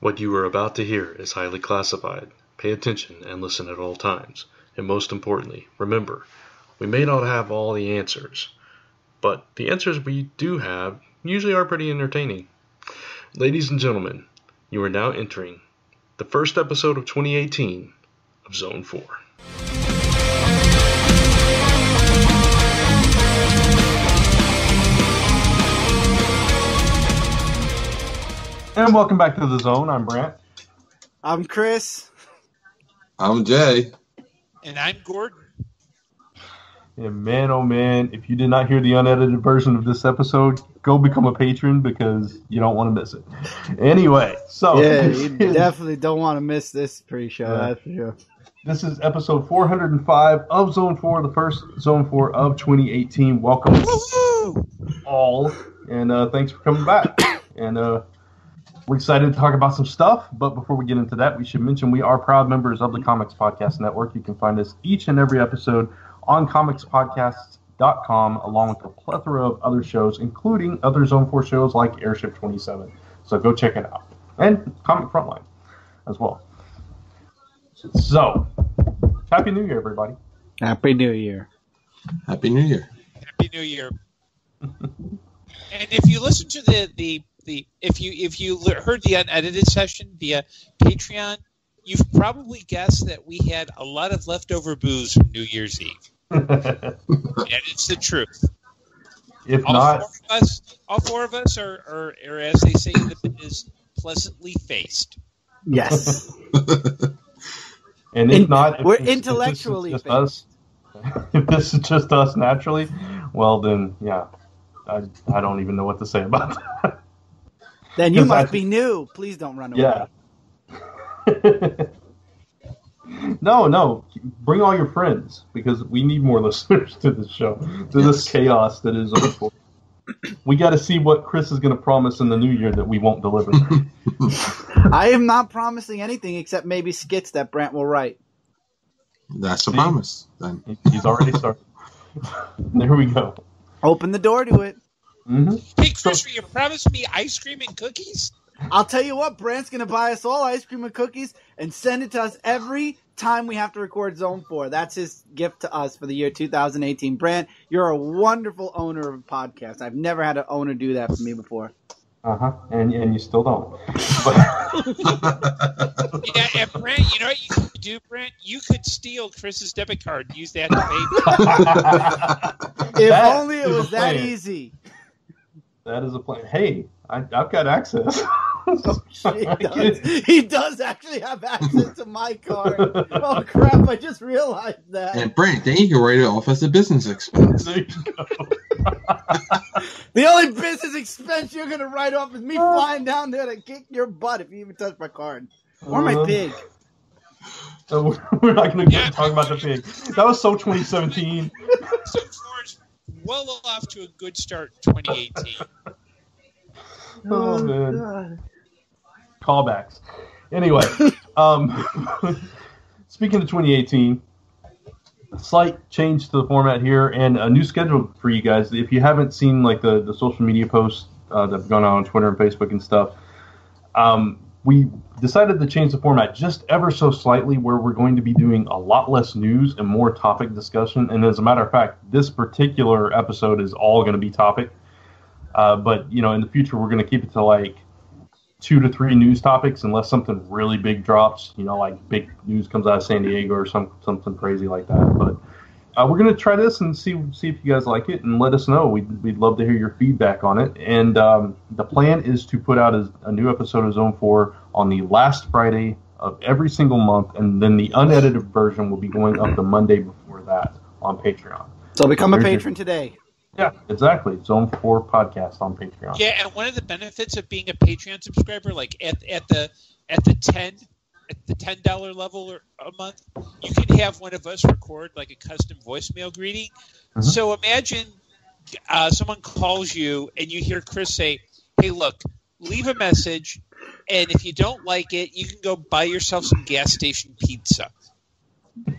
What you are about to hear is highly classified. Pay attention and listen at all times. And most importantly, remember, we may not have all the answers, but the answers we do have usually are pretty entertaining. Ladies and gentlemen, you are now entering the first episode of 2018 of Zone 4. And welcome back to the Zone. I'm Brant. I'm Chris. I'm Jay. And I'm Gordon. And man, oh man, if you did not hear the unedited version of this episode, go become a patron because you don't want to miss it. Anyway, so... Yeah, you definitely don't want to miss this pre-show, that's for sure. This is episode 405 of Zone 4, the first Zone 4 of 2018. Welcome all, and thanks for coming back. And we're excited to talk about some stuff, but before we get into that, we should mention we are proud members of the Comics Podcast Network. You can find us each and every episode on comicspodcasts.com, along with a plethora of other shows, including other Zone 4 shows like Airship 27. So go check it out. And Comic Frontline as well. So, Happy New Year, everybody. Happy New Year. Happy New Year. Happy New Year. And if you listen to if you heard the unedited session via Patreon, you've probably guessed that we had a lot of leftover booze from New Year's Eve. And it's the truth. If not, all four of us are as they say in the biz, pleasantly faced. Yes. And if not, we're intellectually if us, if this is just us naturally, well then, yeah, I don't even know what to say about that. Then you must be new. Please don't run away. Yeah. No, bring all your friends because we need more listeners to this show, to this chaos that is Zone 4. We got to see what Chris is going to promise in the new year that we won't deliver. I am not promising anything except maybe skits that Brant will write. That's a promise. Then. He's already started. There we go. Open the door to it. Mm-hmm. Hey, Chris, will you promise me ice cream and cookies? I'll tell you what, Brant's going to buy us all ice cream and cookies and send it to us every time we have to record Zone 4. That's his gift to us for the year 2018. Brant, you're a wonderful owner of a podcast. I've never had an owner do that for me before. Uh-huh, and you still don't. Yeah, and Brant, you know what you could do, Brant? You could steal Chris's debit card and use that to pay. If only it was that easy. That is a plan. Hey, I've got access. Oh, shit, he does actually have access to my card. Oh, crap, I just realized that. And Brant, then you can write it off as a business expense. There you go. The only business expense you're going to write off is me flying down there to kick your butt if you even touch my card. Or my pig. So we're not going to talk about the pig. That was so 2017. So George, well off to a good start in 2018. Oh, man. God. Callbacks. Anyway, speaking of 2018, a slight change to the format here and a new schedule for you guys. If you haven't seen like the social media posts that have gone on Twitter and Facebook and stuff, we decided to change the format just ever so slightly where we're going to be doing a lot less news and more topic discussion. And as a matter of fact, this particular episode is all going to be topic. But, you know, in the future, we're going to keep it to like 2 to 3 news topics unless something really big drops, you know, like big news comes out of San Diego or something crazy like that. But we're going to try this and see if you guys like it and let us know. We'd love to hear your feedback on it. And the plan is to put out a new episode of Zone 4 on the last Friday of every single month. And then the unedited version will be going up the Monday before that on Patreon. So become a patron today. Yeah, exactly. Zone 4 podcast on Patreon. Yeah, and one of the benefits of being a Patreon subscriber, like at the $10 level a month, you can have one of us record like a custom voicemail greeting. Mm-hmm. So imagine someone calls you and you hear Chris say, "Hey, look, leave a message, and if you don't like it, you can go buy yourself some gas station pizza."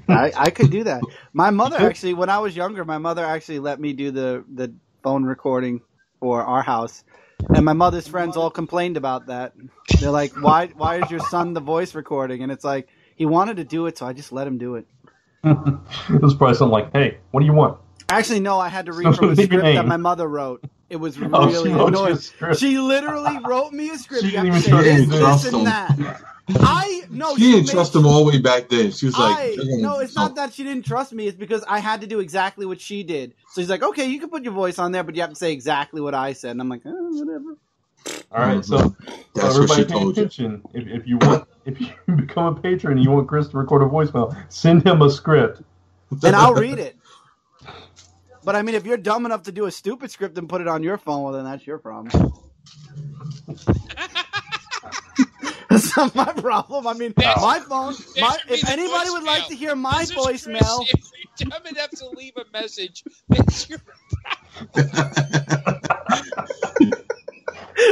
I could do that. My mother actually, when I was younger, my mother actually let me do the phone recording for our house. And my mother's friends all complained about that. They're like, why is your son the voice recording? And it's like, he wanted to do it, so I just let him do it. It was probably something like, hey, what do you want? Actually, no, I had to read from a script that my mother wrote. It was really annoying. She literally wrote me a script. She You didn't have to even say trust this him. and that. She didn't trust him all the way back then. She was like, no, it's not that she didn't trust me. It's because I had to do exactly what she did. So he's like, okay, you can put your voice on there, but you have to say exactly what I said. And I'm like, whatever. All right, so That's everybody what she pay told you. attention. If you become a patron and you want Chris to record a voicemail, send him a script. And I'll read it. But I mean, if you're dumb enough to do a stupid script and put it on your phone, well, then that's your problem. That's not my problem. I mean, my phone. If anybody would like to hear my voicemail, if you're dumb enough to leave a message, that's your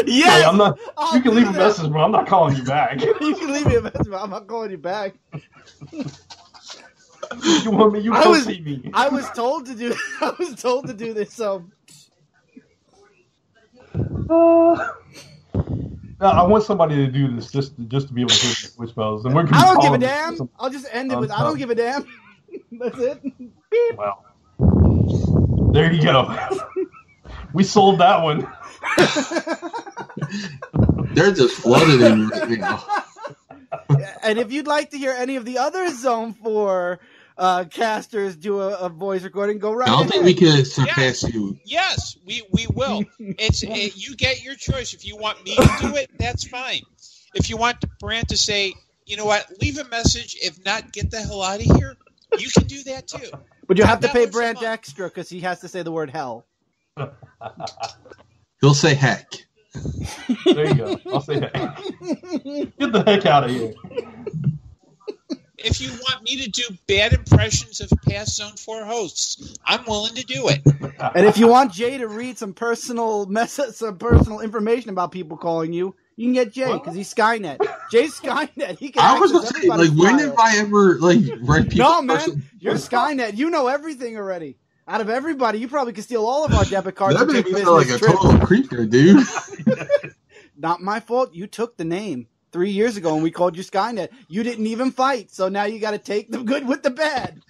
yes, Hey, I'm not. I'll You can do leave a that. message, but I'm not calling you back. You can leave me a message, but I'm not calling you back. You want me? You I come was- see me. I was told to do. I was told to do this. So I want somebody to do this just to be able to hear the voicemails, and we're gonna I don't call give a them damn. I'll just end it with I don't give a damn. That's it. Beep. Well, there you go. We sold that one. They're just flooded in right now. And if you'd like to hear any of the other Zone 4 casters do a voice recording, go right I don't ahead. think we can surpass you. Yes, we will. You get your choice. If you want me to do it, that's fine. If you want Brand to say, you know what, leave a message. If not, get the hell out of here. You can do that too. But you have to pay $10 a Brand month. extra because he has to say the word hell. He'll say heck. There you go. I'll say that. Get the heck out of here. If you want me to do bad impressions of past Zone 4 hosts, I'm willing to do it. And if you want Jay to read some personal information about people calling you, you can get Jay because he's Skynet. Jay's Skynet. He can I was access gonna say, everybody's like, when file. have I ever read people? No, man, you're Skynet. You know everything already. Out of everybody, you probably could steal all of our debit cards That and take makes me business feel like a trips. total creep there, dude. Not my fault. You took the name 3 years ago and we called you Skynet. You didn't even fight, so now you got to take the good with the bad.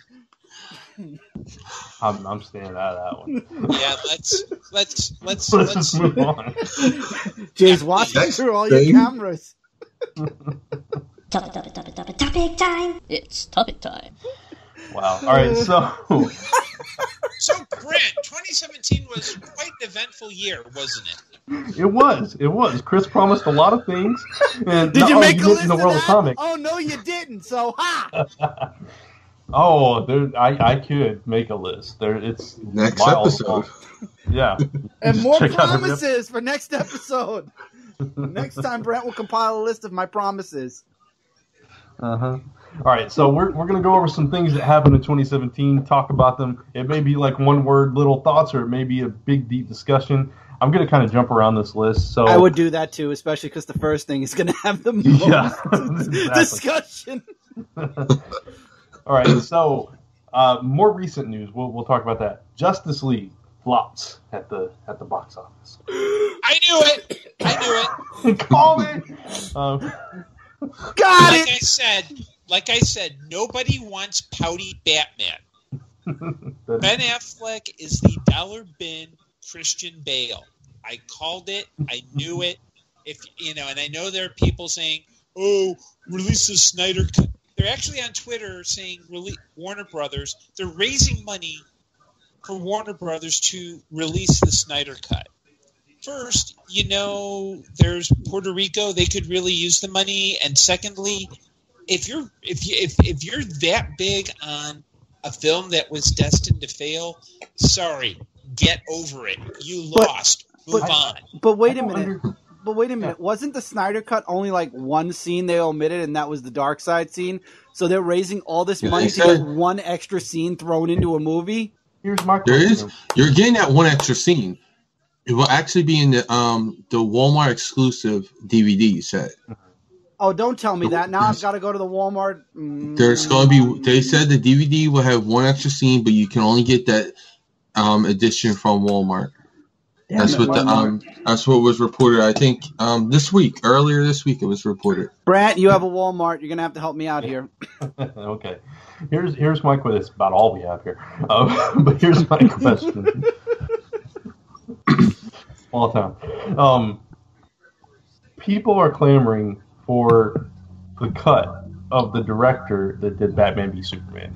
I'm staying out of that one. Yeah, let's Let's just move on. Jay's watching Next through all your thing. cameras. Topic time. It's topic time. Wow. All right. So So, Brent, 2017 was quite an eventful year, wasn't it? it was. Chris promised a lot of things. And Did you make a didn't list in the of world that? of comics? Oh, no, you didn't. So, ha! I could make a list. It's Next miles episode. long. Yeah. And Just more check out every promises for next episode. Next time, Brent will compile a list of my promises. Uh-huh. All right, so we're going to go over some things that happened in 2017, talk about them. It may be like one-word little thoughts, or it may be a big, deep discussion. I'm going to kind of jump around this list. So I would do that, too, especially because the first thing is going to have the most Yeah, exactly. discussion. All right, so more recent news. We'll talk about that. Justice League flops at the box office. I knew it. Call it. Got Like it! I said, nobody wants pouty Batman. Ben Affleck is the dollar bin Christian Bale. I called it. I knew it. And I know there are people saying, "Oh, release the Snyder Cut." They're actually on Twitter saying, Warner Brothers. They're raising money for Warner Brothers to release the Snyder Cut. First, there's Puerto Rico. They could really use the money. And secondly, if you're that big on a film that was destined to fail, sorry, get over it. You lost. Move on. But wait a minute. Wasn't the Snyder Cut only like one scene they omitted, and that was the Dark Side scene? So they're raising all this money to get one extra scene thrown into a movie? Here's my There question. is. You're getting that one extra scene. It will actually be in the Walmart exclusive DVD set. Oh, don't tell me that. Now I've got to go to the Walmart. There's going to be. They said the DVD will have one extra scene, but you can only get that edition from Walmart. That's what was reported. I think earlier this week, it was reported. Brant, you have a Walmart. You're gonna have to help me out here. Okay, here's my question. That's about all we have here. But here's my question. Small town. People are clamoring for the cut of the director that did Batman v Superman.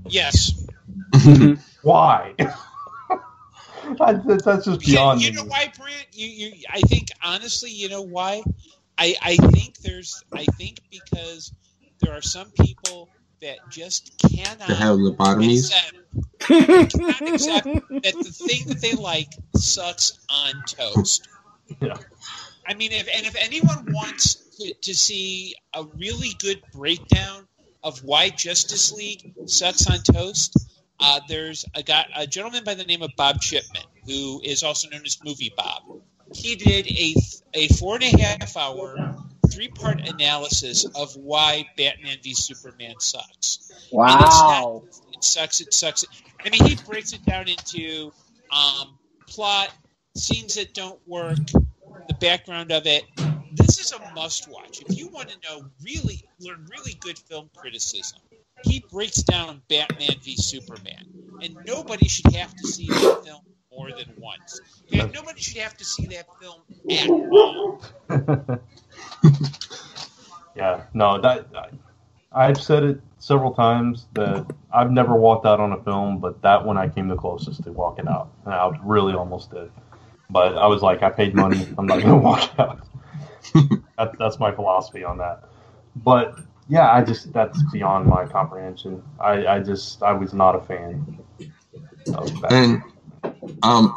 Yes. Why? That's just beyond. You know why, Brant? I think honestly, you know why? I think because there are some people that just cannot have lobotomies. Cannot accept that the thing that they like sucks on toast. Yeah. I mean, if anyone wants to see a really good breakdown of why Justice League sucks on toast, there's a gentleman by the name of Bob Chipman, who is also known as Movie Bob. He did a 4.5-hour, 3-part analysis of why Batman v Superman sucks. Wow. It sucks. I mean, he breaks it down into plot, scenes that don't work, the background of it. This is a must-watch. If you want to learn really good film criticism, he breaks down Batman v Superman. And nobody should have to see that film more than once. And nobody should have to see that film at all. Yeah, no, I've said it several times that I've never walked out on a film, but that one I came the closest to walking out. And I really almost did. But I was like, I paid money. I'm not going to walk out. That's my philosophy on that. But yeah, that's beyond my comprehension. I was not a fan of that. And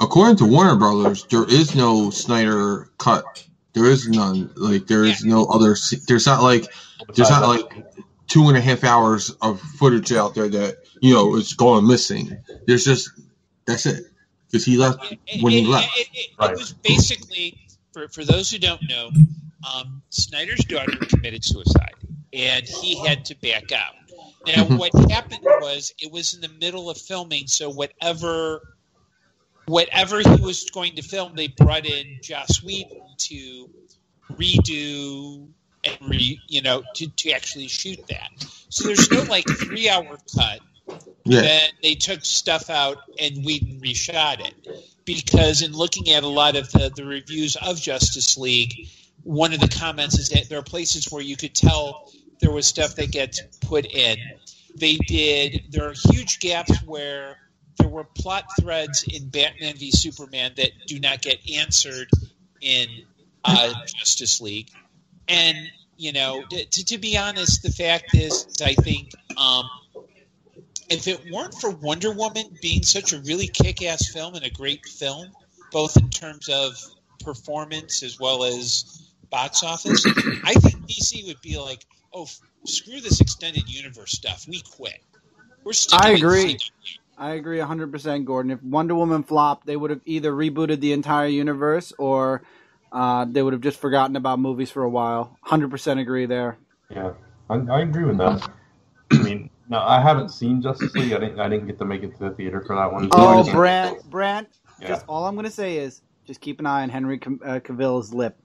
according to Warner Brothers, there is no Snyder cut. There is none. Like there is no other. There's not like 2.5 hours of footage out there that is going missing. There's just that's it. Because he left when he left. It was basically, for those who don't know, Snyder's daughter committed suicide, and he had to back out. Now, what happened was it was in the middle of filming, so whatever he was going to film, they brought in Joss Whedon to redo and to actually shoot that. So there's no 3-hour cut. Yeah. Then they took stuff out and Whedon reshot it. Because in looking at a lot of the reviews of Justice League, one of the comments is that there are places where you could tell there was stuff that gets put in. There are huge gaps where there were plot threads in Batman v Superman that do not get answered in Justice League. And, to be honest, the fact is, I think if it weren't for Wonder Woman being such a really kick-ass film and a great film, both in terms of performance as well as box office, I think DC would be like, oh, screw this extended universe stuff. We quit. We're sticking I with agree. CW. I agree 100%, Gordon. If Wonder Woman flopped, they would have either rebooted the entire universe or they would have just forgotten about movies for a while. 100% agree there. Yeah, I agree with that. I mean, no, I haven't seen Justice League. I didn't get to make it to the theater for that one. Oh, Brant. Yeah. Just all I'm going to say is just keep an eye on Henry Cavill's lip.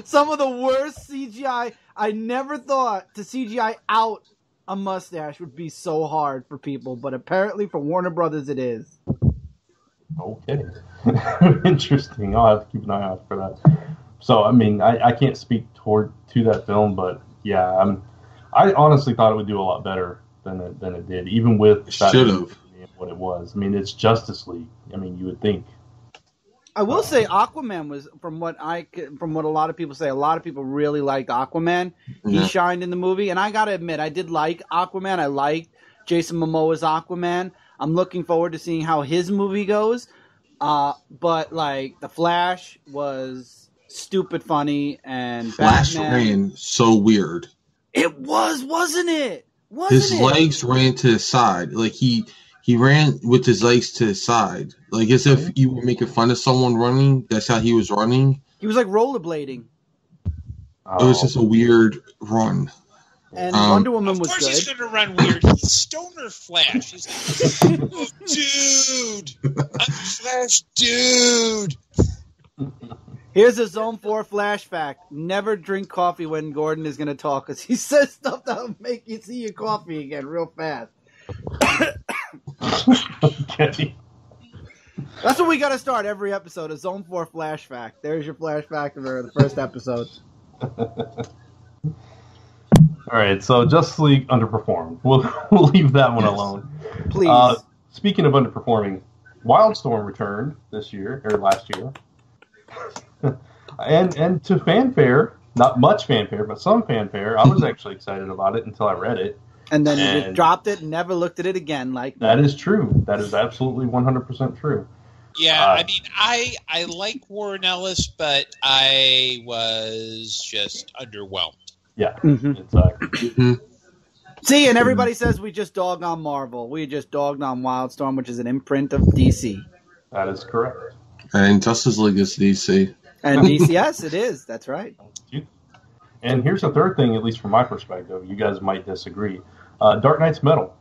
Some of the worst CGI. I never thought to CGI out a mustache would be so hard for people, but apparently for Warner Brothers it is. Okay. Interesting. I'll have to keep an eye out for that. So, I mean, I can't speak to that film, but yeah, I honestly thought it would do a lot better than it did, even with that what it was. I mean, it's Justice League. I mean, you would think. I will say Aquaman was, from what a lot of people say, a lot of people really liked Aquaman. Yeah. He shined in the movie, and I gotta admit, I did like Aquaman. I liked Jason Momoa's Aquaman. I'm looking forward to seeing how his movie goes. But The Flash was stupid funny, and Flash Batman ran so weird. It wasn't it? His legs ran to the side, like he ran with his legs to the side, like as if you were making fun of someone running. That's how he was running. He was like rollerblading. It was just a weird run. And Wonder Woman of was course good. he's going to run weird. He's Stoner Flash. He's like, oh, dude, I'm Flash, dude. Here's a Zone 4 flash fact. Never drink coffee when Gordon is going to talk, because he says stuff that'll make you see your coffee again real fast. Okay. That's what we got to start every episode, a Zone 4 flash fact. There's your flash fact of the first episode. All right, so Justice League underperformed. We'll leave that one alone. Please. Speaking of underperforming, Wildstorm returned this year, or last year. and to fanfare, not much fanfare, but some fanfare, I was actually excited about it until I read it. And then you just dropped it and never looked at it again. Like that is true. That is absolutely 100% true. Yeah, I mean, I like Warren Ellis, but I was just underwhelmed. Yeah, exactly. See, and everybody says we just dogged on Marvel. We just dogged on Wildstorm, which is an imprint of DC. That is correct. And Justice League is DC. And DC, yes, it is. That's right. And here's the third thing, at least from my perspective. You guys might disagree. Dark Knight's Metal.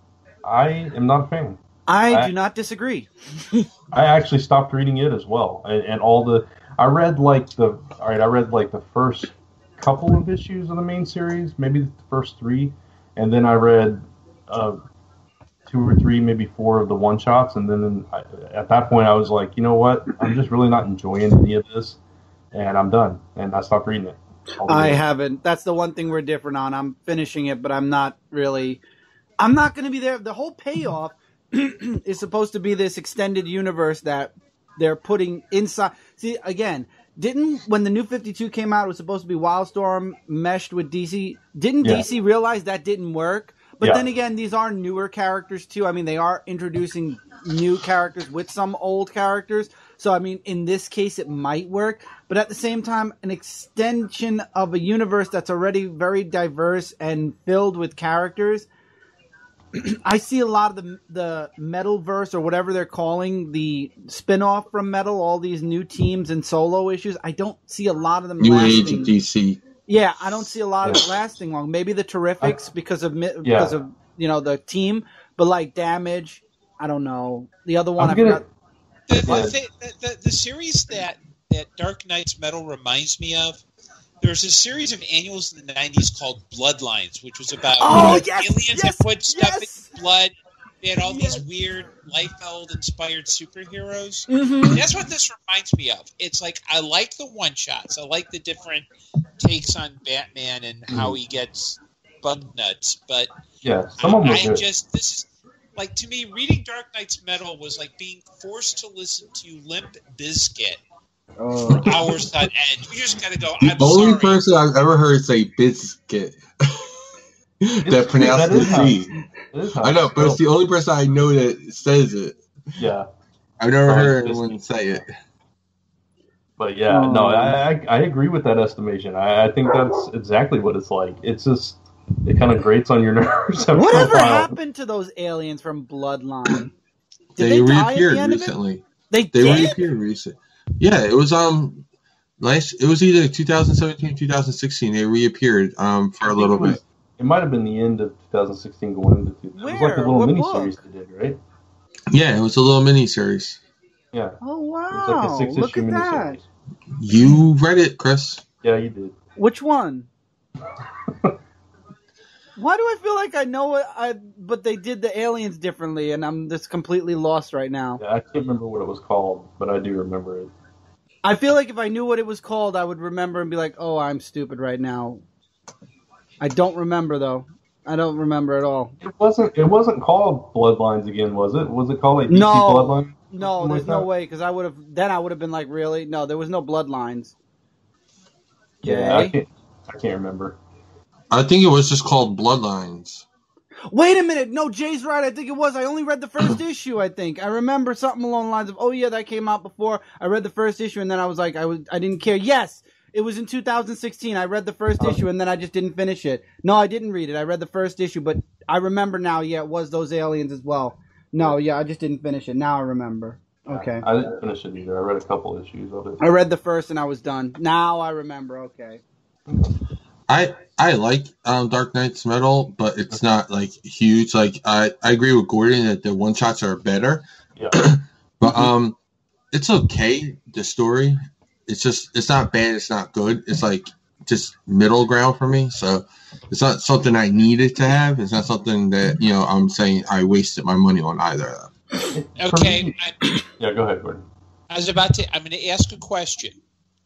I am not a fan. I do not disagree. I actually stopped reading it as well, and I read the first couple of issues of the main series, maybe the first 3, and then I read 2 or 3, maybe 4 of the one shots, and then at that point I was like, you know what, I'm just really not enjoying any of this, and I'm done, and I stopped reading it. I haven't. That's the one thing we're different on. I'm finishing it, but I'm not really. I'm not going to be there. The whole payoff is supposed to be this extended universe that they're putting inside. See, again, when the New 52 came out, it was supposed to be Wildstorm meshed with DC. Didn't DC realize that didn't work? But then again, these are newer characters too. I mean, they are introducing new characters with some old characters. So, I mean, in this case, it might work. But at the same time, an extension of a universe that's already very diverse and filled with characters. I see a lot of the Metalverse, or whatever they're calling the spin-off from Metal, all these new teams and solo issues. I don't see a lot of them New lasting. Age of DC. Yeah, I don't see a lot of it lasting long. Maybe the Terrifics because of the team, but like Damage, I don't know. The other one I forgot. The series that Dark Knight's Metal reminds me of, there's a series of annuals in the 90s called Bloodlines, which was about aliens that put stuff in blood. They had all these weird Liefeld-inspired superheroes. Mm-hmm. And that's what this reminds me of. It's like, I like the one-shots. I like the different takes on Batman and how he gets bug nuts. But this is, like, to me, reading Dark Knight's Metal was like being forced to listen to Limp Bizkit for hours on end. You just gotta go, I'm the only sorry. person I've ever heard say Bizkit that pronounces the Z. I know, but it's the only person I know that says it. Yeah. I've never heard anyone say it. But yeah, I agree with that estimation. I think that's exactly what it's like. It's just, it kind of grates on your nerves. Whatever happened to those aliens from Bloodline? Did They die at reappeared the end of it? recently. They reappeared recently. Yeah, it was nice. It was either 2017 or 2016. They reappeared for a little bit. It might have been the end of 2016 going into 2000. It was like a little miniseries they did, right? Yeah, it was a little miniseries. Yeah. Oh, wow. It was like a 6-issue miniseries. You read it, Chris. Yeah, you did. Which one? Why do I feel like I know it, but they did the aliens differently, and I'm just completely lost right now? Yeah, I can't remember what it was called, but I do remember it. I feel like if I knew what it was called, I would remember and be like, oh, I'm stupid right now. I don't remember, though. I don't remember at all. It wasn't called Bloodlines again, was it? Was it called like DC Bloodline? No, there's no way, because I would have been like, really? No, there was no Bloodlines. Yeah, I can't remember. I think it was just called Bloodlines. Wait a minute. No, Jay's right. I think it was. I only read the first issue, I think. I remember something along the lines of, oh, yeah, that came out before. I read the first issue, and then I was like, I didn't care. Yes, it was in 2016. I read the first issue, and then I just didn't finish it. No, I didn't read it. I read the first issue, but I remember now, yeah, it was those aliens as well. No, yeah, I just didn't finish it. Now I remember. Okay. I didn't finish it either. I read a couple issues of it. I read the first, and I was done. Now I remember. Okay. I like Dark Knight's Metal, but it's not like huge. Like I agree with Gordon that the one shots are better. Yeah. But it's okay. The story, it's not bad. It's not good. It's like just middle ground for me. So it's not something I needed to have. It's not something that I'm saying I wasted my money on either. Okay. Yeah, go ahead, Gordon. I'm going to ask a question.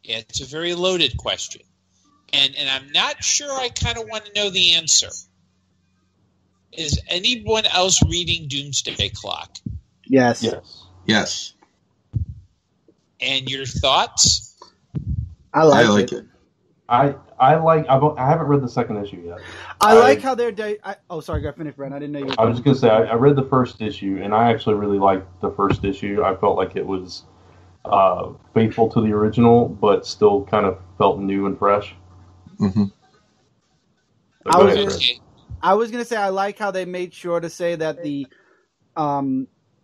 It's a very loaded question. And I'm not sure I kind of want to know the answer. Is anyone else reading Doomsday Clock? Yes. Yes. And your thoughts? I like it. I haven't read the second issue yet. I like how they're. Sorry, go finish, Brent. I didn't know you. I was just gonna say I read the first issue, and I actually really liked the first issue. I felt like it was faithful to the original, but still kind of felt new and fresh. Mm-hmm. I was gonna say I like how they made sure to say that the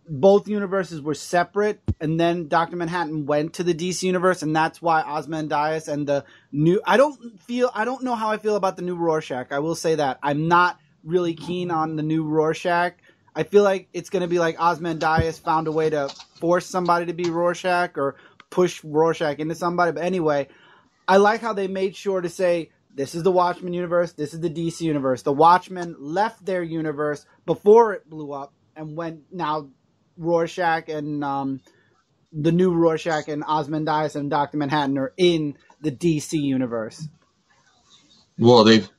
both universes were separate, and then Dr. Manhattan went to the DC universe, and that's why Ozymandias and the new. I don't know how I feel about the new Rorschach. I will say that I'm not really keen on the new Rorschach. I feel like it's going to be like Ozymandias found a way to force somebody to be Rorschach or push Rorschach into somebody. But anyway, I like how they made sure to say, this is the Watchmen universe, this is the DC universe. The Watchmen left their universe before it blew up and went now Rorschach and the new Rorschach and Ozymandias and Dr. Manhattan are in the DC universe. Well, they've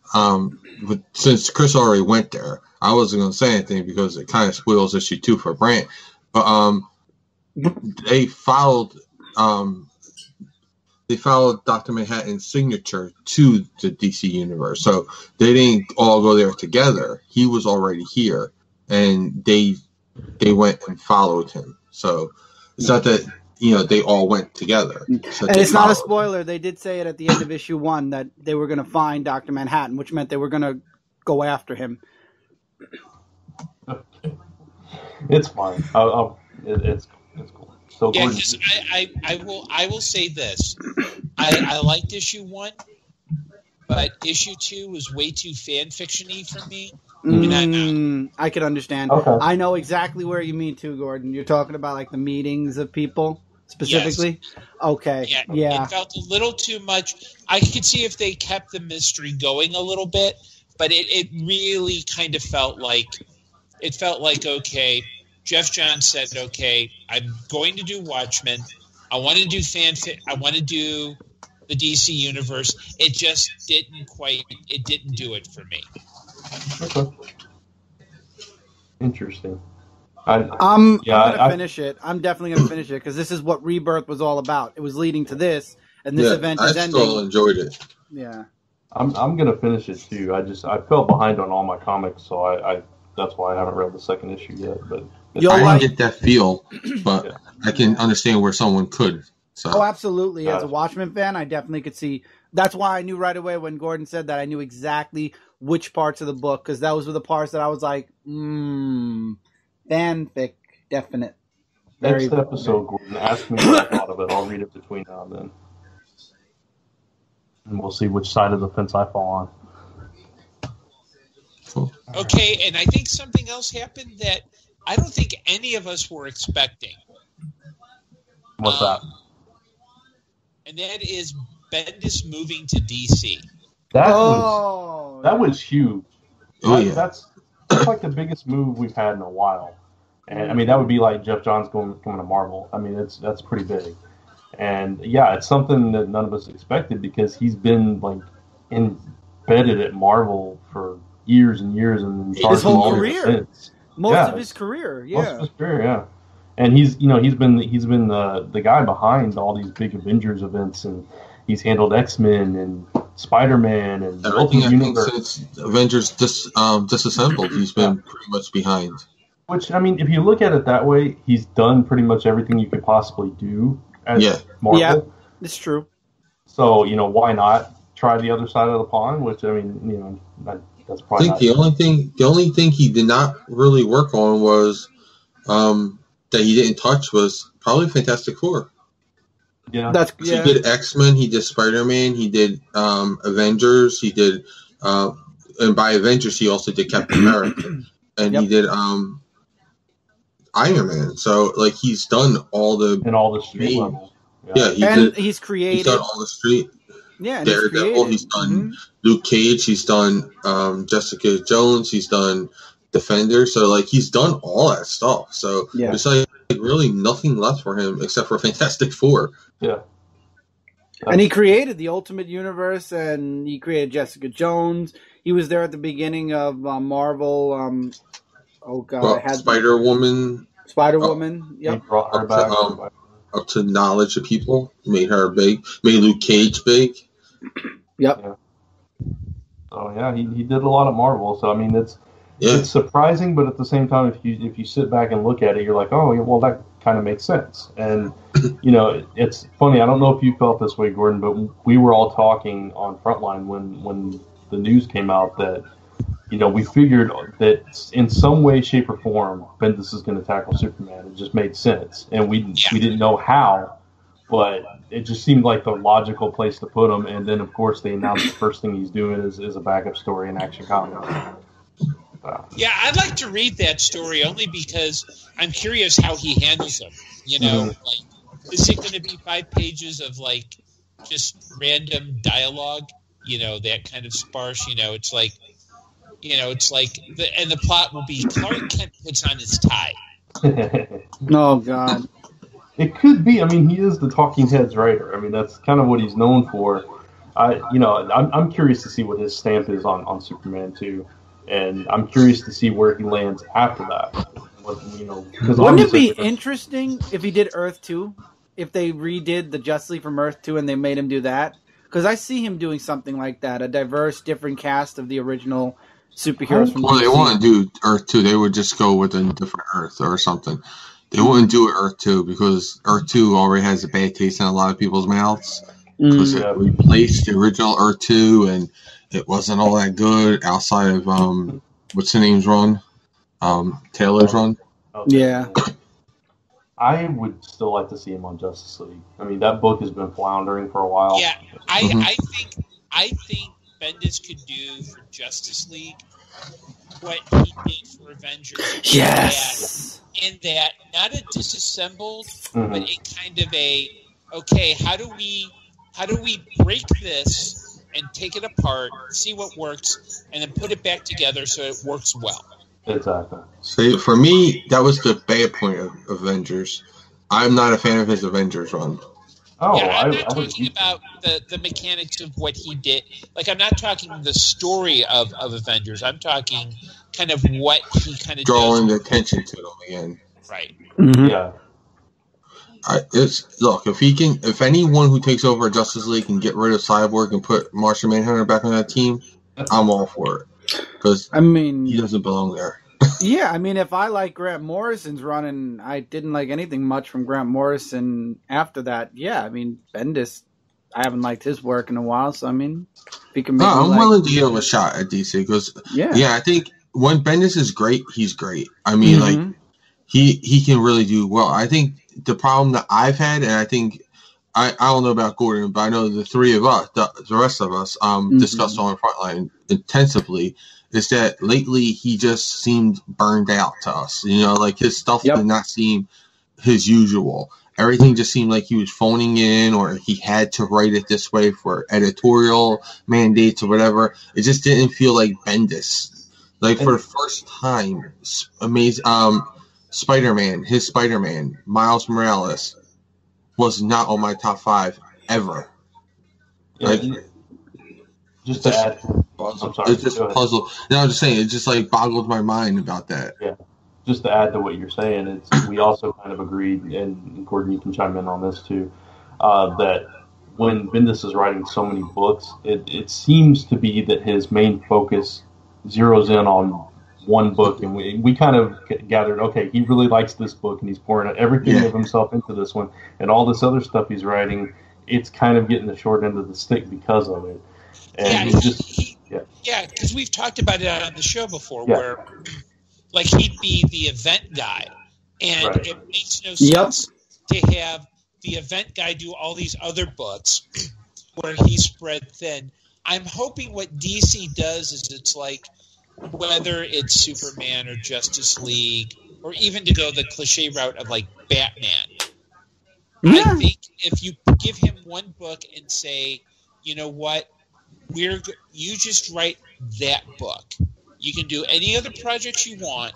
since Chris already went there, I wasn't going to say anything because it kind of spoils issue 2 for Brant. But they followed Dr. Manhattan's signature to the DC universe, so they didn't all go there together. He was already here, and they went and followed him. So it's not that they all went together. And it's not a spoiler. They did say it at the end of issue 1 that they were going to find Dr. Manhattan, which meant they were going to go after him. It's fine. It's cool. So yeah, because I will say this. I liked issue 1, but issue 2 was way too fan fiction-y for me. I can understand. Okay. I know exactly where you mean too, Gordon. You're talking about like the meetings of people specifically? Yes. Okay. Yeah. It felt a little too much. I could see if they kept the mystery going a little bit, but it really kind of felt like okay, Jeff Johns said, okay, I'm going to do Watchmen. I want to do I want to do the DC universe. It just didn't do it for me. Okay. Interesting. I'm gonna finish it. I'm definitely gonna finish it because this is what Rebirth was all about. It was leading to this, and this event is ending. I still enjoyed it. Yeah. I'm gonna finish it too. I fell behind on all my comics, so I that's why I haven't read the second issue yet. But I didn't get that feel, but I can understand where someone could. So. Oh, absolutely. As a Watchmen fan, I definitely could see. That's why I knew right away when Gordon said that. I knew exactly which parts of the book, because those were the parts that I was like, fanfic, definite. Next episode, Gordon, ask me what I thought of it. I'll read it between now and then. And we'll see which side of the fence I fall on. Okay, and I think something else happened that I don't think any of us were expecting. What's that? And that is Bendis moving to DC. That was huge. That's like the biggest move we've had in a while. And I mean, that would be like Jeff Johns coming to Marvel. I mean, that's pretty big. And yeah, it's something that none of us expected because he's been like embedded at Marvel for years and years and his whole career. Most of his career, yeah. And he's been the guy behind all these big Avengers events, and he's handled X-Men and Spider-Man and everything. I think since Avengers disassembled, he's been pretty much behind. Which, I mean, if you look at it that way, he's done pretty much everything you could possibly do as Marvel. Yeah, it's true. So, why not try the other side of the pond? Which, I mean, that's probably. I think the only thing he did not really work on was that he didn't touch was probably Fantastic Four. Yeah. He did X-Men, he did Spider-Man, he did Avengers, he did and by Avengers he also did Captain America, and he did Iron Man. So like he's done all the street levels. He's created. He's done all the street. Yeah, and Daredevil. He's done Luke Cage. He's done Jessica Jones. He's done Defender. So like he's done all that stuff. So it's like really nothing left for him except for Fantastic Four. Yeah. And he created the Ultimate Universe, and he created Jessica Jones. He was there at the beginning of Marvel. Spider-Woman. Yep. He brought her back. Up to knowledge of people, made her big, made Luke Cage big. Yep. Yeah. Oh yeah, he did a lot of Marvel. So I mean, it's surprising, but at the same time, if you sit back and look at it, you're like, oh, well, that kind of makes sense. And you know, it's funny. I don't know if you felt this way, Gordon, but we were all talking on Frontline when the news came out that, you know, we figured that in some way, shape, or form, Bendis is going to tackle Superman. It just made sense, and we didn't know how, but it just seemed like the logical place to put him. And then, of course, they announced the first thing he's doing is a backup story in Action Comics. Yeah, I'd like to read that story only because I'm curious how he handles them. You know, like, is it going to be 5 pages of like just random dialogue? You know, that kind of sparse. You know, it's like the plot will be Clark Kent puts on his tie. Oh God. It could be. I mean, he is the Talking Heads writer. I mean, that's kind of what he's known for. I'm curious to see what his stamp is on Superman 2, and I'm curious to see where he lands after that. Wouldn't it be interesting if he did Earth 2? If they redid the Justice League from Earth 2 and they made him do that? Because I see him doing something like that, a diverse, different cast of the original superheroes from DC. They want to do Earth 2. They would just go with a different Earth or something. They wouldn't do Earth 2 because Earth 2 already has a bad taste in a lot of people's mouths. Because it replaced the original Earth 2 and it wasn't all that good outside of, what's the name's run? Taylor's run? Yeah. I would still like to see him on Justice League. I mean, that book has been floundering for a while. Yeah, I think Bendis could do for Justice League what he did for Avengers. Yes. In that, not a disassembled, but a kind of okay, how do we break this and take it apart, see what works, and then put it back together so it works well. Exactly. So for me, that was the bad point of Avengers. I'm not a fan of his Avengers run. Oh, yeah, I'm not talking about the mechanics of what he did. Like, I'm not talking the story of Avengers. I'm talking kind of what he kind of drawing the attention to them again. Right. Mm-hmm. Yeah. If anyone who takes over Justice League can get rid of Cyborg and put Martian Manhunter back on that team, I'm all for it. Because he doesn't belong there. Yeah, I mean, if I like Grant Morrison's run, and I didn't like anything much from Grant Morrison after that, yeah, I mean, Bendis, I haven't liked his work in a while, so I mean, if he can make I'm willing to give him a shot at DC, because, I think when Bendis is great, he's great. I mean, like, he can really do well. I think the problem that I've had, and I think, I don't know about Gordon, but I know the three of us, the rest of us, discussed on Frontline intensively, is that lately he just seemed burned out to us. You know, like his stuff did not seem his usual. Everything just seemed like he was phoning in, or he had to write it this way for editorial mandates or whatever. It just didn't feel like Bendis. Like for the first time, amazing. Spider-Man, his Spider-Man, Miles Morales, was not on my top 5 ever. Like, just to add, it's just a puzzle. No, I'm just saying, it just like boggled my mind about that. Yeah, just to add to what you're saying, we also kind of agreed, and Gordon, you can chime in on this too, that when Bendis is writing so many books, it seems to be that his main focus zeroes in on one book, and we kind of gathered, okay, he really likes this book, and he's pouring everything of himself into this one, and all this other stuff he's writing, it's kind of getting the short end of the stick because of it. And because we've talked about it on the show before, where like he'd be the event guy, and it makes no sense to have the event guy do all these other books where he's spread thin. I'm hoping what DC does is it's like, whether it's Superman or Justice League, or even to go the cliche route of like Batman. Yeah. I think if you give him one book and say, you know what, you just write that book. You can do any other projects you want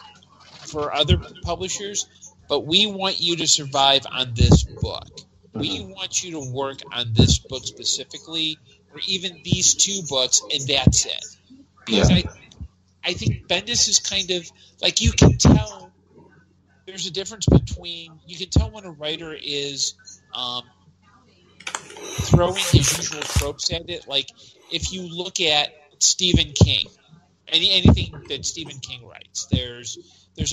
for other publishers, but we want you to survive on this book. We want you to work on this book specifically, or even these 2 books, and that's it. Because I think Bendis is kind of like, you can tell there's a difference between, you can tell when a writer is throwing his usual tropes at it. Like if you look at Stephen King, anything that Stephen King writes, there's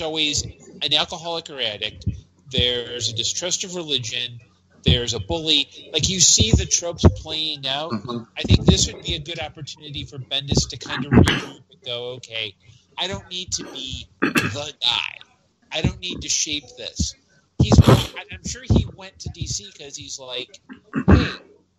always an alcoholic or addict, there's a distrust of religion, there's a bully. Like you see the tropes playing out. I think this would be a good opportunity for Bendis to kind of regroup and go, okay, I don't need to be the guy. I don't need to shape this. I'm sure he went to DC because he's like, hey,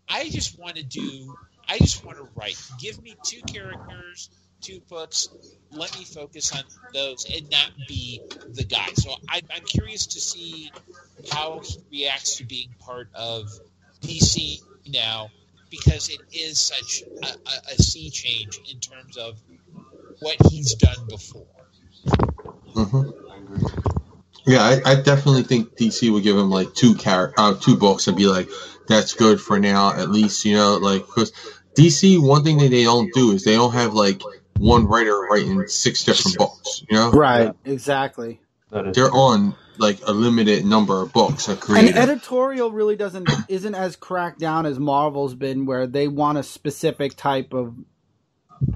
I just want to write. Give me 2 characters, 2 books. Let me focus on those and not be the guy. So I'm curious to see how he reacts to being part of DC now, because it is such a sea change in terms of what he's done before. Yeah, I definitely think DC would give him like 2 books and be like, that's good for now, at least, like, because DC, one thing that they don't do is they don't have like one writer writing 6 different books, Right, exactly. They're on like a limited number of books are created. And editorial really isn't as cracked down as Marvel's been, where they want a specific type of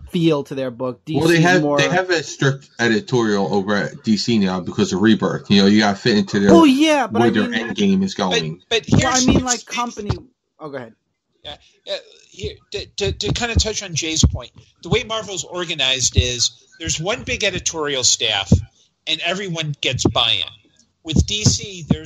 feel to their book. DC they have a strict editorial over at DC now because of Rebirth. You got to fit into their where their end game is going. But company. Oh, go ahead. Yeah, here, to kind of touch on Jay's point, the way Marvel's organized is there's one big editorial staff, and everyone gets buy-in. With DC, there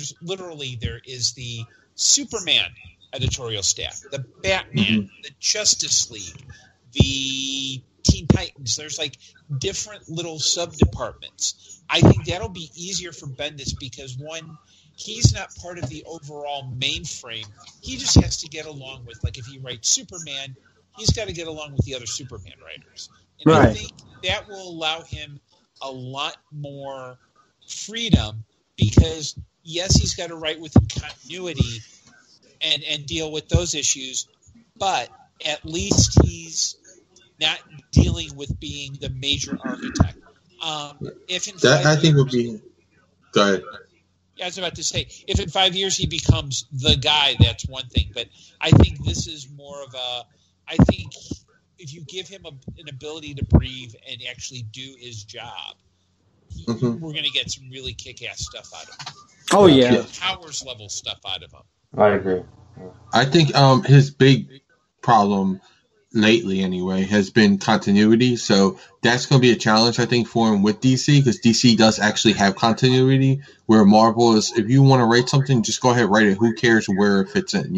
is the Superman editorial staff, the Batman, the Justice League, the Teen Titans. There's like different little sub-departments. I think that'll be easier for Bendis because, one, he's not part of the overall mainframe. He just has to get along with, like, if he writes Superman, he's got to get along with the other Superman writers. And I think that will allow him a lot more freedom because, yes, he's got to write within continuity and deal with those issues, but at least he's not dealing with being the major architect. I think would be... Go ahead. I was about to say, if in 5 years he becomes the guy, that's one thing. But I think this is more of I think if you give him an ability to breathe and actually do his job, we're going to get some really kick-ass stuff out of him. Oh, yeah. Powers level stuff out of him. I agree. I think his big problem lately anyway has been continuity, so that's going to be a challenge I think for him with DC, because DC does actually have continuity, where Marvel is, if you want to write something, just go ahead, write it, who cares where it fits in,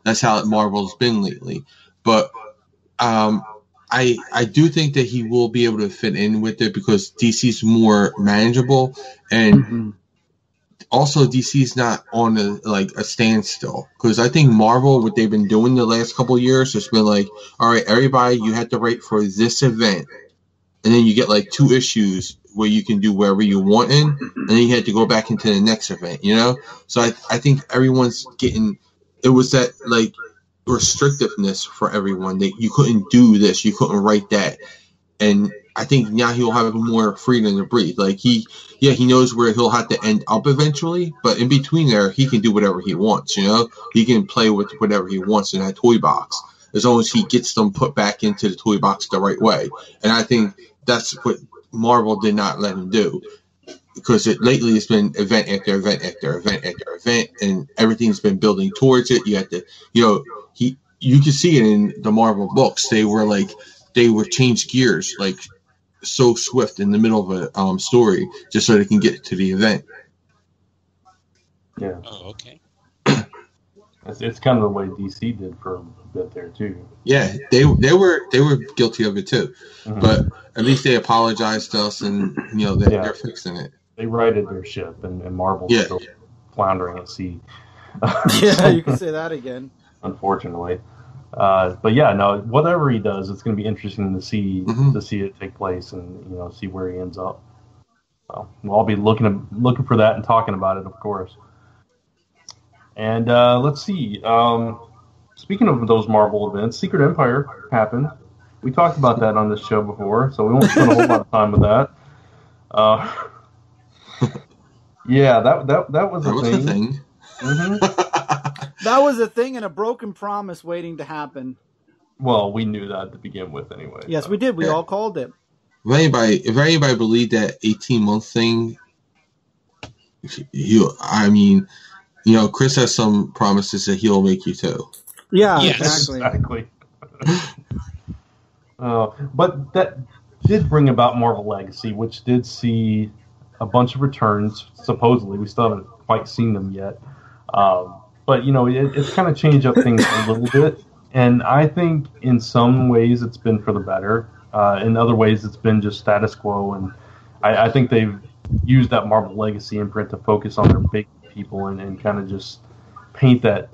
that's how Marvel's been lately. But I do think that he will be able to fit in with it because DC's more manageable, and also DC's not on a standstill, because I think Marvel, what they've been doing the last couple of years, has been like, all right, everybody, you have to write for this event, and then you get like 2 issues where you can do wherever you want in, and then you have to go back into the next event, So I think everyone's getting, it was that like restrictiveness for everyone that you couldn't do this, you couldn't write that, and I think now he'll have more freedom to breathe. Like he knows where he'll have to end up eventually, but in between there, he can do whatever he wants, He can play with whatever he wants in that toy box, as long as he gets them put back into the toy box the right way. And I think that's what Marvel did not let him do, because lately it's been event after event after event after event, and everything's been building towards it. You have to, you can see it in the Marvel books. They were change gears, like, so swift in the middle of a story just so they can get to the event. Yeah. Oh, okay. It's kind of the way DC did for a bit there too. Yeah, they were guilty of it too, Mm-hmm. but at least they apologized to us, and they're fixing it. They righted their ship, and Marvel's still floundering at sea. Yeah, you can say that again. Unfortunately, but yeah, no. Whatever he does, it's going to be interesting to see it take place, and see where he ends up. So we'll all be looking for that and talking about it, of course. And let's see. Speaking of those Marvel events, Secret Empire happened. We talked about that on this show before, so we won't spend a whole lot of time with that. Yeah, that was a thing. Mm-hmm. That was a thing and a broken promise waiting to happen. Well, we knew that to begin with anyway. Yes, we did. We all called it. If anybody believed that 18-month thing, Chris has some promises that he'll make you too. Yeah, yes. Exactly. But that did bring about Marvel Legacy, which did see a bunch of returns, supposedly. We still haven't quite seen them yet. But, it's kind of changed up things a little bit. And I think in some ways it's been for the better. In other ways it's been just status quo. And I think they've used that Marvel Legacy imprint to focus on their big people and kind of just paint that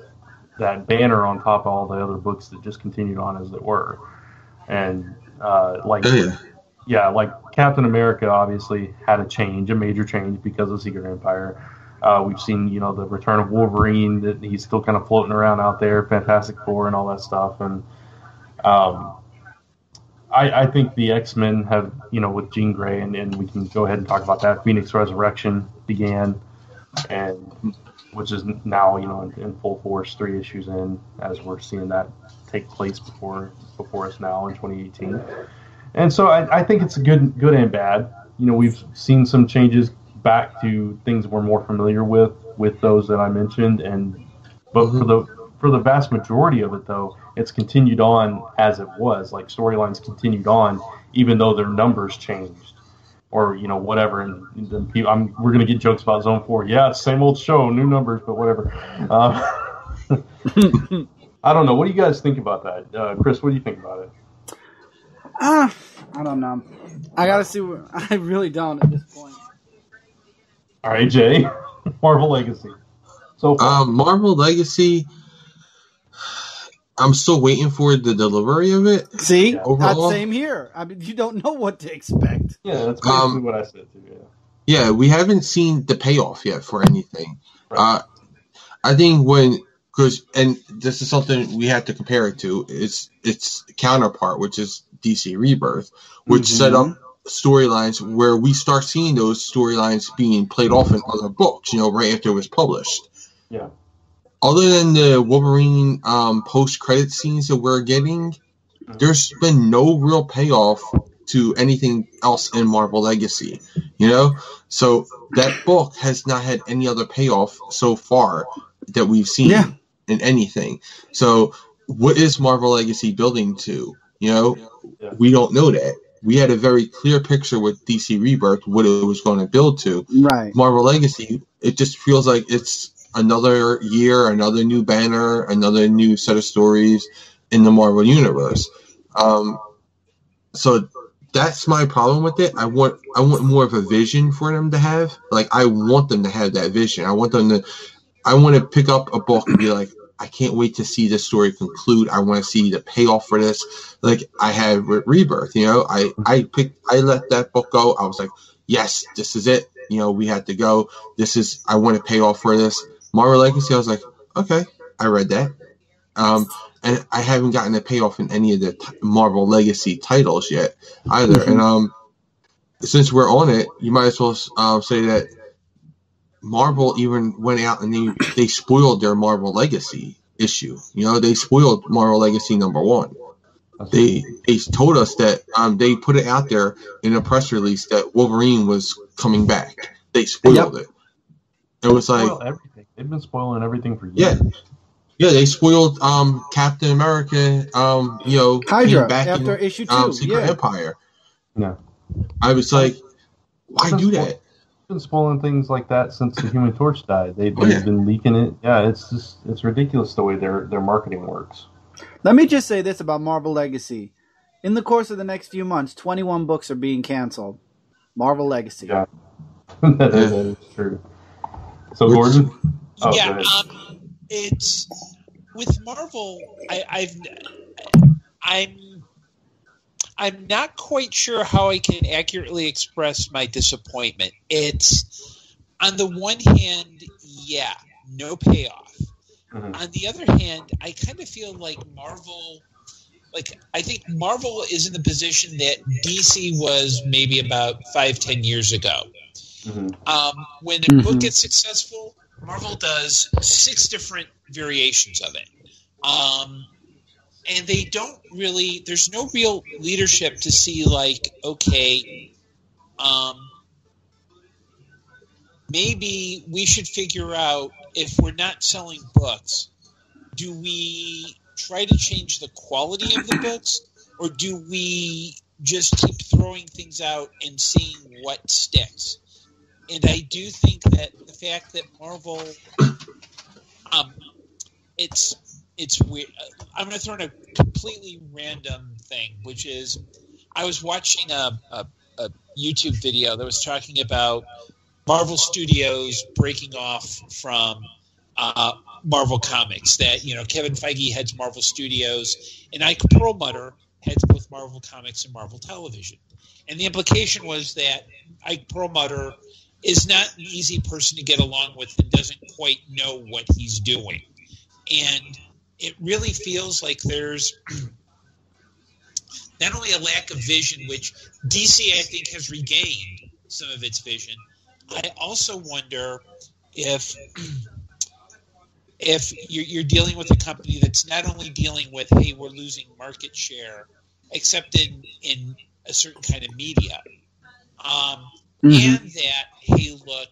banner on top of all the other books that just continued on as it were. And like Captain America obviously had a major change because of Secret Empire. We've seen, the return of Wolverine, that he's still kind of floating around out there, Fantastic Four and all that stuff. And I think the X-Men have, with Jean Grey, and we can go ahead and talk about that. Phoenix Resurrection began, and which is now, in full force, 3 issues in, as we're seeing that take place before us now in 2018. And so I think it's good and bad. We've seen some changes back to things we're more familiar with those that I mentioned, but for the vast majority of it, though, it's continued on as it was. Like, storylines continued on, even though their numbers changed, or whatever. And then we're gonna get jokes about Zone 4. Yeah, it's the same old show, new numbers, but whatever. I don't know. What do you guys think about that, Chris? What do you think about it? I don't know. I gotta see. I really don't at this point. All right, Jay. Marvel Legacy. So Marvel Legacy, I'm still waiting for the delivery of it. See, overall. That's same here. I mean, you don't know what to expect. Yeah, that's basically what I said too. Yeah, we haven't seen the payoff yet for anything. Right. I think and this is something we have to compare it to, its counterpart, which is DC Rebirth, which set up storylines where we start seeing those storylines being played off in other books, right after it was published. Yeah. Other than the Wolverine post-credit scenes that we're getting, there's been no real payoff to anything else in Marvel Legacy, So that book has not had any other payoff so far that we've seen in anything. So what is Marvel Legacy building to? We don't know that. We had a very clear picture with DC Rebirth, what it was going to build to. Right. Marvel Legacy, it just feels like it's another year, another new banner, another new set of stories in the Marvel Universe. So that's my problem with it. I want more of a vision for them to have. Like, I want them to have that vision. I want to pick up a book and be like, I can't wait to see this story conclude. I want to see the payoff for this. Like I had with Rebirth, I let that book go. I was like, yes, this is it. We had to go. I want to pay off for this. Marvel Legacy, I was like, okay, I read that. And I haven't gotten a payoff in any of the Marvel Legacy titles yet either. Mm-hmm. And since we're on it, you might as well say that Marvel even went out and they spoiled their Marvel Legacy issue. They spoiled Marvel Legacy #1. They told us that they put it out there in a press release that Wolverine was coming back. They spoiled it. It was like everything. They've been spoiling everything for years. Yeah, they spoiled Captain America. Hydra back after issue 2. Secret Empire. No, I was like, why do that? been spoiling things like that since the Human Torch died. They've been leaking it. Yeah, it's ridiculous the way their marketing works. Let me just say this about Marvel Legacy. In the course of the next few months, 21 books are being canceled. Marvel Legacy. Yeah, that is true. So, Gordon? Oh, yeah, it's with Marvel. I'm not quite sure how I can accurately express my disappointment. It's on the one hand, yeah, no payoff. Mm-hmm. On the other hand, I kind of feel like Marvel. Like, I think Marvel is in the position that DC was maybe about 5-10 years ago. Mm-hmm. When a book gets successful, Marvel does 6 different variations of it. And they don't really, there's no real leadership to see, like, okay, maybe we should figure out, if we're not selling books, do we try to change the quality of the books, or do we just keep throwing things out and seeing what sticks? And I do think that the fact that Marvel, it's weird. I'm going to throw in a completely random thing, which is I was watching a YouTube video that was talking about Marvel Studios breaking off from Marvel Comics. That, you know, Kevin Feige heads Marvel Studios, and Ike Perlmutter heads both Marvel Comics and Marvel Television. And the implication was that Ike Perlmutter is not an easy person to get along with and doesn't quite know what he's doing. And it really feels like there's not only a lack of vision, which DC, I think, has regained some of its vision. I also wonder if you're dealing with a company that's not only dealing with, hey, we're losing market share, except in a certain kind of media, and that, hey, look,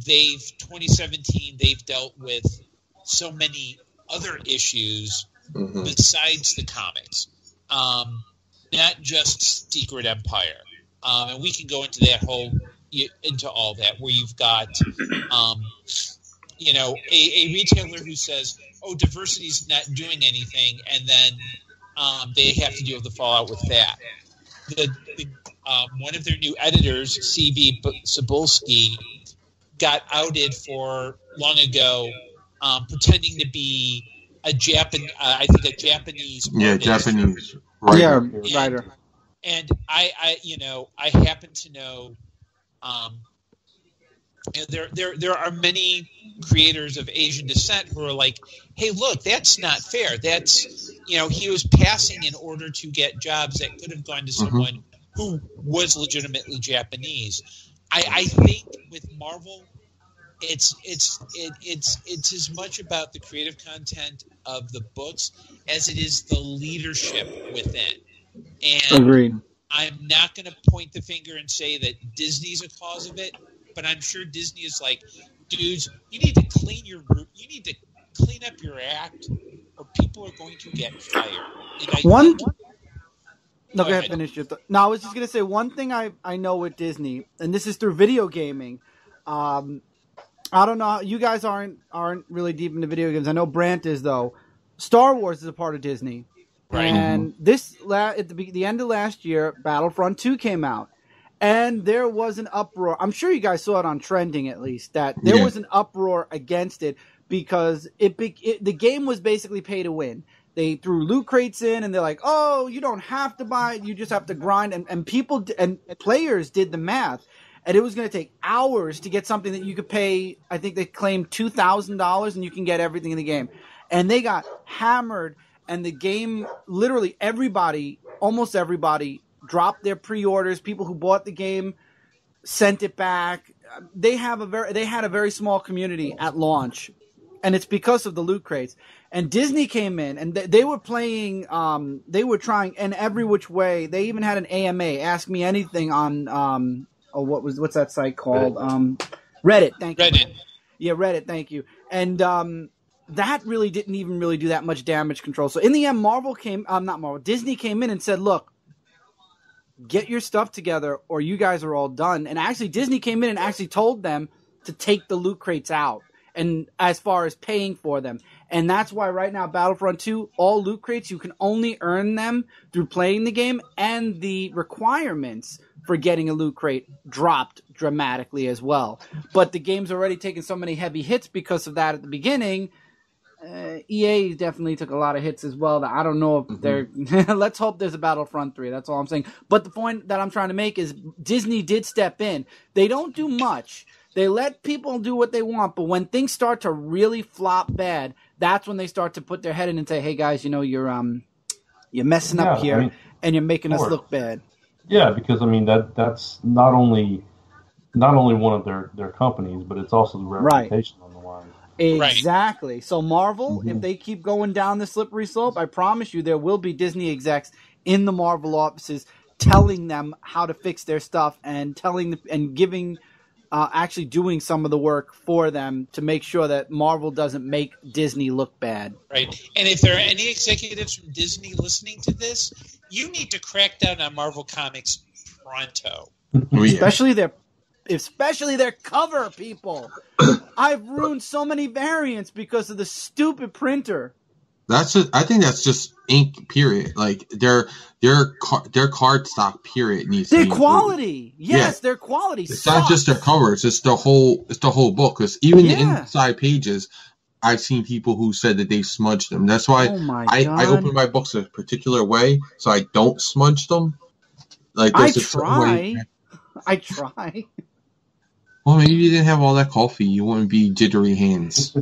2017, they've dealt with so many other issues besides the comics, not just Secret Empire, and we can go into all that, where you've got a retailer who says, oh, diversity's not doing anything, and then they have to deal with the fallout with that. One of their new editors, C.B. Cebulski, got outed for long ago pretending to be a Japanese Japanese writer. And I happen to know there are many creators of Asian descent who are like, hey, look, that's not fair. That's, he was passing in order to get jobs that could have gone to someone who was legitimately Japanese. I think with Marvel, it's as much about the creative content of the books as it is the leadership within. And agreed. I'm not going to point the finger and say that Disney's a cause of it, but I'm sure Disney is like, dudes, you need to clean up your act, or people are going to get fired. Go ahead. Finish your No, I was just going to say one thing I know with Disney, and this is through video gaming. I don't know. You guys aren't really deep into video games. I know Brant is, though. Star Wars is a part of Disney. Right. And at the end of last year, Battlefront 2 came out. And there was an uproar. I'm sure you guys saw it on Trending, at least, that there was an uproar against it because the game was basically pay to win. They threw loot crates in, and they're like, oh, you don't have to buy it. You just have to grind. And people and players did the math. And it was going to take hours to get something that you could pay, I think they claimed $2,000, and you can get everything in the game. And they got hammered, and the game, literally almost everybody, dropped their pre-orders. People who bought the game sent it back. They had a very small community at launch, and it's because of the loot crates. And Disney came in, and they were playing. They were trying in every which way. They even had an AMA, Ask Me Anything, on what's that site called? Reddit. Thank you. Reddit. Yeah, Reddit. Thank you. And that really didn't even really do that much damage control. So in the end, Disney came in and said, look, get your stuff together or you guys are all done. And actually Disney came in and actually told them to take the loot crates out, and as far as paying for them. And that's why right now Battlefront 2, all loot crates, you can only earn them through playing the game, and the requirements for getting a loot crate dropped dramatically as well. But the game's already taken so many heavy hits because of that at the beginning. EA definitely took a lot of hits as well. That I don't know if they're... Let's hope there's a Battlefront 3. That's all I'm saying. But the point that I'm trying to make is Disney did step in. They don't do much. They let people do what they want, but when things start to really flop bad, that's when they start to put their head in and say, "Hey guys, you're messing up here, and you're making us look bad." Yeah, because I mean that's not only one of their companies, but it's also the reputation on the line. Exactly. So Marvel, if they keep going down the slippery slope, I promise you there will be Disney execs in the Marvel offices telling them how to fix their stuff and giving. Actually doing some of the work for them to make sure that Marvel doesn't make Disney look bad. Right. And if there are any executives from Disney listening to this, you need to crack down on Marvel Comics pronto. Especially their cover, people. I've ruined so many variants because of the stupid printer. I think that's just ink. Period. Like their cardstock. Period needs to be quality. Yes, their quality. It's not just their covers. It's the whole book. Because even the inside pages, I've seen people who said that they smudged them. That's why I open my books a particular way so I don't smudge them. Like I try. Well, maybe you didn't have all that coffee. You wouldn't be jittery hands.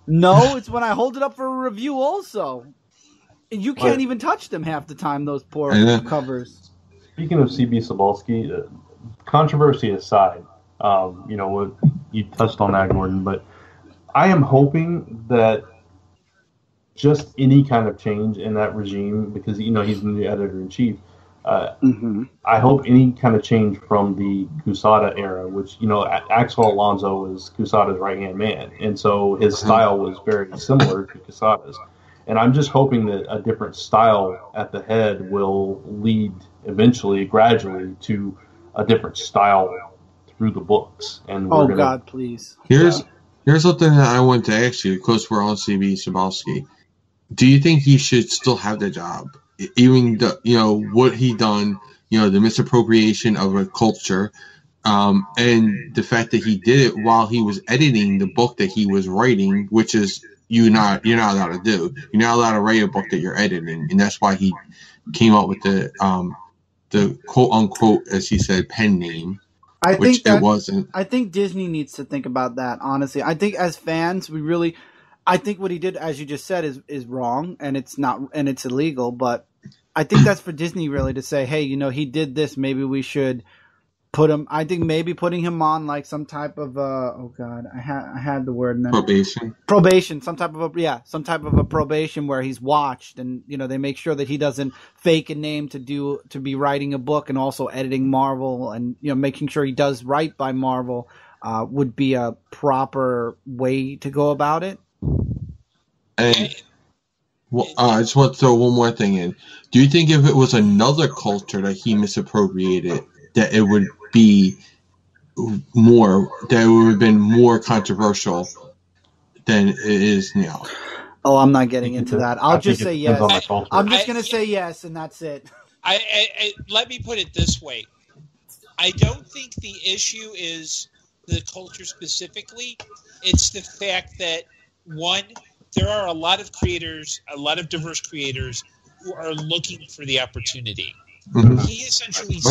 No, it's when I hold it up for a review also. And you can't even touch them half the time, those poor covers. Speaking of CB Cebulski, controversy aside, what you touched on that, Gordon, but I am hoping that just any kind of change in that regime, because, he's the new editor-in-chief, I hope any kind of change from the Quesada era, which, Axel Alonso was Quesada's right-hand man, and so his style was very similar to Quesada's. And I'm just hoping that a different style at the head will lead eventually, gradually, to a different style through the books. And God, please. Here's something that I want to ask you, because we're on CB Cebulski. Do you think he should still have the job? Even what he done, the misappropriation of a culture, and the fact that he did it while he was editing the book that he was writing, which is you're not allowed to do. You're not allowed to write a book that you're editing, and that's why he came up with the quote unquote, as he said, pen name. It wasn't. I think Disney needs to think about that. Honestly, I think as fans, I think what he did, as you just said, is wrong, and it's illegal. But I think that's for Disney really to say, hey, he did this. Maybe we should put him. I think maybe putting him on like some type of I had the word probation. Some type of a probation where he's watched, and they make sure that he doesn't fake a name to be writing a book and also editing Marvel, and making sure he does right by Marvel would be a proper way to go about it. And I just want to throw one more thing in. Do you think if it was another culture that he misappropriated, that it would be that it would have been more controversial than it is now? Oh, I'm not getting into that. I'll just say yes. I'm just going to say yes, and that's it. Let me put it this way. I don't think the issue is the culture specifically. It's the fact that, one, there are a lot of creators, a lot of diverse creators who are looking for the opportunity. Mm-hmm. He essentially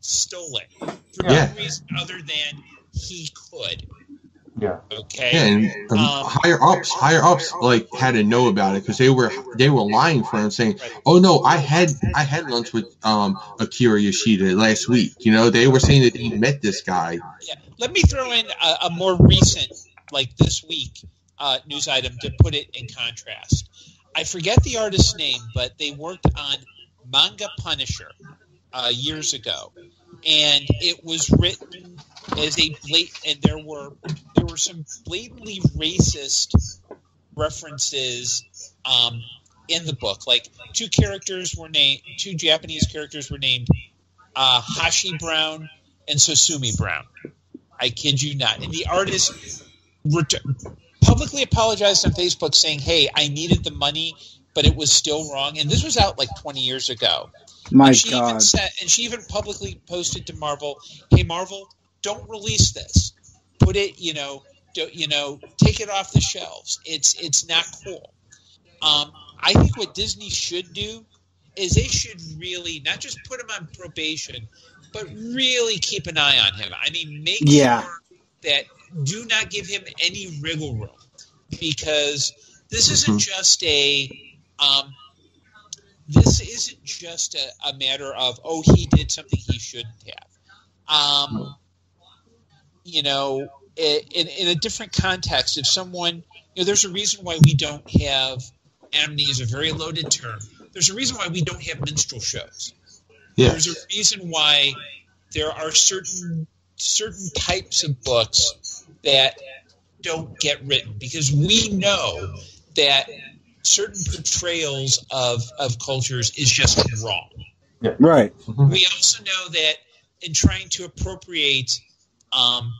stole it for no reason other than he could. Yeah. Okay. Yeah, and higher ups like had to know about it because they were lying for him, saying, "Oh no, I had lunch with Akira Yoshida last week." They were saying that he met this guy. Yeah. Let me throw in a more recent, like this week, news item to put it in contrast. I forget the artist's name, but they worked on Manga Punisher years ago, and it was written as and there were some blatantly racist references in the book. Like two Japanese characters were named Hashi Brown and Susumi Brown. I kid you not. And the artist publicly apologized on Facebook saying, hey, I needed the money, but it was still wrong. And this was out like 20 years ago. My and she God. She even publicly posted to Marvel, hey, Marvel, don't release this. Put it, take it off the shelves. It's not cool. I think what Disney should do is they should really not just put him on probation, but really keep an eye on him. I mean, make sure that do not give him any wriggle room, because this isn't just a matter of, oh, he did something he shouldn't have. In a different context, if someone, there's a reason why we don't have, amnesty is a very loaded term. There's a reason why we don't have minstrel shows. Yes. There's a reason why there are certain types of books that don't get written, because we know that certain portrayals of cultures is just wrong. Yeah. Right. We also know that in trying to appropriate another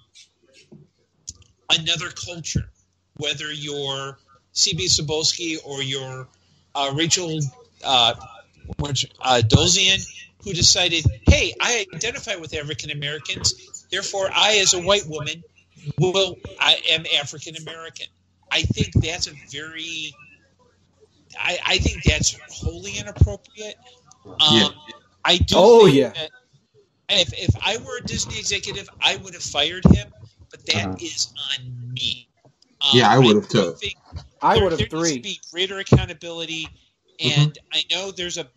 culture, whether you're C.B. Cebulski or you're Rachel Dolezal, who decided, hey, I identify with African Americans, therefore I, as a white woman, I am African American. I think that's I think that's wholly inappropriate. I do think that if I were a Disney executive, I would have fired him, but that is on me. I would have too. I would have there needs to be greater accountability, and I know there's a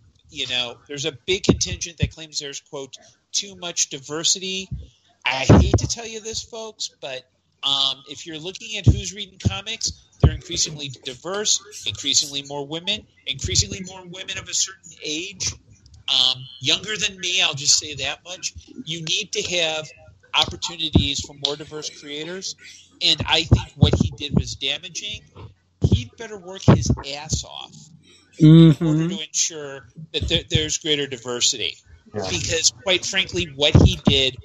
big contingent that claims there's, quote, too much diversity. I hate to tell you this, folks, but if you're looking at who's reading comics, they're increasingly diverse, increasingly more women of a certain age, younger than me, I'll just say that much. You need to have opportunities for more diverse creators, and I think what he did was damaging. He'd better work his ass off in order to ensure that there's greater diversity. Yeah. Because, quite frankly, what he did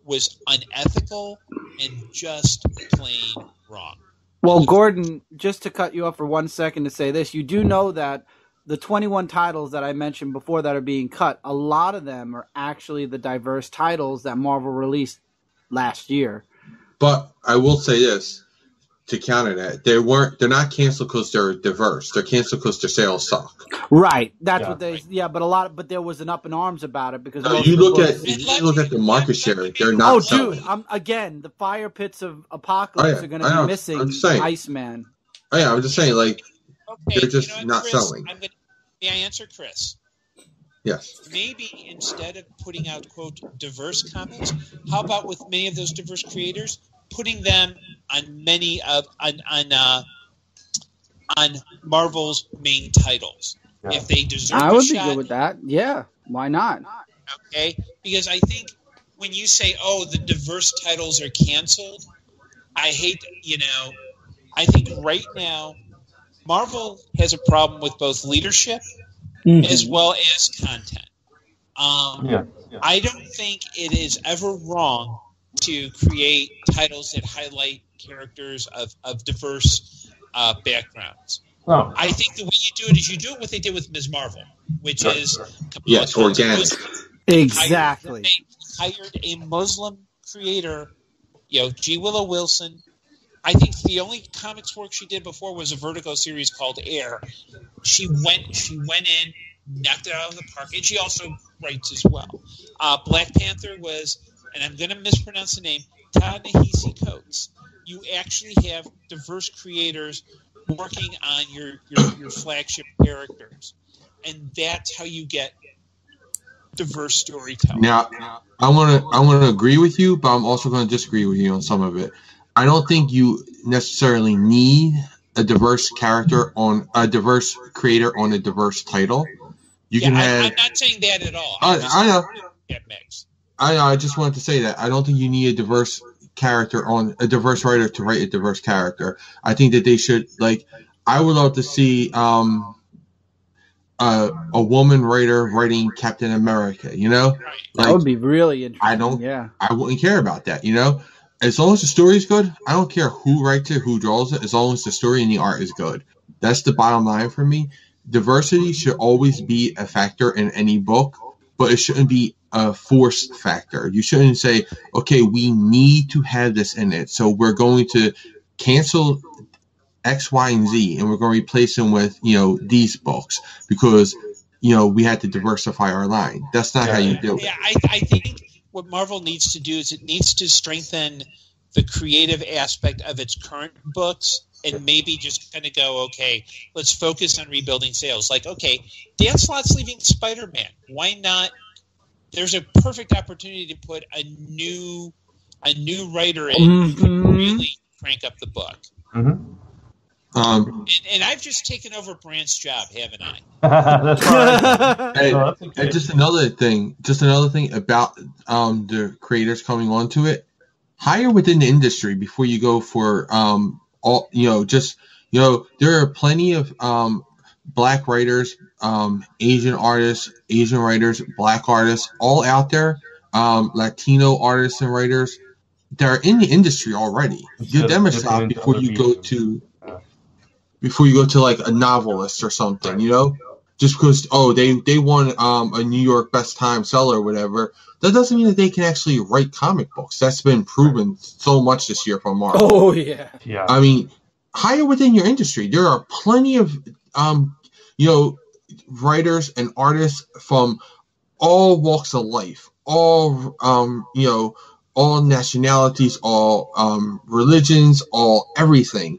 was unethical and just plain wrong. Well, Gordon, just to cut you off for 1 second to say this, you do know that the 21 titles that I mentioned before that are being cut, a lot of them are actually the diverse titles that Marvel released last year. But I will say this to counter that: they're not canceled because they're diverse. They're canceled because their sales suck. Right. That's what they. Yeah, but there was an up in arms about it because you look at the market share. They're not. Oh, selling. dude! Again, the Fire Pits of Apocalypse are going to be missing Iceman. Oh yeah, I'm just saying, they're just not Chris, selling. May I answer, Chris? Yes. Maybe instead of putting out, quote, diverse comics, how about with many of those diverse creators, putting them on many on Marvel's main titles, if they deserve I would be good with that. Yeah, why not? Okay, because I think when you say, "Oh, the diverse titles are canceled," I think right now Marvel has a problem with both leadership as well as content. I don't think it is ever wrong to create titles that highlight characters of diverse backgrounds. Oh. I think the way you do it is you do what they did with Ms. Marvel, which is organic. Exactly. Hired a Muslim creator, G. Willow Wilson. I think the only comics work she did before was a Vertigo series called Air. She went in, knocked it out of the park, and she also writes as well. Black Panther was, and I'm going to mispronounce the name, Ta-Nehisi Coates. You actually have diverse creators working on your flagship characters, and that's how you get diverse storytelling. Now, I want to agree with you, but I'm also going to disagree with you on some of it. I don't think you necessarily need a diverse creator on a diverse title. I'm not saying that at all. I know. Get mixed. I just wanted to say that I don't think you need a diverse writer to write a diverse character. I think that they should, I would love to see a woman writer writing Captain America. You know, That would be really interesting. I wouldn't care about that. You know, as long as the story is good, I don't care who writes it, who draws it, as long as the story and the art is good. That's the bottom line for me. Diversity should always be a factor in any book, but it shouldn't be a forced factor. You shouldn't say, okay, we need to have this in it, so we're going to cancel X, Y, and Z, and we're going to replace them with, these books because, we had to diversify our line. That's not how you do it. Yeah, I think what Marvel needs to do is it needs to strengthen the creative aspect of its current books and maybe just kind of go, okay, let's focus on rebuilding sales. Like, okay, Dan Slott's leaving Spider-Man. Why not? There's a perfect opportunity to put a new writer in who can really crank up the book. Mm-hmm. And I've just taken over Brandt's job, haven't I? That's right. And just another thing about the creators coming onto it. Hire within the industry before you go for there are plenty of black writers, Asian artists, Asian writers, black artists, all out there, Latino artists and writers that are in the industry already. Give them a shot before you go to like a novelist or something, just because they won a New York Best Time Seller or whatever. That doesn't mean that they can actually write comic books. That's been proven so much this year from Marvel. Oh yeah. I mean, hire within your industry. There are plenty of writers and artists from all walks of life, all all nationalities, all religions, all everything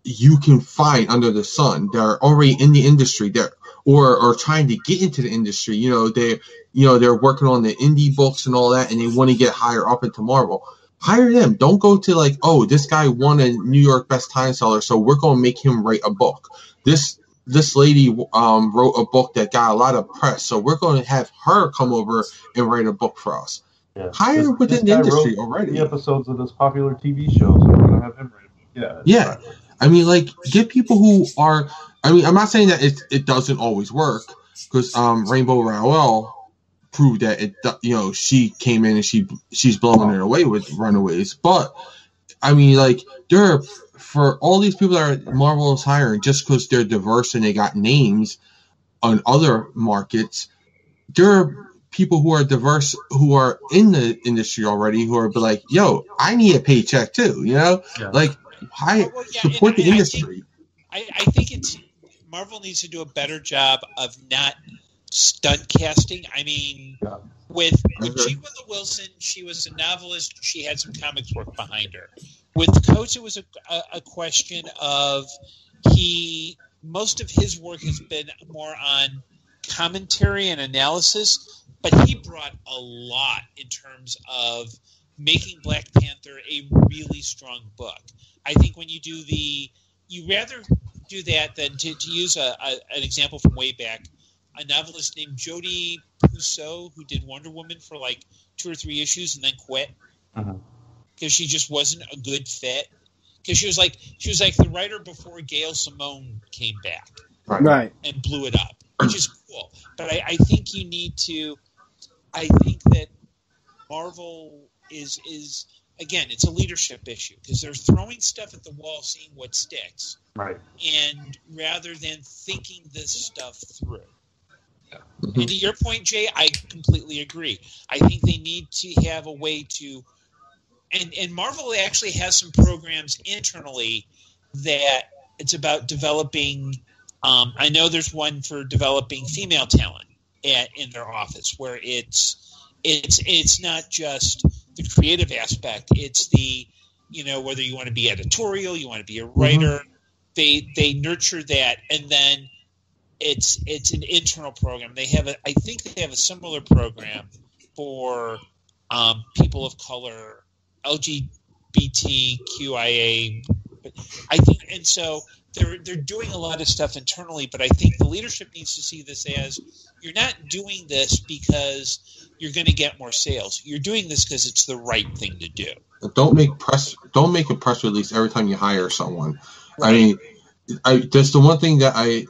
you can find under the sun. They're already in the industry there or trying to get into the industry. They're working on the indie books and all that, and they want to get higher up into Marvel. Hire them. Don't go to like, oh, this guy won a New York Best Time Seller, so we're going to make him write a book. This lady wrote a book that got a lot of press, so we're going to have her come over and write a book for us. Yeah. Hire within the industry already. The episodes of this popular TV show, so we're going to have him write a book. Yeah. Right. I mean, like, get people who are. I mean, I'm not saying that it doesn't always work, because Rainbow Rowell proved that it. She came in and she's blowing it away with Runaways. But I mean, like, for all these people that Marvel is hiring, just because they're diverse and they got names on other markets, there are people who are diverse who are in the industry already who are like, yo, I need a paycheck too. Like. Support the industry. I think Marvel needs to do a better job of not stunt casting. I mean, with G. Willow Wilson, she was a novelist. She had some comics work behind her. With Coates, it was a question of most of his work has been more on commentary and analysis, but he brought a lot in terms of making Black Panther a really strong book. I think when you do you rather do that than to use an example from way back, a novelist named Jodi Picoult who did Wonder Woman for like 2 or 3 issues and then quit because she just wasn't a good fit. Because she was like the writer before Gail Simone came back, right, and blew it up, which is cool. But I think you need to. I think that Marvel is. Again, it's a leadership issue because they're throwing stuff at the wall, seeing what sticks. Right. And rather than thinking this stuff through. Mm-hmm. And to your point, Jay, I completely agree. I think they need to have a way to and Marvel actually has some programs internally that it's about developing I know there's one for developing female talent in their office where it's not just the creative aspect. It's the, whether you want to be editorial, you want to be a writer, they nurture that, and then it's an internal program. I think they have a similar program for people of color, LGBTQIA. I think, and so they're doing a lot of stuff internally, but I think the leadership needs to see this as you're not doing this because you're going to get more sales. You're doing this because it's the right thing to do. Don't make a press release every time you hire someone. Right. I mean, that's the one thing that I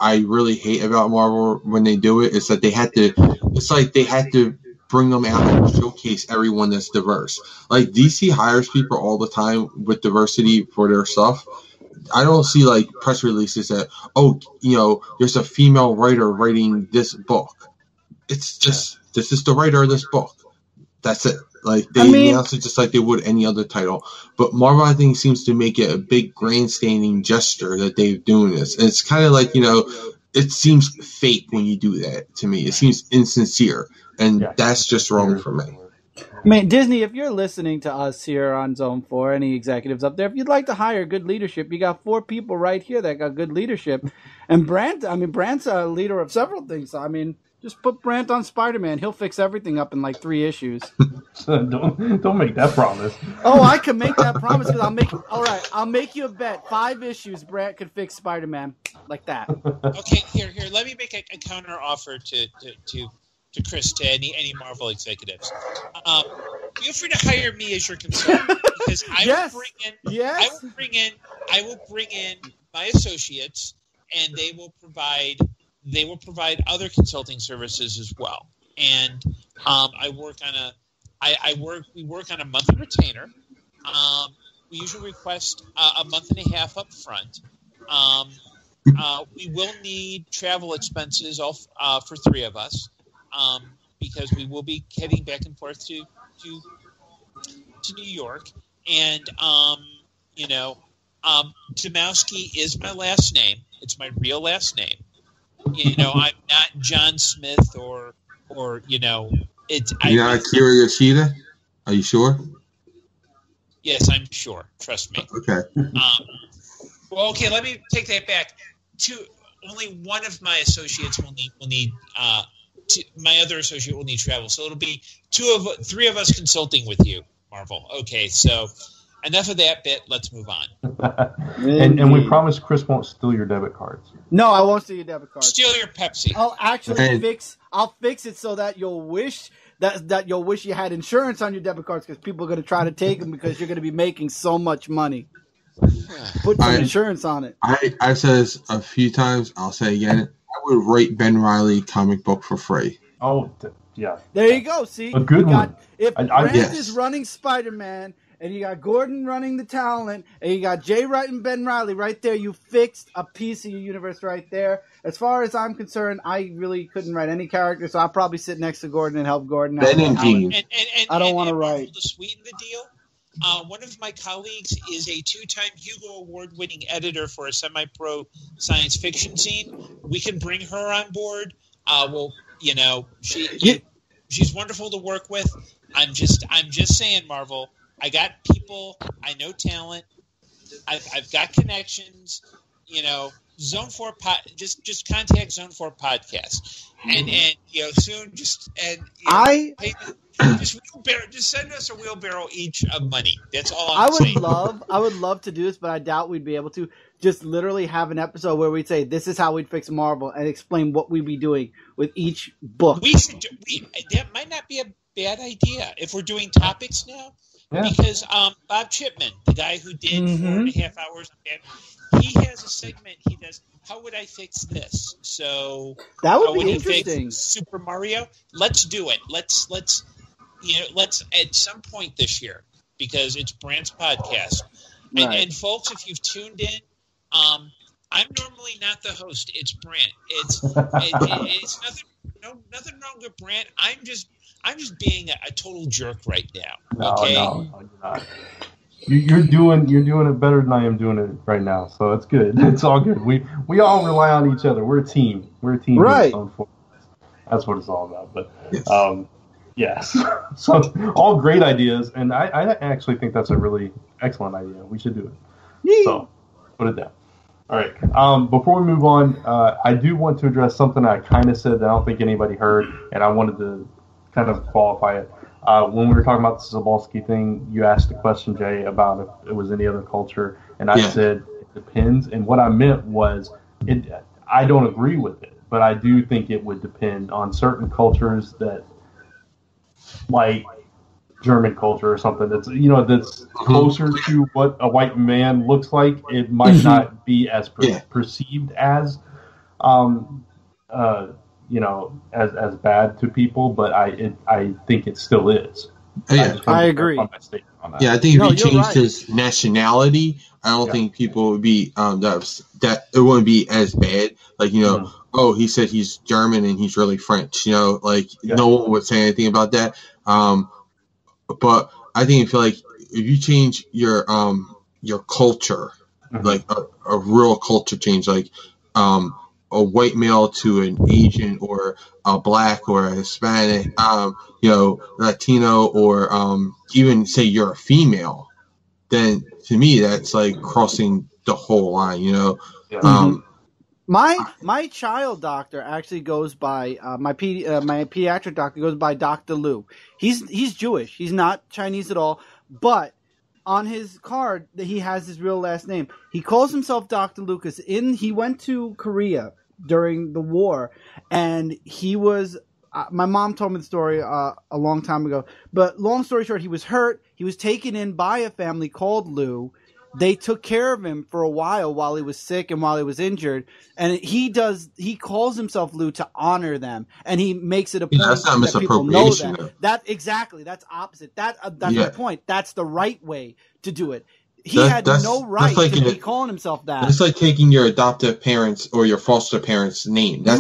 I really hate about Marvel when they do it is that they had to bring them out and showcase everyone that's diverse. Like DC hires people all the time with diversity for their stuff. I don't see like press releases that, there's a female writer writing this book. It's just, this is the writer of this book. That's it. Like they announce it just like they would any other title. But Marvel, I think, seems to make it a big grandstanding gesture that they're doing this. And it's kind of like, it seems fake when you do that to me. It seems insincere. And that's just wrong for me. I mean, Disney, if you're listening to us here on Zone 4, any executives up there, if you'd like to hire good leadership, you got 4 people right here that got good leadership. And Brant's a leader of several things. So, just put Brant on Spider-Man. He'll fix everything up in like 3 issues. Don't make that promise. Oh, I can make that promise because I'll make you a bet. 5 issues, Brant could fix Spider-Man like that. Okay, here. Let me make a counter offer to Chris, to any Marvel executives. Feel free to hire me as your consultant because I will bring in my associates, and they will provide other consulting services as well. And we work on a monthly retainer. We usually request a month and a half up front. We will need travel expenses for 3 of us. Because we will be heading back and forth to New York, and Domowski is my last name. It's my real last name. I'm not John Smith or it's. You're not Akira Yoshida? Are you sure? Yes, I'm sure. Trust me. Okay. Well, okay. Let me take that back. Only one of my associates will need. My other associate will need travel, so it'll be 3 of us consulting with you, Marvel. Okay, so enough of that bit. Let's move on. and we promise Chris won't steal your debit cards. No, I won't steal your debit cards. Steal your Pepsi. I'll actually fix it so that you'll wish that you'll wish you had insurance on your debit cards because people are going to try to take them because you're going to be making so much money. Put some insurance on it. I've said this a few times. I'll say again. I would write Ben Reilly comic book for free. Oh, yeah. There you go. See, a good one. If Grant is running Spider-Man, and you got Gordon running the talent, and you got Jay writing Ben Reilly right there, you fixed a piece of your universe right there. As far as I'm concerned, I really couldn't write any character, so I'll probably sit next to Gordon and help Gordon out. Ben and Dean. I don't want to write. To sweeten the deal, one of my colleagues is a 2-time Hugo Award-winning editor for a semi-pro science fiction scene. We can bring her on board. She's wonderful to work with. I'm just saying, Marvel. I got people. I know talent. I've got connections. Zone 4 just contact Zone 4 podcast, and soon just send us a wheelbarrow each of money. That's all I'm saying. I would love to do this, but I doubt we'd be able to. Just literally have an episode where we'd say this is how we'd fix Marvel and explain what we'd be doing with each book. That might not be a bad idea if we're doing topics now, because Bob Chipman, the guy who did 4.5 hours on that, he has a segment he does. How would I fix this? So that would be interesting. Super Mario. Let's do it. Let's at some point this year, because it's Brant's podcast. Right. And folks, if you've tuned in, I'm normally not the host. It's Brant. It's nothing wrong with Brant. I'm just being a total jerk right now. Okay. No, you're not. You're doing it better than I am doing it right now, so it's good. It's all good. We all rely on each other. We're a team. Right. That's what it's all about. But yes. So all great ideas, and I actually think that's a really excellent idea. We should do it. Yeah. So put it down. All right. Before we move on, I do want to address something I kind of said that I don't think anybody heard, and I wanted to kind of qualify it. When we were talking about the Zabalski thing, you asked the question, Jay, about if it was any other culture, and I said it depends. And what I meant was, I don't agree with it, but I do think it would depend on certain cultures that, like German culture or something that's closer to what a white man looks like. It might not be as perceived as, as bad to people, but I think it still is. Yeah, I agree. My statement on that. Yeah, I think if No, he you're changed right. his nationality, I don't think people would be that it wouldn't be as bad. Like, oh, he said he's German and he's really French. No one would say anything about that. But I feel like if you change your culture, like a real culture change, like a white male to an Asian or a black or a Hispanic, Latino, or even say you're a female, then to me that's like crossing the whole line. My child doctor actually goes by my pediatric doctor goes by Dr. Lou. He's Jewish. He's not Chinese at all, but on his card that he has his real last name. He calls himself Dr. Lucas. He went to Korea during the war, and he was. My mom told me the story a long time ago. But long story short, he was hurt. He was taken in by a family called Lou. They took care of him for a while he was sick and while he was injured. And he calls himself Lou to honor them. And he makes it a point that's not that people know misappropriation, that. That exactly. That's opposite. That's my point. That's the right way to do it. He had no right to be calling himself that. It's like taking your adoptive parents or your foster parents' name. That's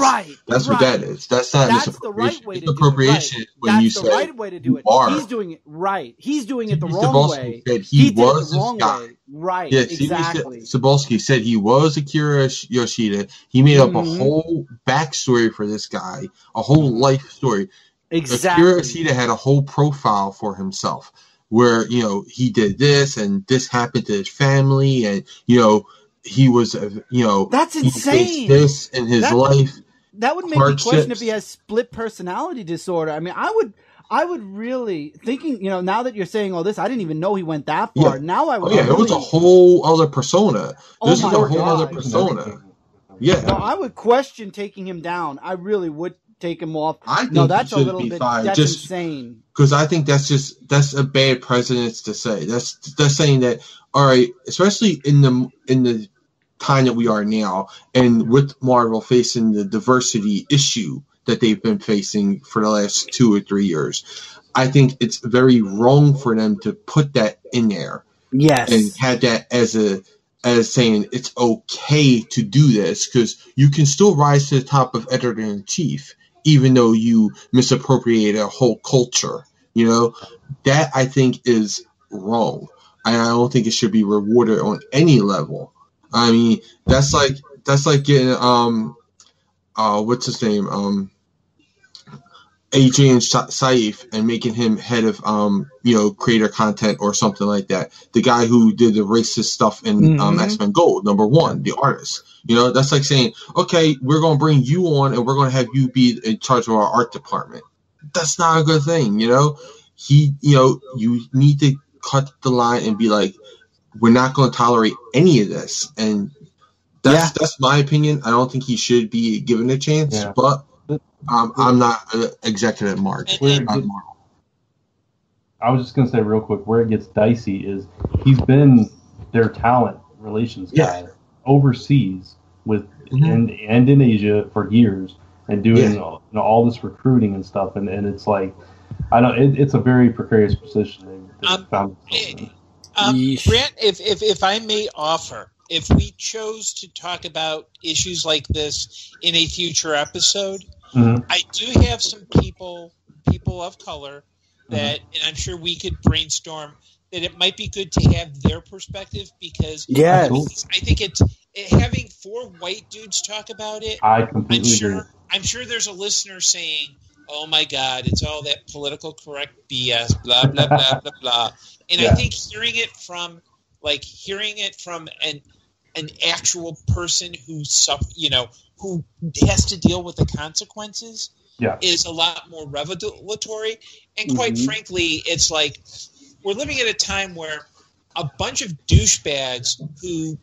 what that is. That's not That's the right way to do it. Misappropriation when you say that's the right way to do it. He's doing it right. He's doing it the wrong way. Said he was did it the wrong this guy. way. Right, yes, exactly. Sabolsky said he was Akira Yoshida. He made up a whole backstory for this guy, a whole life story. Exactly. Akira Yoshida had a whole profile for himself, where he did this and this happened to his family, and he was that's insane. He faced this in his life. That would make me question if he has split personality disorder. I mean, I would really thinking. Now that you're saying all this, I didn't even know he went that far. Yeah. Now I would. It was a whole other persona. This is a whole God. other persona. Yeah. No, I would question taking him down. I really would take him off. I think that's he should a little be bit. fired. That's insane. Because I think that's a bad precedence to say. That's saying that, all right, especially in the time that we are now, and with Marvel facing the diversity issue that they've been facing for the last 2 or 3 years, I think it's very wrong for them to put that in there. Yes. And have that as saying it's okay to do this, because you can still rise to the top of editor-in-chief even though you misappropriate a whole culture. That I think is wrong. And I don't think it should be rewarded on any level. I mean, that's like getting what's his name? Adrian Saif and making him head of creator content or something like that. The guy who did the racist stuff in X-Men Gold, #1, the artist. That's like saying, okay, we're gonna bring you on and we're gonna have you be in charge of our art department. That's not a good thing. You need to cut the line and be like, we're not going to tolerate any of this. And that's my opinion. I don't think he should be given a chance, but I'm not an executive March. I was just going to say real quick, where it gets dicey is he's been their talent relations guy overseas with and in Asia for years and doing all this recruiting and stuff. And it's like, I know it's a very precarious position. Brant, if I may offer, if we chose to talk about issues like this in a future episode, I do have some people of color that, and I'm sure we could brainstorm that it might be good to have their perspective, because I think it's having 4 white dudes talk about it. I completely agree. I'm sure there's a listener saying, "Oh my God, it's all that political correct BS, blah blah blah blah blah." And I think hearing it from an actual person who has to deal with the consequences is a lot more revelatory. And quite frankly, it's like we're living at a time where a bunch of douchebags who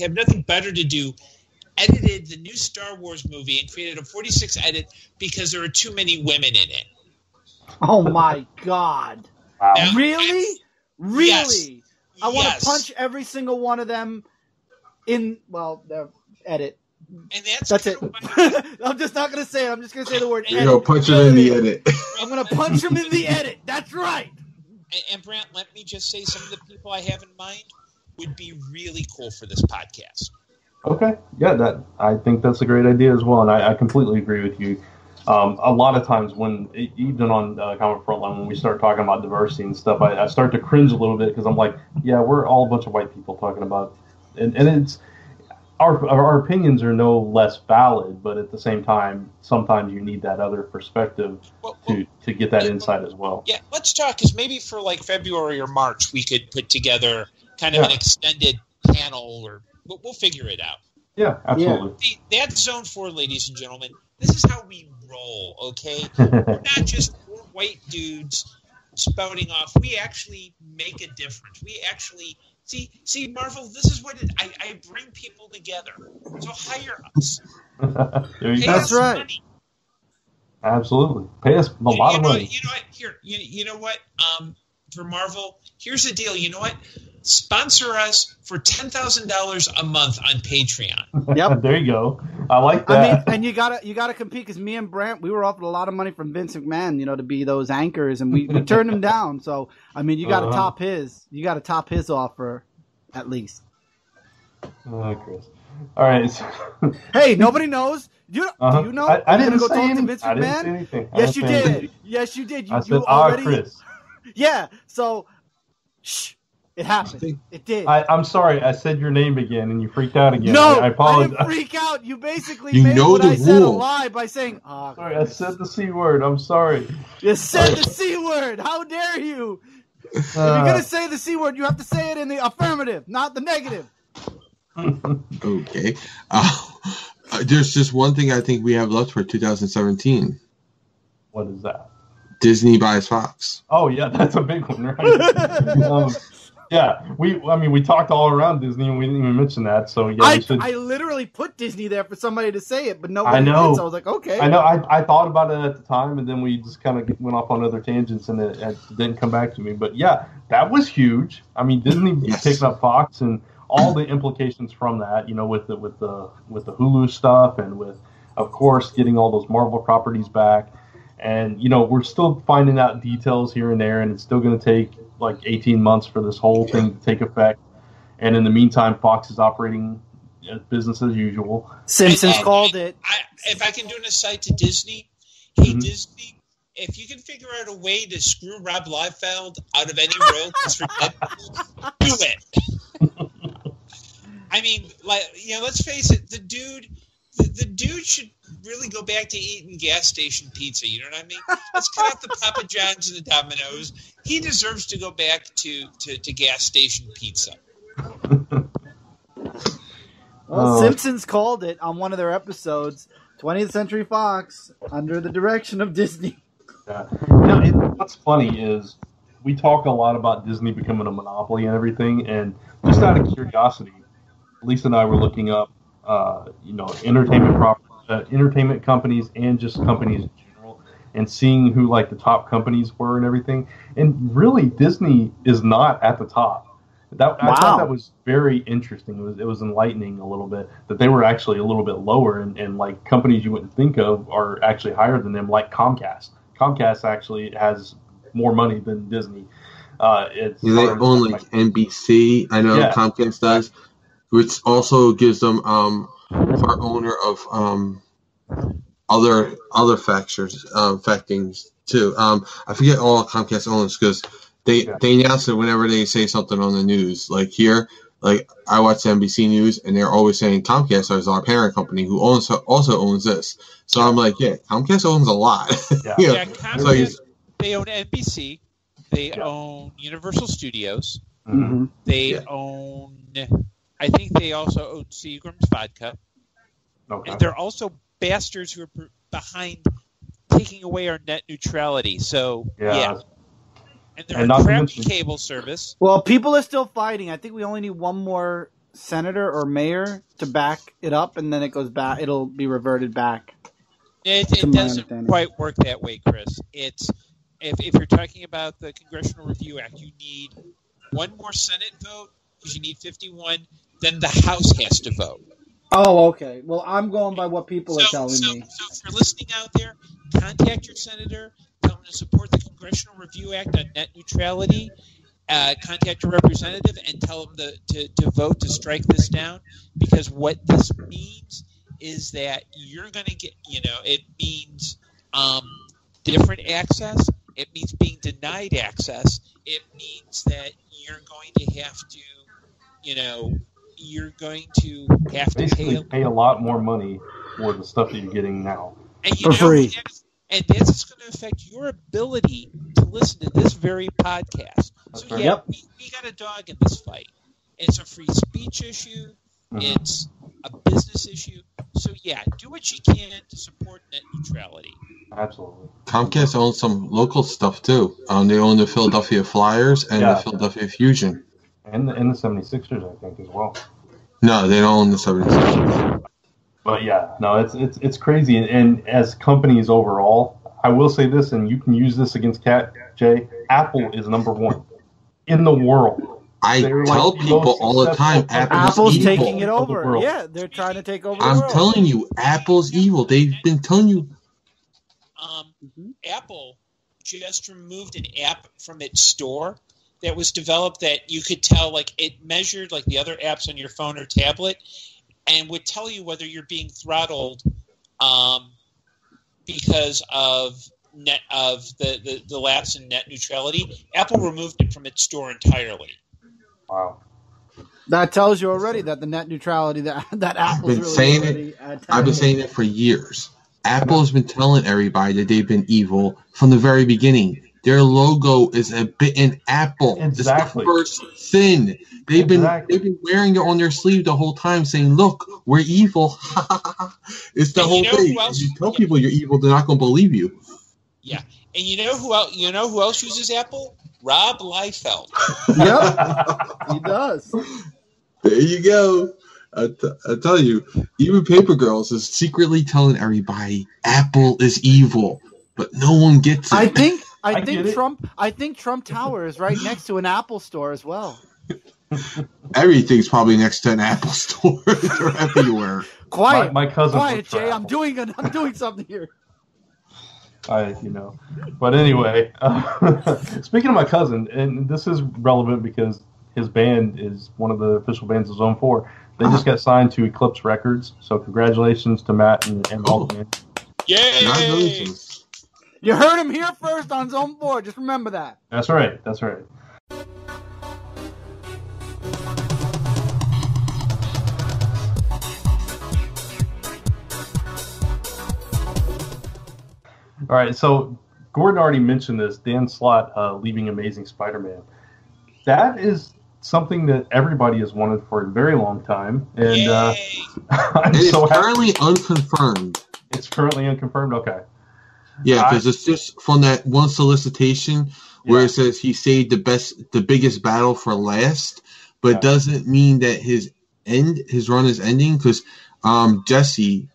have nothing better to do edited the new Star Wars movie and created a 46 edit because there are too many women in it. Oh my God. Wow. Now, Really? I want Yes. to punch every single one of them in, the edit. And That's it. I'm just not going to say it. I'm just going to say the word edit. You're going to punch him in the edit. I'm going to punch him in the edit. That's right. And Brant, let me just say some of the people I have in mind would be really cool for this podcast. Okay. Yeah, I think that's a great idea as well, and I completely agree with you. A lot of times even on Comic Frontline, when we start talking about diversity and stuff, I start to cringe a little bit because I'm like, yeah, we're all a bunch of white people talking about, and it's our opinions are no less valid, but at the same time, sometimes you need that other perspective to get that insight as well. Yeah, let's talk, because maybe for like February or March, we could put together kind of an extended panel, or we'll figure it out. Yeah, absolutely. See, that's Zone 4, ladies and gentlemen. This is how we roll, okay? We're not just four white dudes spouting off. We actually make a difference. We actually... See, Marvel, this is what I bring people together. So hire us. That's right. Money. Absolutely. Pay us a lot of money. You know what? Here, you know what? For Marvel, here's the deal. You know what? Sponsor us for $10,000 a month on Patreon. Yep. There you go. I like that. I mean, and you gotta compete, because me and Brant, we were offered a lot of money from Vince McMahon, to be those anchors, and we turned him down. So I mean, you got to top his. You got to top his offer, at least. Chris. All right. Hey, nobody knows. Do you know? I didn't go say talk anything. to Vince McMahon? I didn't say anything. Yes, you did. Yes, you did. I said, you already. Chris. Yeah. So, shh. It happened. It did. I'm sorry. I said your name again, and you freaked out again. No, I apologize. I didn't freak out. You basically made what I said a lie by saying, sorry, I said the C word. I'm sorry. You said the C word. How dare you? If you're going to say the C word, you have to say it in the affirmative, not the negative. Okay. There's just one thing I think we have left for 2017. What is that? Disney buys Fox. Oh, yeah, that's a big one, right? Yeah, we talked all around Disney, and we didn't even mention that. So yeah, I literally put Disney there for somebody to say it, but nobody did. So I was like, okay. I know. I thought about it at the time, and then we just kind of went off on other tangents, and it didn't come back to me. But yeah, that was huge. I mean, Disney picking up Fox and all the implications from that. With the Hulu stuff, and with, of course, getting all those Marvel properties back. And, we're still finding out details here and there, and it's still going to take like 18 months for this whole thing to take effect. And in the meantime, Fox is operating business as usual. Simpsons called it. If I can do an aside to Disney, hey, Disney, if you can figure out a way to screw Rob Liefeld out of any royalties for Deadpool, do it. I mean, let's face it, the dude should really go back to eating gas station pizza. You know what I mean? Let's cut out the Papa John's and the Domino's. He deserves to go back to gas station pizza. Well, Simpsons called it on one of their episodes. 20th Century Fox under the direction of Disney. Yeah. What's funny is we talk a lot about Disney becoming a monopoly and everything, and just out of curiosity, Lisa and I were looking up entertainment companies and just companies in general, and seeing who like the top companies were and everything. And really, Disney is not at the top. I thought that was very interesting. It was enlightening a little bit that they were actually a little bit lower, and like companies you wouldn't think of are actually higher than them, like Comcast. Comcast actually has more money than Disney. They own like NBC. I know Comcast does, which also gives them part owner of other factings too. I forget all Comcast owns because they announce it whenever they say something on the news. Like here, like I watch NBC News, and they're always saying Comcast is our parent company who also owns this. So I'm like, Comcast owns a lot. Comcast, they own NBC, they own Universal Studios, they own. I think they also own Seagram's Vodka. Okay. And they're also bastards who are behind taking away our net neutrality. So, And they're a crappy cable service. Well, people are still fighting. I think we only need one more senator or mayor to back it up, and then it goes back. It'll be reverted back. It doesn't quite work that way, Chris. It's if you're talking about the Congressional Review Act, you need one more Senate vote because you need 51. Then the House has to vote. Oh, okay. Well, I'm going by what people are telling me. So if you're listening out there, contact your senator. Tell them to support the Congressional Review Act on net neutrality. Contact your representative and tell them to vote to strike this down, because what this means is that you're going to get, it means different access. It means being denied access. It means that you're going to have to, basically pay a lot more money for the stuff that you're getting now. And For free. And that's going to affect your ability to listen to this very podcast. So, right. yeah, we got a dog in this fight. It's a free speech issue. Mm-hmm. It's a business issue. So, yeah, do what you can to support net neutrality. Absolutely. Comcast owns some local stuff, too. They own the Philadelphia Flyers and the Philadelphia Fusion. And the 76ers, I think, as well. No, they don't own the 76ers. But yeah, no, it's crazy. And as companies overall, I will say this, and you can use this against Cat J. Apple is number one in the world. I tell people all the time, Apple's evil. taking it over. Yeah, they're trying to take over. I'm telling you, Apple's evil. They've been telling you. Apple just removed an app from its store that was developed that you could tell, like, it measured like the other apps on your phone or tablet, and would tell you whether you're being throttled because of the lapse in net neutrality. Apple removed it from its store entirely. Wow. That tells you already that the net neutrality that Apple's I've been saying it for years. Apple's been telling everybody that they've been evil from the very beginning. Their logo is a bitten apple. Exactly. It's the first sin. They've been wearing it on their sleeve the whole time, saying, "Look, we're evil." It's the whole thing. If you tell people you're evil, they're not going to believe you. Yeah, and you know who else? You know who else uses Apple? Rob Liefeld. Yep, he does. There you go. I tell you, even Paper Girls is secretly telling everybody Apple is evil, but no one gets it. I think Trump Tower is right next to an Apple store as well. Everything's probably next to an Apple store everywhere. Quiet, my cousin. Quiet, Jay. I'm doing something here. But anyway, speaking of my cousin, and this is relevant because his band is one of the official bands of Zone 4. They just got signed to Eclipse Records, so congratulations to Matt and all the band. Yay! Congratulations. You heard him here first on Zone 4. Just remember that. That's right. All right, so Gordon already mentioned this, Dan Slott leaving Amazing Spider-Man. That is something that everybody has wanted for a very long time. And it's currently unconfirmed. It's currently unconfirmed? Okay. Yeah, because it's just from that one solicitation where it says he saved the biggest battle for last, but it doesn't mean that his run is ending, because Jesse,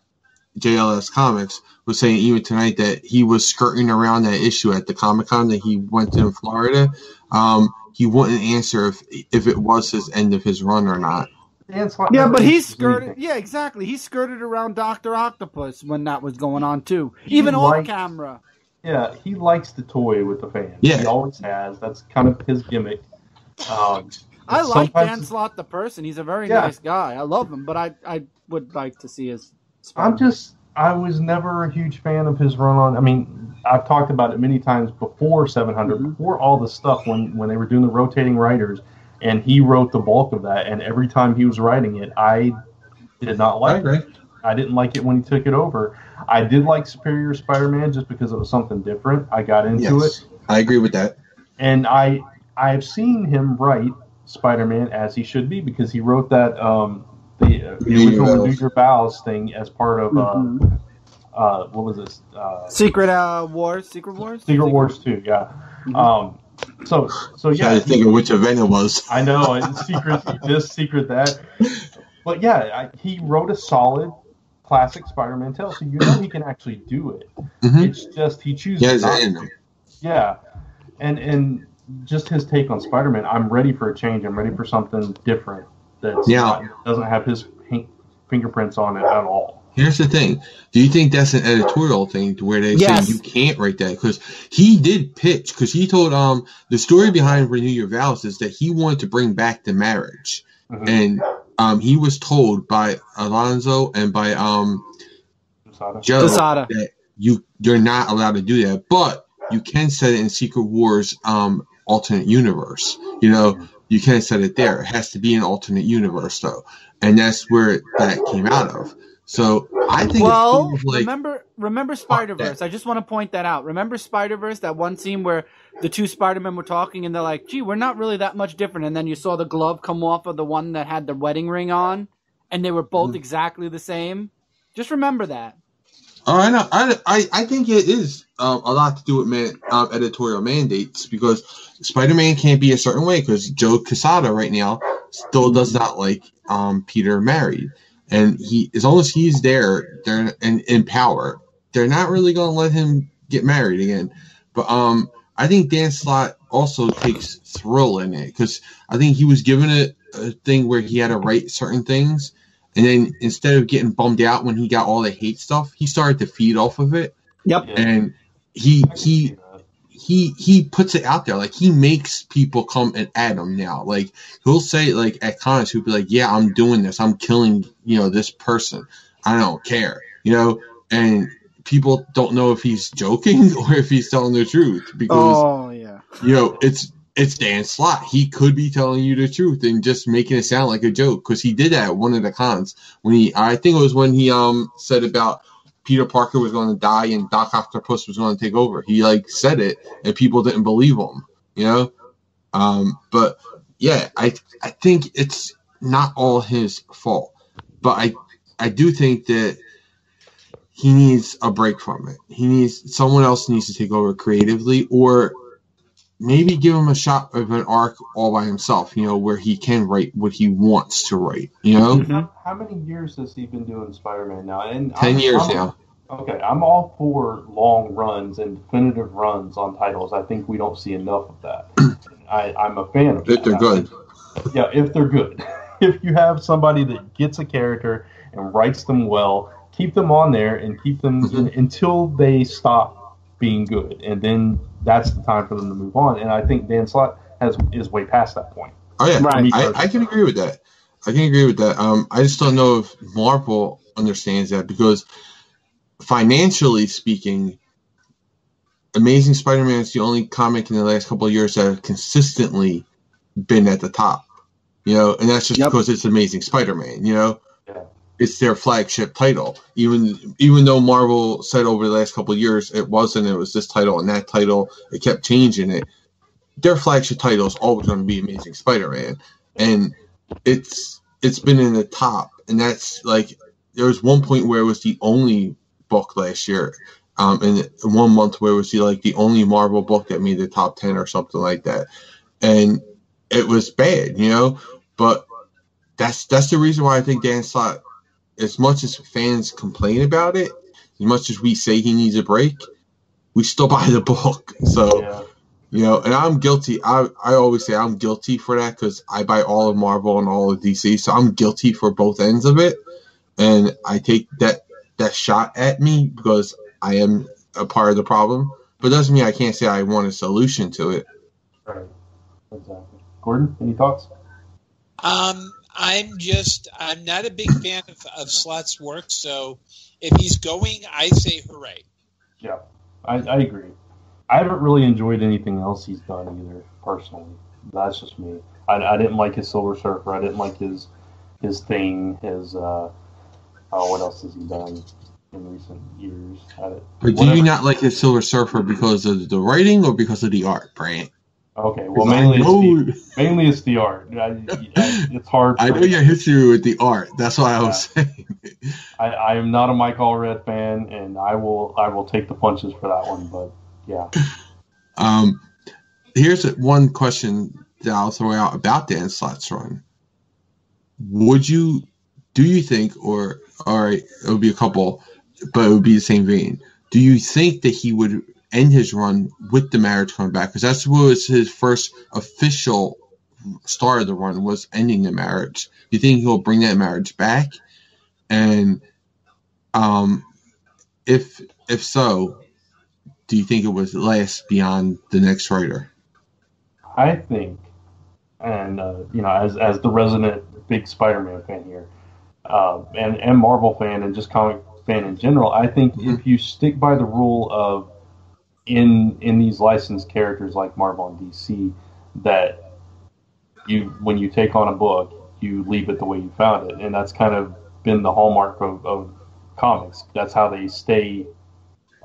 JLS Comics, was saying even tonight that he was skirting around that issue at the Comic-Con that he went to in Florida. He wouldn't answer if it was his end of his run or not. Yeah, but he skirted. Yeah, exactly. He skirted around Dr. Octopus when that was going on too, even off camera. Yeah, he likes to toy with the fans. Yeah, he always has. That's kind of his gimmick. I like Dan Slott the person. He's a very nice guy. I love him, but I would like to see his. I was never a huge fan of his run on. I mean, I've talked about it many times before 700, before all this stuff when they were doing the rotating writers, and he wrote the bulk of that. And every time he was writing it, I did not like it. I didn't like it when he took it over. I did like Superior Spider-Man just because it was something different. I got into it. I agree with that. And I've seen him write Spider-Man as he should be, because he wrote that the original Renew Your Vows thing as part of what was this? Secret Wars 2, yeah. So yeah. I think of which event it was. I know, it's secret this, secret that. But yeah, he wrote a solid classic Spider-Man tale, so he can actually do it. It's just he chooses not to. Yeah, and just his take on Spider-Man. I'm ready for a change. I'm ready for something different that doesn't have his fingerprints on it at all. Here's the thing. Do you think that's an editorial thing to where they Yes. say you can't write that? Because he did pitch, because he told the story behind Renew Your Vows is that he wanted to bring back the marriage. Mm-hmm. And he was told by Alonzo and by Joe Quesada. that you're not allowed to do that, but you can set it in Secret Wars alternate universe. You know, you can't set it there. It has to be an alternate universe, though. And that's where that came out of. So I think Well, it's like, remember Spider-Verse. I just want to point that out. Remember Spider-Verse, that one scene where the two Spider-Men were talking and they're like, gee, we're not really that much different. And then you saw the glove come off of the one that had the wedding ring on, and they were both exactly the same. Just remember that. Oh, I know. I think it is a lot to do with editorial mandates, because Spider-Man can't be a certain way because Joe Quesada right now still does not like Peter married. And as long as he's there, they're in power, they're not really going to let him get married again. But I think Dan Slott also takes thrill in it, because I think he was given a thing where he had to write certain things, and then instead of getting bummed out when he got all the hate stuff, he started to feed off of it. Yep. And he puts it out there. Like, he makes people come and at him now. Like, he'll say, like, at cons, he'll be like, yeah, I'm doing this. I'm killing, this person. I don't care, and people don't know if he's joking or if he's telling the truth, because, it's Dan Slott. He could be telling you the truth and just making it sound like a joke, because he did that at one of the cons when I think it was when he said about Peter Parker was going to die and Doc Octopus was going to take over. He said it and people didn't believe him, but yeah, I think it's not all his fault, but I do think that he needs a break from it. Someone else needs to take over creatively, or maybe give him a shot of an arc all by himself, where he can write what he wants to write, How many years has he been doing Spider-Man now? 10 years now. Okay, I'm all for long runs and definitive runs on titles. I think we don't see enough of that. I'm a fan of it. If they're good. Yeah, if they're good. If you have somebody that gets a character and writes them well, keep them on there and keep them until they stop being good. And then that's the time for them to move on. And I think Dan Slott is way past that point. Oh, yeah. Right. I can agree with that. I just don't know if Marvel understands that, because financially speaking, Amazing Spider-Man is the only comic in the last couple of years that have consistently been at the top, and that's just because it's Amazing Spider-Man, Yeah. It's their flagship title. Even though Marvel said over the last couple of years it wasn't, it was this title and that title, it kept changing it. Their flagship title is always going to be Amazing Spider-Man, and it's been in the top. And that's there was one point where it was the only book last year, and 1 month where it was the only Marvel book that made the top 10 or something like that, and it was bad, But that's the reason why I think Dan Slott, as much as fans complain about it, as much as we say he needs a break, we still buy the book. So, and I'm guilty. I always say I'm guilty for that, because I buy all of Marvel and all of DC. So I'm guilty for both ends of it. And I take that shot at me because I am a part of the problem. But it doesn't mean I can't say I want a solution to it. Right. Exactly. Gordon, any thoughts? I'm not a big fan of Slott's work, so if he's going, I say hooray. Yeah, I agree. I haven't really enjoyed anything else he's done either, personally. That's just me. I didn't like his Silver Surfer. I didn't like his thing, what else has he done in recent years? But do you not like his Silver Surfer because of the writing or because of the art, Brant? Okay, well, mainly it's the art. It's hard. I know your history with the art. That's why I was saying. I am not a Mike Allred fan, and I will take the punches for that one. But yeah. Here's one question that I'll throw out about Dan Slott's run. Do you think, or it would be a couple, but it would be the same vein. Do you think that he would end his run with the marriage coming back? Because that's what was his first official start of the run, was ending the marriage. Do you think he'll bring that marriage back? And if so, do you think it would last beyond the next writer? I think, and as the resident big Spider-Man fan here, and Marvel fan and just comic fan in general, I think if you stick by the rule of in these licensed characters like Marvel and DC, that when you take on a book, you leave it the way you found it, and that's kind of been the hallmark of comics. That's how they stay,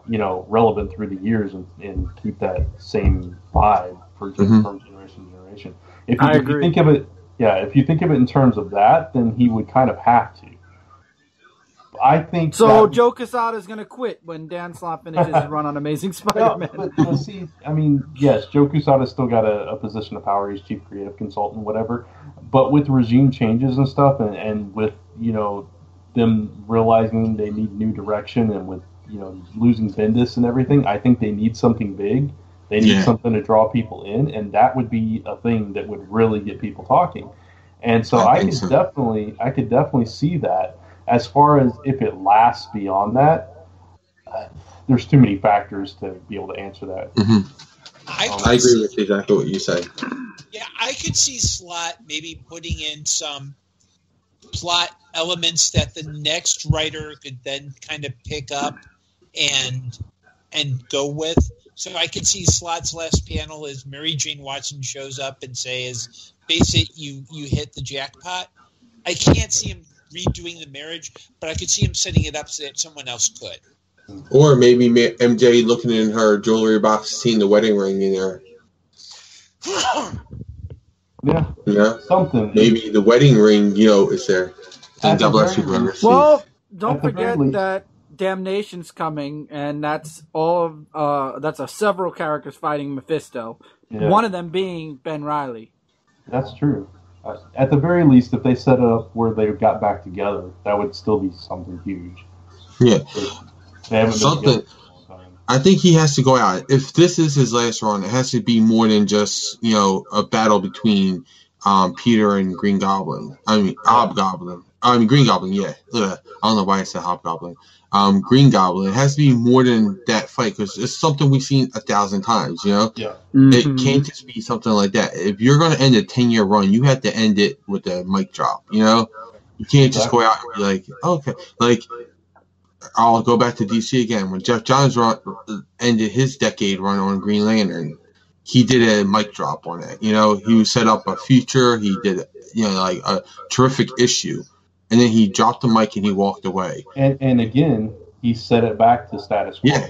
relevant through the years and keep that same vibe from generation to generation. If you think of it, if you think of it in terms of that, then he would kind of have to. I think so. Joe Quesada is going to quit when Dan Slott finishes his run on Amazing Spider-Man. But see, I mean, yes, Joe Quesada's still got a position of power. He's chief creative consultant, whatever. But with regime changes and stuff, and with them realizing they need new direction, and with losing Bendis and everything, I think they need something big. They need something to draw people in, and that would be a thing that would really get people talking. And so I could definitely see that. As far as if it lasts beyond that, there's too many factors to be able to answer that. I agree with exactly what you said. Yeah, I could see Slott maybe putting in some plot elements that the next writer could then kind of pick up and go with. So I could see Slott's last panel as Mary Jane Watson shows up and says, "Basic, you hit the jackpot." I can't see him redoing the marriage, but I could see him setting it up so that someone else could. Or maybe MJ looking in her jewelry box, seeing the wedding ring in there. Yeah, something. Maybe the wedding ring, is there. God bless you, brother. Well, don't forget that Damnation's coming, and that's several characters fighting Mephisto. Yeah. One of them being Ben Reilly. That's true. At the very least, if they set it up where they got back together, that would still be something huge. Yeah. Something. I think he has to go out. If this is his last run, it has to be more than just, a battle between Peter and Green Goblin. I mean, Hobgoblin. I mean, Green Goblin, yeah. I don't know why I said Hobgoblin. Green Goblin. It has to be more than that fight, because it's something we've seen 1,000 times, Yeah. Mm-hmm. It can't just be something like that. If you're going to end a 10-year run, you have to end it with a mic drop, You can't just go out and be like, okay. Like, I'll go back to DC again. When Jeff Johns ended his decade run on Green Lantern, he did a mic drop on it. He set up a future. He did, like a terrific issue. And then he dropped the mic and he walked away. And again, he set it back to status quo. Yeah.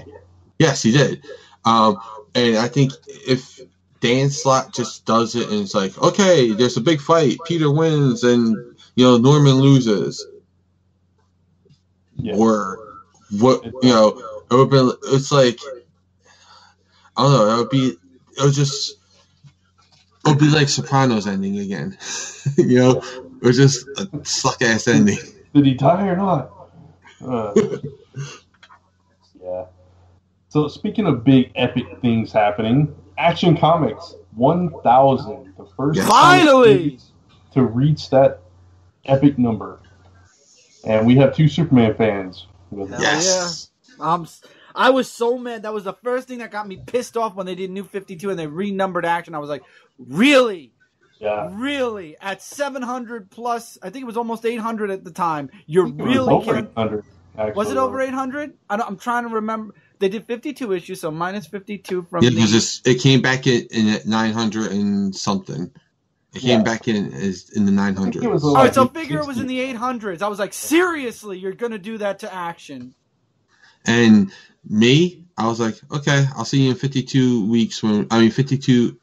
Yes, he did. And I think if Dan Slott just does it and it's like, okay, there's a big fight. Peter wins and, Norman loses. Yeah. Or what, it would be, it's like, I don't know, it would be like Sopranos ending again. It was just a suck-ass ending. Did he die or not? Yeah. So speaking of big epic things happening, Action Comics 1000, the first finally to reach that epic number. And we have 2 Superman fans. Yes. Yeah. I was so mad. That was the first thing that got me pissed off when they did New 52 and they renumbered Action. I was like, really? Yeah. Really? At 700 plus, I think it was almost 800 at the time. You're really over 800. Was it over 800? I'm trying to remember. They did 52 issues, so minus 52 from it came back in at 900 and something. It came back in the 900s. All right, so figure it was in the 800s. I was like, seriously, you're going to do that to Action? And me, I was like, okay, I'll see you in 52 weeks 52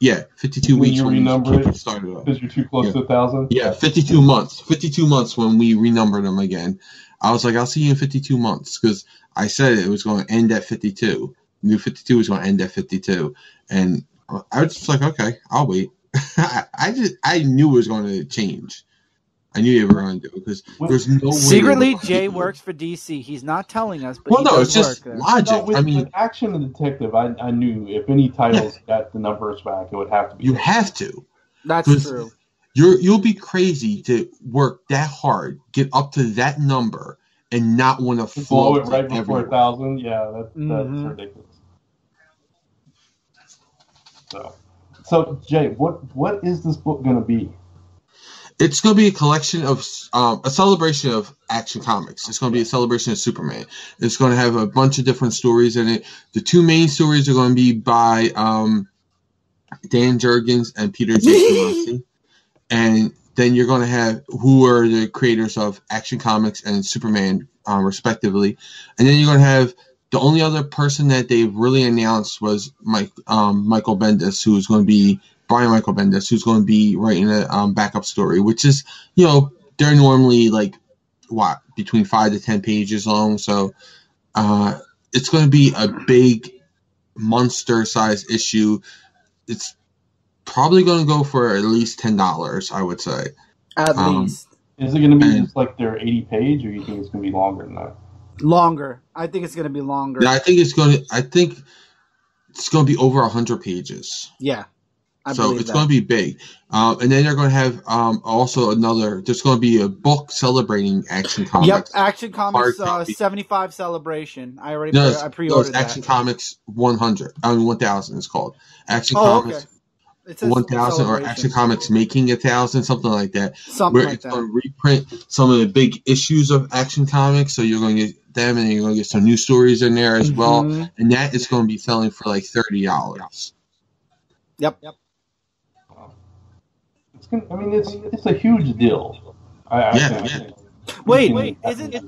weeks when renumber it started up. Because you're too close to 1,000? Yeah, 52 months. 52 months when we renumbered them again. I was like, I'll see you in 52 months, because I said it was going to end at 52. New 52 was going to end at 52. And I was just like, okay, I'll wait. I knew it was going to change. I knew they were going to do it, because there's no way. Secretly, Jay works for DC. He's not telling us, but it's just logic. With Action and Detective, I knew if any titles got the numbers back, it would have to be. You have to. That's true. You'll be crazy to work that hard, get up to that number, and not want to blow float it right before everywhere. 1,000. Yeah, that's ridiculous. So Jay, what is this book going to be? It's going to be a collection of a celebration of Action Comics. It's going to be a celebration of Superman. It's going to have a bunch of different stories in it. The two main stories are going to be by Dan Jurgens and Peter J. Tomasi. And then you're going to have who are the creators of Action Comics and Superman, respectively. And then you're going to have the only other person that they really announced was Michael Bendis, who's going to be Brian Michael Bendis, who's going to be writing a backup story, which is, they're normally between 5 to 10 pages long. So it's going to be a big monster-sized issue. It's probably going to go for at least $10, I would say. At least. Is it going to be just like their 80-page, or you think it's going to be longer than that? Longer. I think it's going to be longer. Yeah, I think it's going to be over 100 pages. Yeah. So it's going to be big. And then they're going to have also there's going to be a book celebrating Action Comics. Yep, Action Comics 75 celebration. I pre-ordered that. Action Comics 1000 it's called. Action Comics 1000 or Action Comics Making 1000, something like that. It's going to reprint some of the big issues of Action Comics, so you're going to get them, and you're going to get some new stories in there as well. And that is going to be selling for like $30. Yep. It's a huge deal. Wait, isn't it?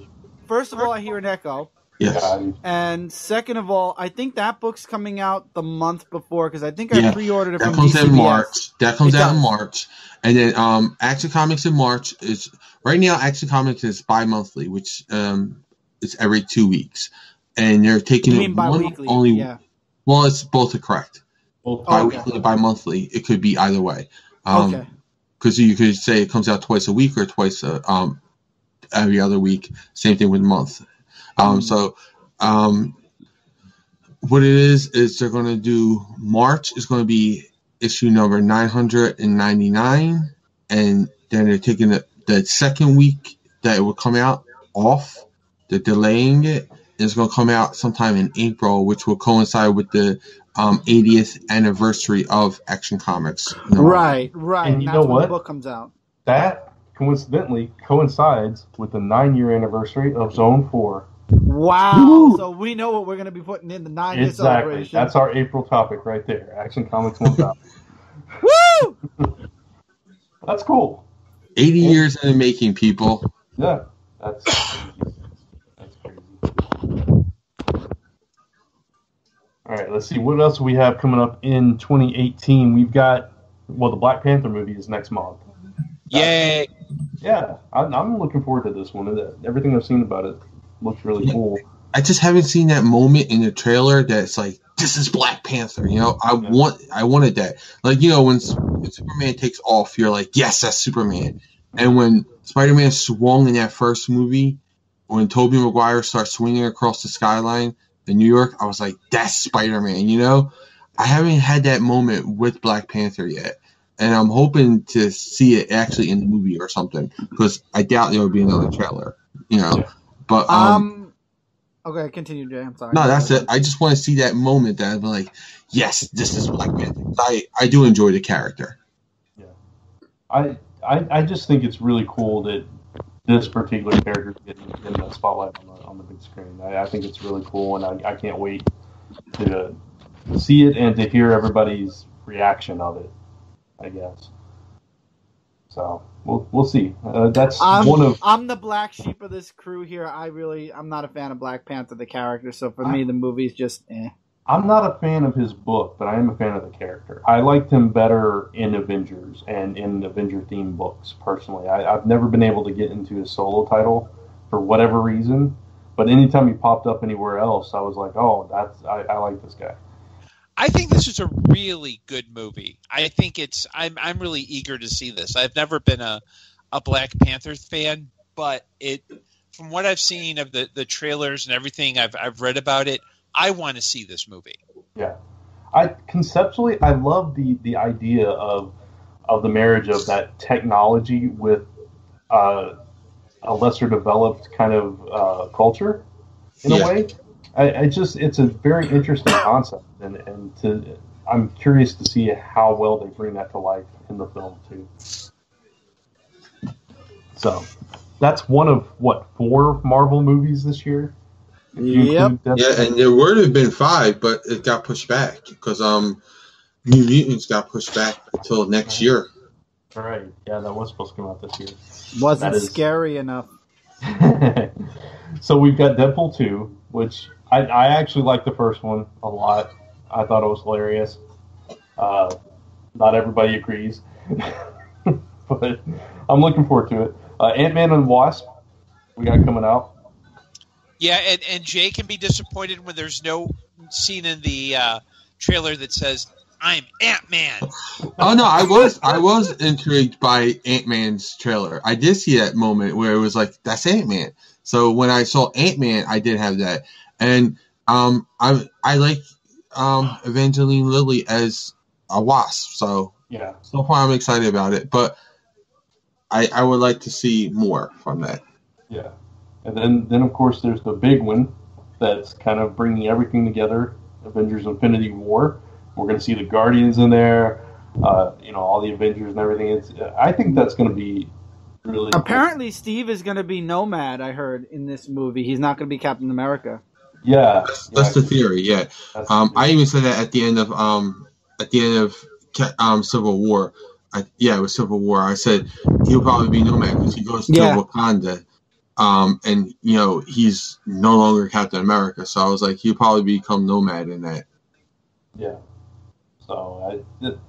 First of all, I hear an echo. Yes. And second of all, I think that book's coming out the month before, because I think I pre-ordered it from DCBS. That comes out in March. That comes out in March. And then Action Comics in March is right now. Action Comics is bi-monthly, which is every 2 weeks, and they're taking you mean bi-weekly? Well, it's both correct. Bi-weekly and bi-monthly. It could be either way. Because you could say it comes out twice a week or twice every other week. Same thing with month. So what it is they're going to do March is going to be issue number 999, and then they're taking the second week that it will come out off. They're delaying it. It's going to come out sometime in April, which will coincide with the 80th anniversary of Action Comics. Right. And that's when the book comes out. That coincidentally coincides with the 9-year anniversary of Zone 4. Wow. Woo! So we know what we're going to be putting in the 9-year celebration. That's our April topic right there. Action Comics 1000. Woo! That's cool. 80 years in the making, people. Yeah. That's crazy. All right, let's see. What else we have coming up in 2018? We've got, the Black Panther movie is next month. Yay! Yeah, I'm looking forward to this one. Everything I've seen about it looks really cool. I just haven't seen that moment in the trailer that's like, this is Black Panther. I wanted that. Like, when Superman takes off, you're like, yes, that's Superman. And when Spider-Man swung in that first movie, when Tobey Maguire starts swinging across the skyline in New York, I was like, that's Spider-Man, I haven't had that moment with Black Panther yet. And I'm hoping to see it actually in the movie or something, because I doubt there will be another trailer, But, okay, continue, Jay. I'm sorry. No, that's it. I just want to see that moment that I'd be like, yes, this is Black Panther. I do enjoy the character. Yeah. I just think it's really cool that this particular character is getting the spotlight on the big screen. I think it's really cool, and I can't wait to see it and to hear everybody's reaction of it, I guess. So we'll see. I'm the black sheep of this crew here. I'm not a fan of Black Panther, the character. So for me, the movie's just eh. I'm not a fan of his book, but I am a fan of the character. I liked him better in Avengers and in Avenger-themed books, personally. I've never been able to get into his solo title for whatever reason, but anytime he popped up anywhere else, I was like, oh, I like this guy. I think this is a really good movie. I think I'm really eager to see this. I've never been a Black Panther fan, but from what I've seen of the trailers and everything I've read about it, I want to see this movie. Yeah, conceptually I love the idea of the marriage of that technology with a lesser developed kind of culture in a way. It's a very interesting concept, and I'm curious to see how well they bring that to life in the film too. So that's one of 4 Marvel movies this year. Yep. Yeah, and there would have been 5, but it got pushed back because New Mutants got pushed back until next year. All right. Yeah, that was supposed to come out this year. Wasn't scary enough. So we've got Deadpool 2, which I actually liked the first one a lot. I thought it was hilarious. Not everybody agrees, but I'm looking forward to it. Ant-Man and the Wasp, we got coming out. Yeah, and Jay can be disappointed when there's no scene in the trailer that says, "I'm Ant-Man." Oh no, I was intrigued by Ant-Man's trailer. I did see that moment where it was like, that's Ant-Man. So when I saw Ant-Man, I did have that. And I like Evangeline Lilly as a Wasp. So yeah, so far I'm excited about it. But I would like to see more from that. Yeah. And then of course there's the big one that's kind of bringing everything together, Avengers Infinity War. We're going to see the Guardians in there, all the Avengers and everything. I think that's going to be really Apparently cool. Steve is going to be Nomad, I heard, in this movie. He's not going to be Captain America. Yeah. That's the theory, yeah. I even said that at the end of Civil War. It was Civil War. I said he'll probably be Nomad because he goes to Wakanda. And he's no longer Captain America, so I was like, he'll probably become Nomad in that. Yeah. So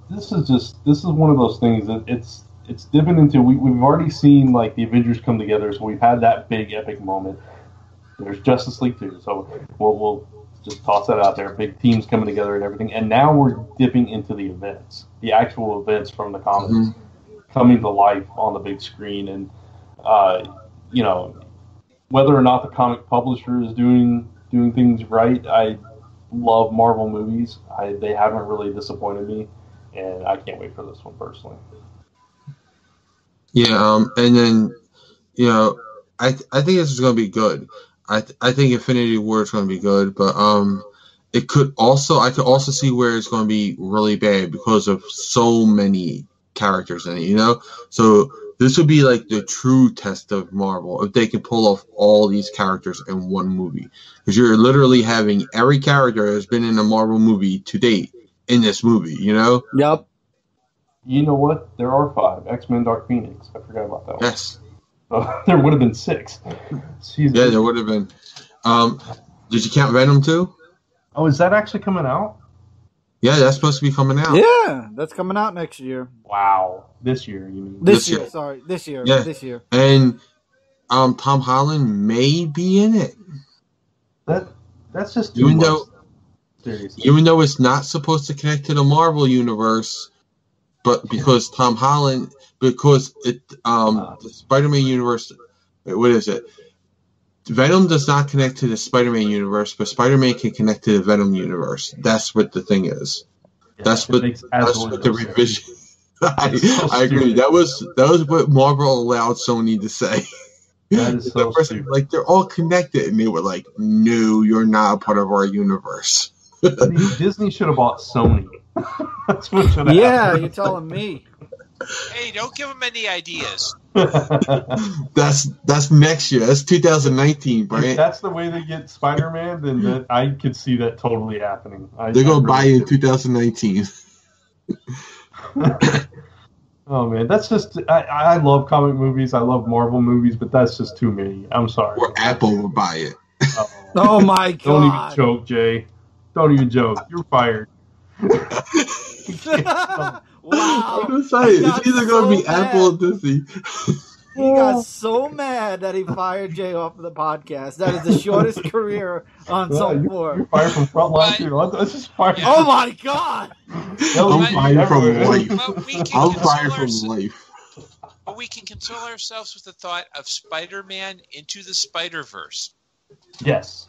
this is one of those things that it's dipping into. We've already seen like the Avengers come together, so we've had that big epic moment. There's Justice League 2, so we'll just toss that out there. Big teams coming together and everything, and now we're dipping into the events, the actual events from the comics coming to life on the big screen, and whether or not the comic publisher is doing things right, I love Marvel movies. They haven't really disappointed me, and I can't wait for this one personally. Yeah, and then I think this is going to be good. I think Infinity War is going to be good, but I could also see where it's going to be really bad because of so many characters in it. So this would be like the true test of Marvel if they can pull off all these characters in one movie. Because you're literally having every character that's been in a Marvel movie to date in this movie, Yep. You know what? There are 5. X-Men Dark Phoenix. I forgot about that one. Yes. There would have been 6. Yeah, there would have been. Did you count Venom too? Oh, is that actually coming out? Yeah, that's supposed to be coming out. Yeah, that's coming out next year. Wow. This year, you mean? This year. Sorry. This year. Yeah. This year. And Tom Holland may be in it. That's just too much. Seriously. Even though it's not supposed to connect to the Marvel universe, but because Tom Holland, because the Spider-Man universe, what is it? Venom does not connect to the Spider-Man universe, but Spider-Man can connect to the Venom universe. That's what the thing is. Yeah, that's what the revision. I agree. That was what Marvel allowed Sony to say. That is so stupid. Like they're all connected, and they were like, "No, you're not a part of our universe." Disney should have bought Sony. That's what should have happened. You're telling me. Hey, don't give them any ideas. That's next year. That's 2019, Brian. If that's the way they get Spider-Man, then I could see that totally happening. They're going to buy you in 2019. Oh, man. That's just... I love comic movies. I love Marvel movies, but that's just too many. I'm sorry. Or Apple will buy it. Oh, my God. Don't even joke, Jay. Don't even joke. You're fired. Wow. I'm excited. It's either going to be Apple or Disney. He got so mad that he fired Jay off of the podcast. That is the shortest career on some floor. You're fired from Frontline, too. Let's just fire you. Oh, my God. I'm fired from life. I'm fired from life. But we can console ourselves with the thought of Spider-Man Into the Spider-Verse. Yes.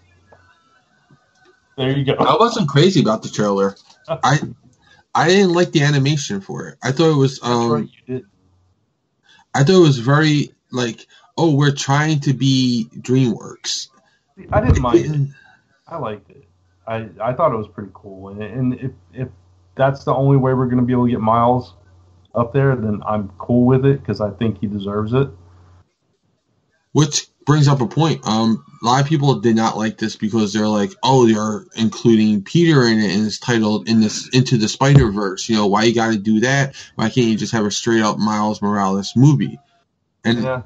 There you go. I wasn't crazy about the trailer. I didn't like the animation for it. I thought it was That's right, you did. I thought it was very like, oh, we're trying to be DreamWorks. I didn't mind it. I liked it. I thought it was pretty cool. And if that's the only way we're going to be able to get Miles up there, then I'm cool with it because I think he deserves it. Which brings up a point. A lot of people did not like this because they're like, oh, you're including Peter in it and it's titled Into the Spider-Verse. You know, why you got to do that? Why can't you just have a straight up Miles Morales movie? And Yeah.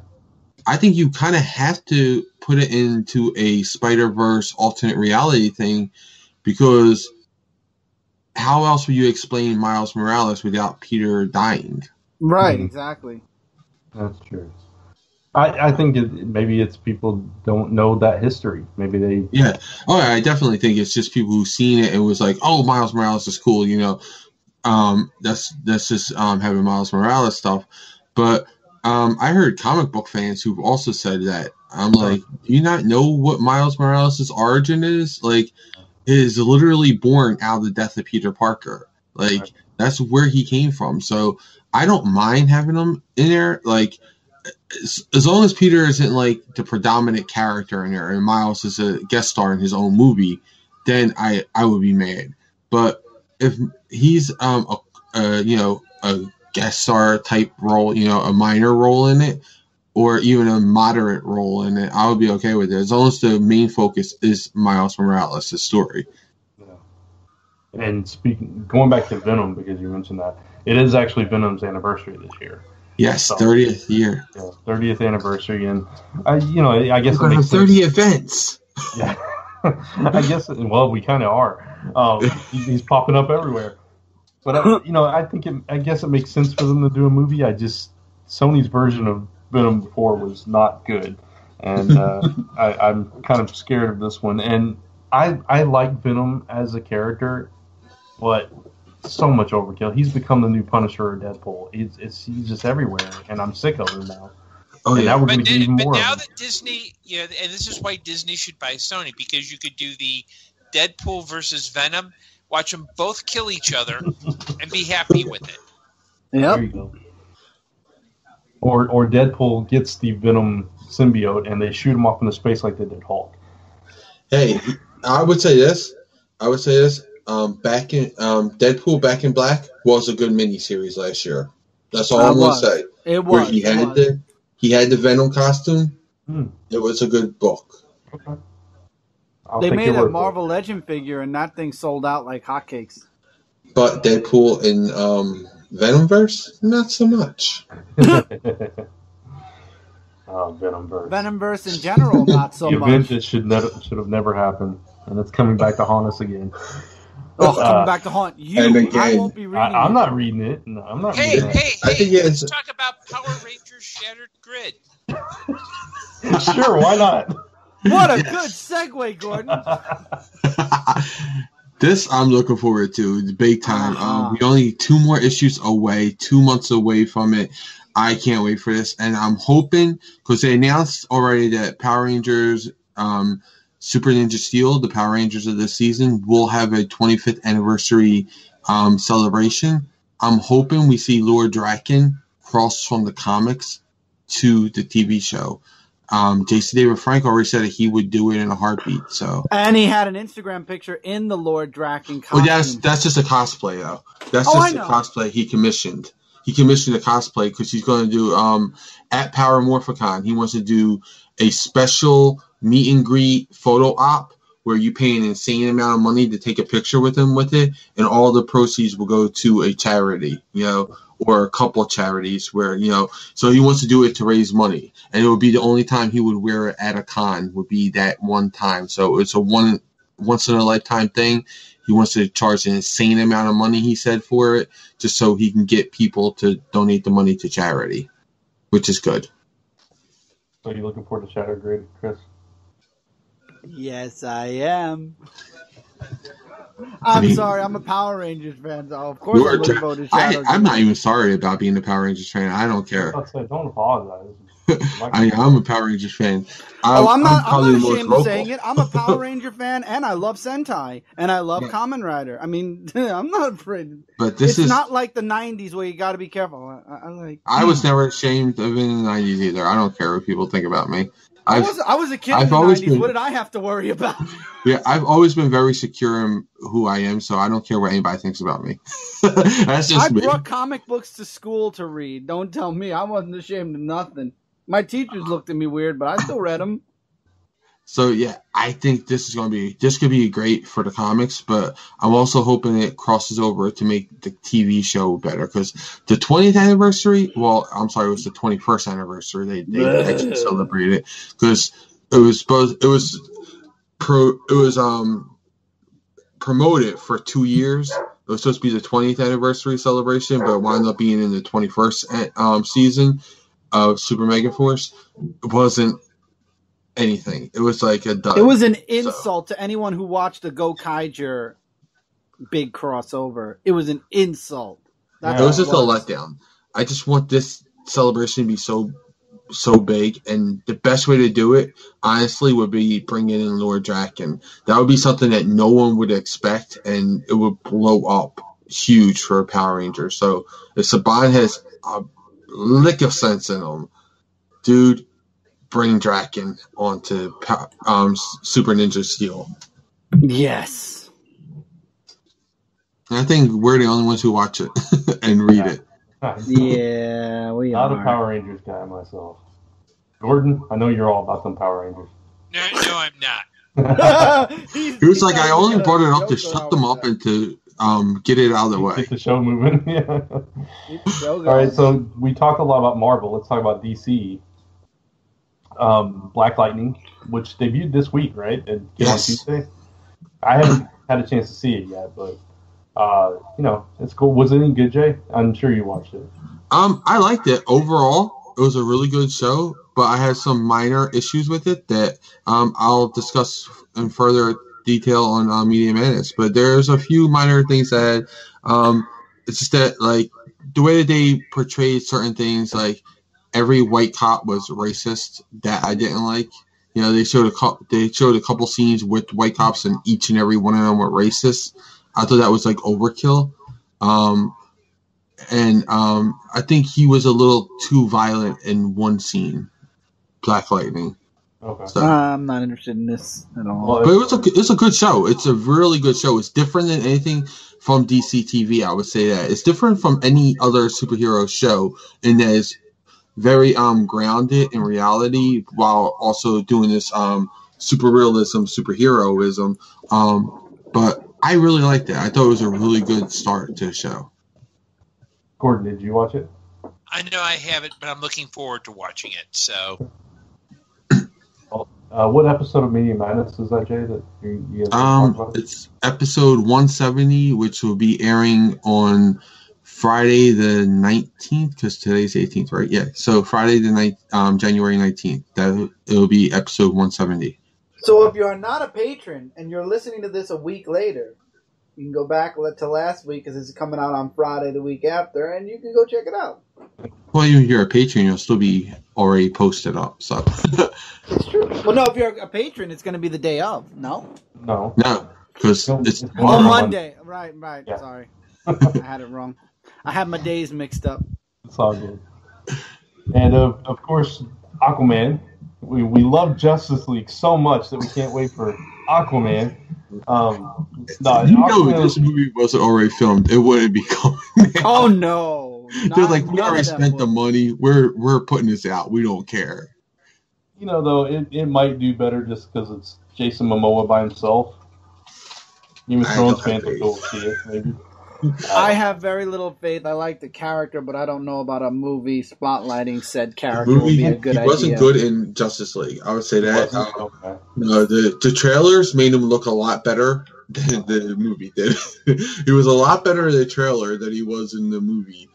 I think you kind of have to put it into a Spider-Verse alternate reality thing because how else would you explain Miles Morales without Peter dying? Right, exactly. That's true. I think maybe it's people don't know that history. Maybe they... Yeah. Oh, I definitely think it's just people who've seen it and was like, oh, Miles Morales is cool, you know. That's just having Miles Morales stuff. But I heard comic book fans who've also said that. I'm like, do you not know what Miles Morales' origin is? Like, it is literally born out of the death of Peter Parker. Like, that's where he came from. So I don't mind having him in there. Like, as long as Peter isn't like the predominant character in there and Miles is a guest star in his own movie, then I would be mad. But if he's a guest star type role, you know, a minor role in it, or even a moderate role in it, I would be okay with it as long as the main focus is Miles Morales' story. Yeah. And going back to Venom, because you mentioned that, it is actually Venom's anniversary this year. Yes, So, 30th year. Yeah, 30th anniversary, and I guess We're it going to makes 30 events. Yeah, I guess. Well, we kind of are. He's popping up everywhere. But I guess it makes sense for them to do a movie. Sony's version of Venom before was not good, and I'm kind of scared of this one. And I like Venom as a character, but so much overkill. He's become the new Punisher or Deadpool. He's just everywhere, and I'm sick of him now. Oh, and yeah. now we're going to get even more. But now of him. that Disney, and this is why Disney should buy Sony, because you could do the Deadpool versus Venom, watch them both kill each other, and be happy with it. Yep. There you go. Or Deadpool gets the Venom symbiote, and they shoot him off into space like they did Hulk. Hey, I would say this. Deadpool Back in Black was a good miniseries last year. That's all I'm going to say. It was. Where he had the Venom costume. It was a good book. Okay. They made a Marvel Legend figure, and that thing sold out like hotcakes. But Deadpool in Venomverse, not so much. Venomverse. Venomverse in general, not so the much. event that should have never happened, and it's coming back to haunt us again. Coming back to haunt you. And again, I won't be reading I'm it. not reading it. No, I'm not reading it. I think Let's talk about Power Rangers Shattered Grid. Sure, why not? What a good segue, Gordon. This I'm looking forward to. It's big time. We're only 2 more issues away, 2 months away from it. I can't wait for this. And I'm hoping, because they announced already that Power Rangers Super Ninja Steel, the Power Rangers of this season, will have a 25th anniversary celebration. I'm hoping we see Lord Draken cross from the comics to the TV show. Jason David Frank already said that he would do it in a heartbeat. So, and he had an Instagram picture in the Lord Draken costume. Well, that's just a cosplay, though. That's just a cosplay he commissioned. He commissioned a cosplay because he's going to do at Power Morphicon. He wants to do a special meet and greet photo op where you pay an insane amount of money to take a picture with him with it, and all the proceeds will go to a charity, or a couple of charities where, so he wants to do it to raise money. And it would be the only time he would wear it at a con would be that one time. So it's a once in a lifetime thing. He wants to charge an insane amount of money, he said, for it, just so he can get people to donate the money to charity, which is good. So are you looking forward to Shattered Grid, Chris? Yes, I am. I'm sorry, I'm a Power Rangers fan, so of course I'm looking forward to Shattered Grid. I'm not even sorry about being a Power Rangers fan. I don't care. Don't apologize. I'm a Power Rangers fan. I'm not probably the most ashamed of vocal. saying it. I'm a Power Ranger fan, and I love Sentai, and I love Kamen Rider. I mean, I'm not afraid. But It's not like the 90s where you got to be careful. I was never ashamed of it in the 90s either. I don't care what people think about me. I was a kid in the 90s. What did I have to worry about? Yeah, I've always been very secure in who I am, so I don't care what anybody thinks about me. That's just me. I brought comic books to school to read. Don't tell me. I wasn't ashamed of nothing. My teachers looked at me weird, but I still read them. So yeah, I think this could be great for the comics, but I'm also hoping it crosses over to make the TV show better, because the 20th anniversary, it was the 21st anniversary. They actually celebrated it, because it was promoted for 2 years. It was supposed to be the 20th anniversary celebration, but it wound up being in the 21st season of Super Mega Force. It wasn't anything. It was like a dud. It was an insult to anyone who watched the Go Kaiger big crossover. It was an insult. It was just a letdown. I just want this celebration to be so big, and the best way to do it, honestly, would be bringing in Lord Draken. That would be something that no one would expect, and it would blow up huge for Power Rangers. So if Saban has a lick of sense in him, dude, bring Draken onto Super Ninja Steel. Yes. And I think we're the only ones who watch it and read it. Yeah, we are. Not a Power Rangers guy myself. Gordon, I know you're all about them Power Rangers. No, I'm not. He was like, I only brought it up to shut them up and to get it out of the way. Get the show moving. Yeah. All right, so we talked a lot about Marvel. Let's talk about DC. Black Lightning, which debuted this week, right? On Tuesday. I haven't had a chance to see it yet, but it's cool. Was it any good, Jay? I'm sure you watched it. I liked it overall. It was a really good show, but I had some minor issues with it that I'll discuss in further detail on Media Minutes. But there's a few minor things that it's just that, like, the way that they portrayed certain things, like every white cop was racist, that I didn't like. You know, they showed a couple scenes with white cops, and each and every one of them were racist. I thought that was like overkill. And I think he was a little too violent in one scene, Black Lightning. Okay. So, I'm not interested in this at all. But it's a good show. It's a really good show. It's different than anything from DC TV, I would say that. It's different from any other superhero show in that it's very grounded in reality while also doing this super realism, superheroism. But I really liked it. I thought it was a really good start to the show. Gordon, did you watch it? I know I haven't, but I'm looking forward to watching it. So, what episode of Media Madness is that, Jay? That you talked about? It's episode 170, which will be airing on Friday the 19th, because today's 18th, right? Yeah. So Friday the January 19th. It'll be episode 170. So if you're not a patron and you're listening to this a week later, you can go back to last week, because it's coming out on Friday the week after, and you can go check it out. Well, even if you're a patron, you'll still be already posted up. So it's true. Well, no, if you're a patron, it's going to be the day of. No, because it's Monday. Right. Yeah. Sorry, I had it wrong. I have my days mixed up. It's all good. And of course, Aquaman. We love Justice League so much that we can't wait for Aquaman. If this movie wasn't already filmed, it wouldn't be coming. Oh no! They're like, we already spent the money. We're putting this out. We don't care. You know, though, it might do better just because it's Jason Momoa by himself. Game of Thrones fans will go see it, maybe. I have very little faith. I like the character, but I don't know about a movie spotlighting said character. The movie, would be a good he wasn't good in Justice League. I would say that. Okay. No, the trailers made him look a lot better than the movie did. He was a lot better in the trailer than he was in the movie.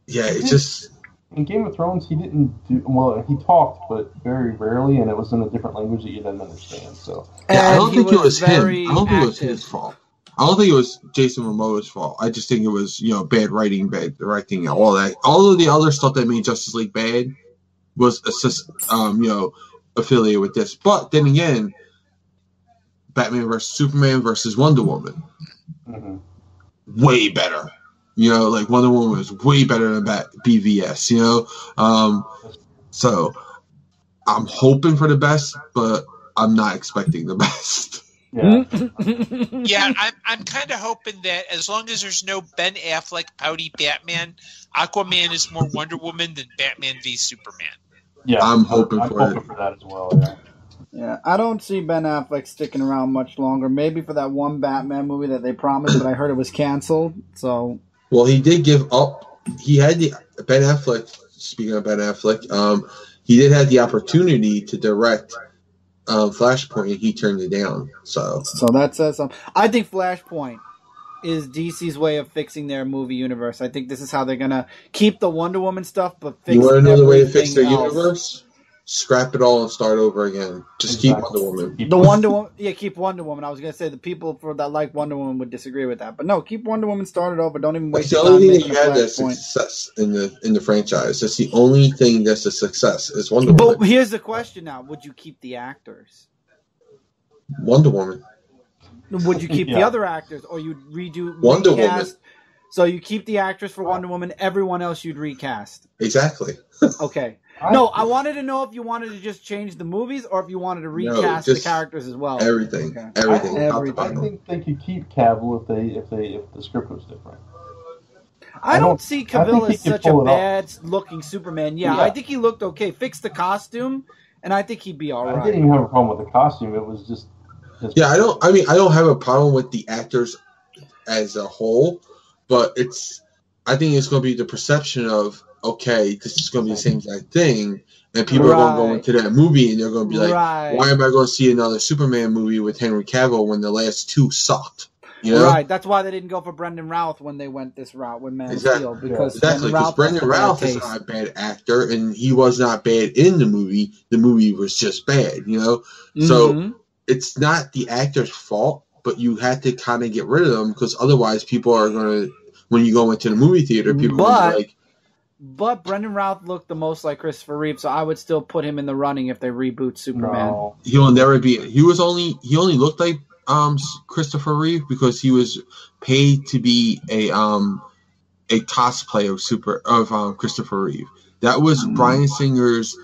It's just... In Game of Thrones, he didn't do... Well, he talked, but very rarely, and it was in a different language that you didn't understand. So I don't think it was him. I don't think it was his fault. I don't think it was Jason Momoa's fault. I just think it was, bad writing, bad directing, all that. All of the other stuff that made Justice League bad, was affiliated with this. But then again, Batman versus Superman versus Wonder Woman, way better. Like Wonder Woman was way better than BVS. So I'm hoping for the best, but I'm not expecting the best. Yeah. Yeah, I'm kind of hoping that as long as there's no Ben Affleck pouty Batman, Aquaman is more Wonder Woman than Batman v Superman. Yeah, I'm hoping for that as well. Yeah. Yeah, I don't see Ben Affleck sticking around much longer. Maybe for that one Batman movie that they promised, but I heard it was canceled. So, well, he did give up. He had Ben Affleck. Speaking of Ben Affleck, he did have the opportunity to direct Flashpoint, and he turned it down. So that says something. I think Flashpoint is DC's way of fixing their movie universe. I think this is how they're gonna keep the Wonder Woman stuff, but fix. You want to know the way to fix their else. universe? Scrap it all and start over again. Just keep Wonder Woman. The Wonder Woman, keep Wonder Woman. I was gonna say the people that like Wonder Woman would disagree with that, but no, keep Wonder Woman started over. Don't even waste. That's the only thing that you had that's success in the franchise. That's the only thing that's a success is Wonder Woman. But here's the question now: would you keep the actors? Wonder Woman. Would you keep the other actors, or you'd Wonder recast? Woman? So you keep the actress for Wonder Woman. Everyone else you'd recast. Exactly. Okay. No, I wanted to know if you wanted to just change the movies or if you wanted to recast the characters as well. Everything. Okay. Everything. I think they could keep Cavill if the script was different. I don't see Cavill as such a bad-looking Superman. Yeah, I think he looked okay. Fix the costume, and I think he'd be all right. I didn't even have a problem with the costume. It was just... I don't have a problem with the actors as a whole, but I think it's going to be the perception of, okay, this is going to be the same exact thing, and people are going to go into that movie and they're going to be like, why am I going to see another Superman movie with Henry Cavill when the last two sucked? Right, that's why they didn't go for Brendan Routh when they went this route with Man of Steel. Because Brendan Routh is not a bad actor, and he was not bad in the movie. The movie was just bad, So it's not the actor's fault, but you have to kind of get rid of them because otherwise people are going to, when you go into the movie theater, people are going to be like... But Brendan Routh looked the most like Christopher Reeve, so I would still put him in the running if they reboot Superman. No. He'll never be... He only looked like Christopher Reeve because he was paid to be a cosplay of Christopher Reeve. That was Bryan Singer's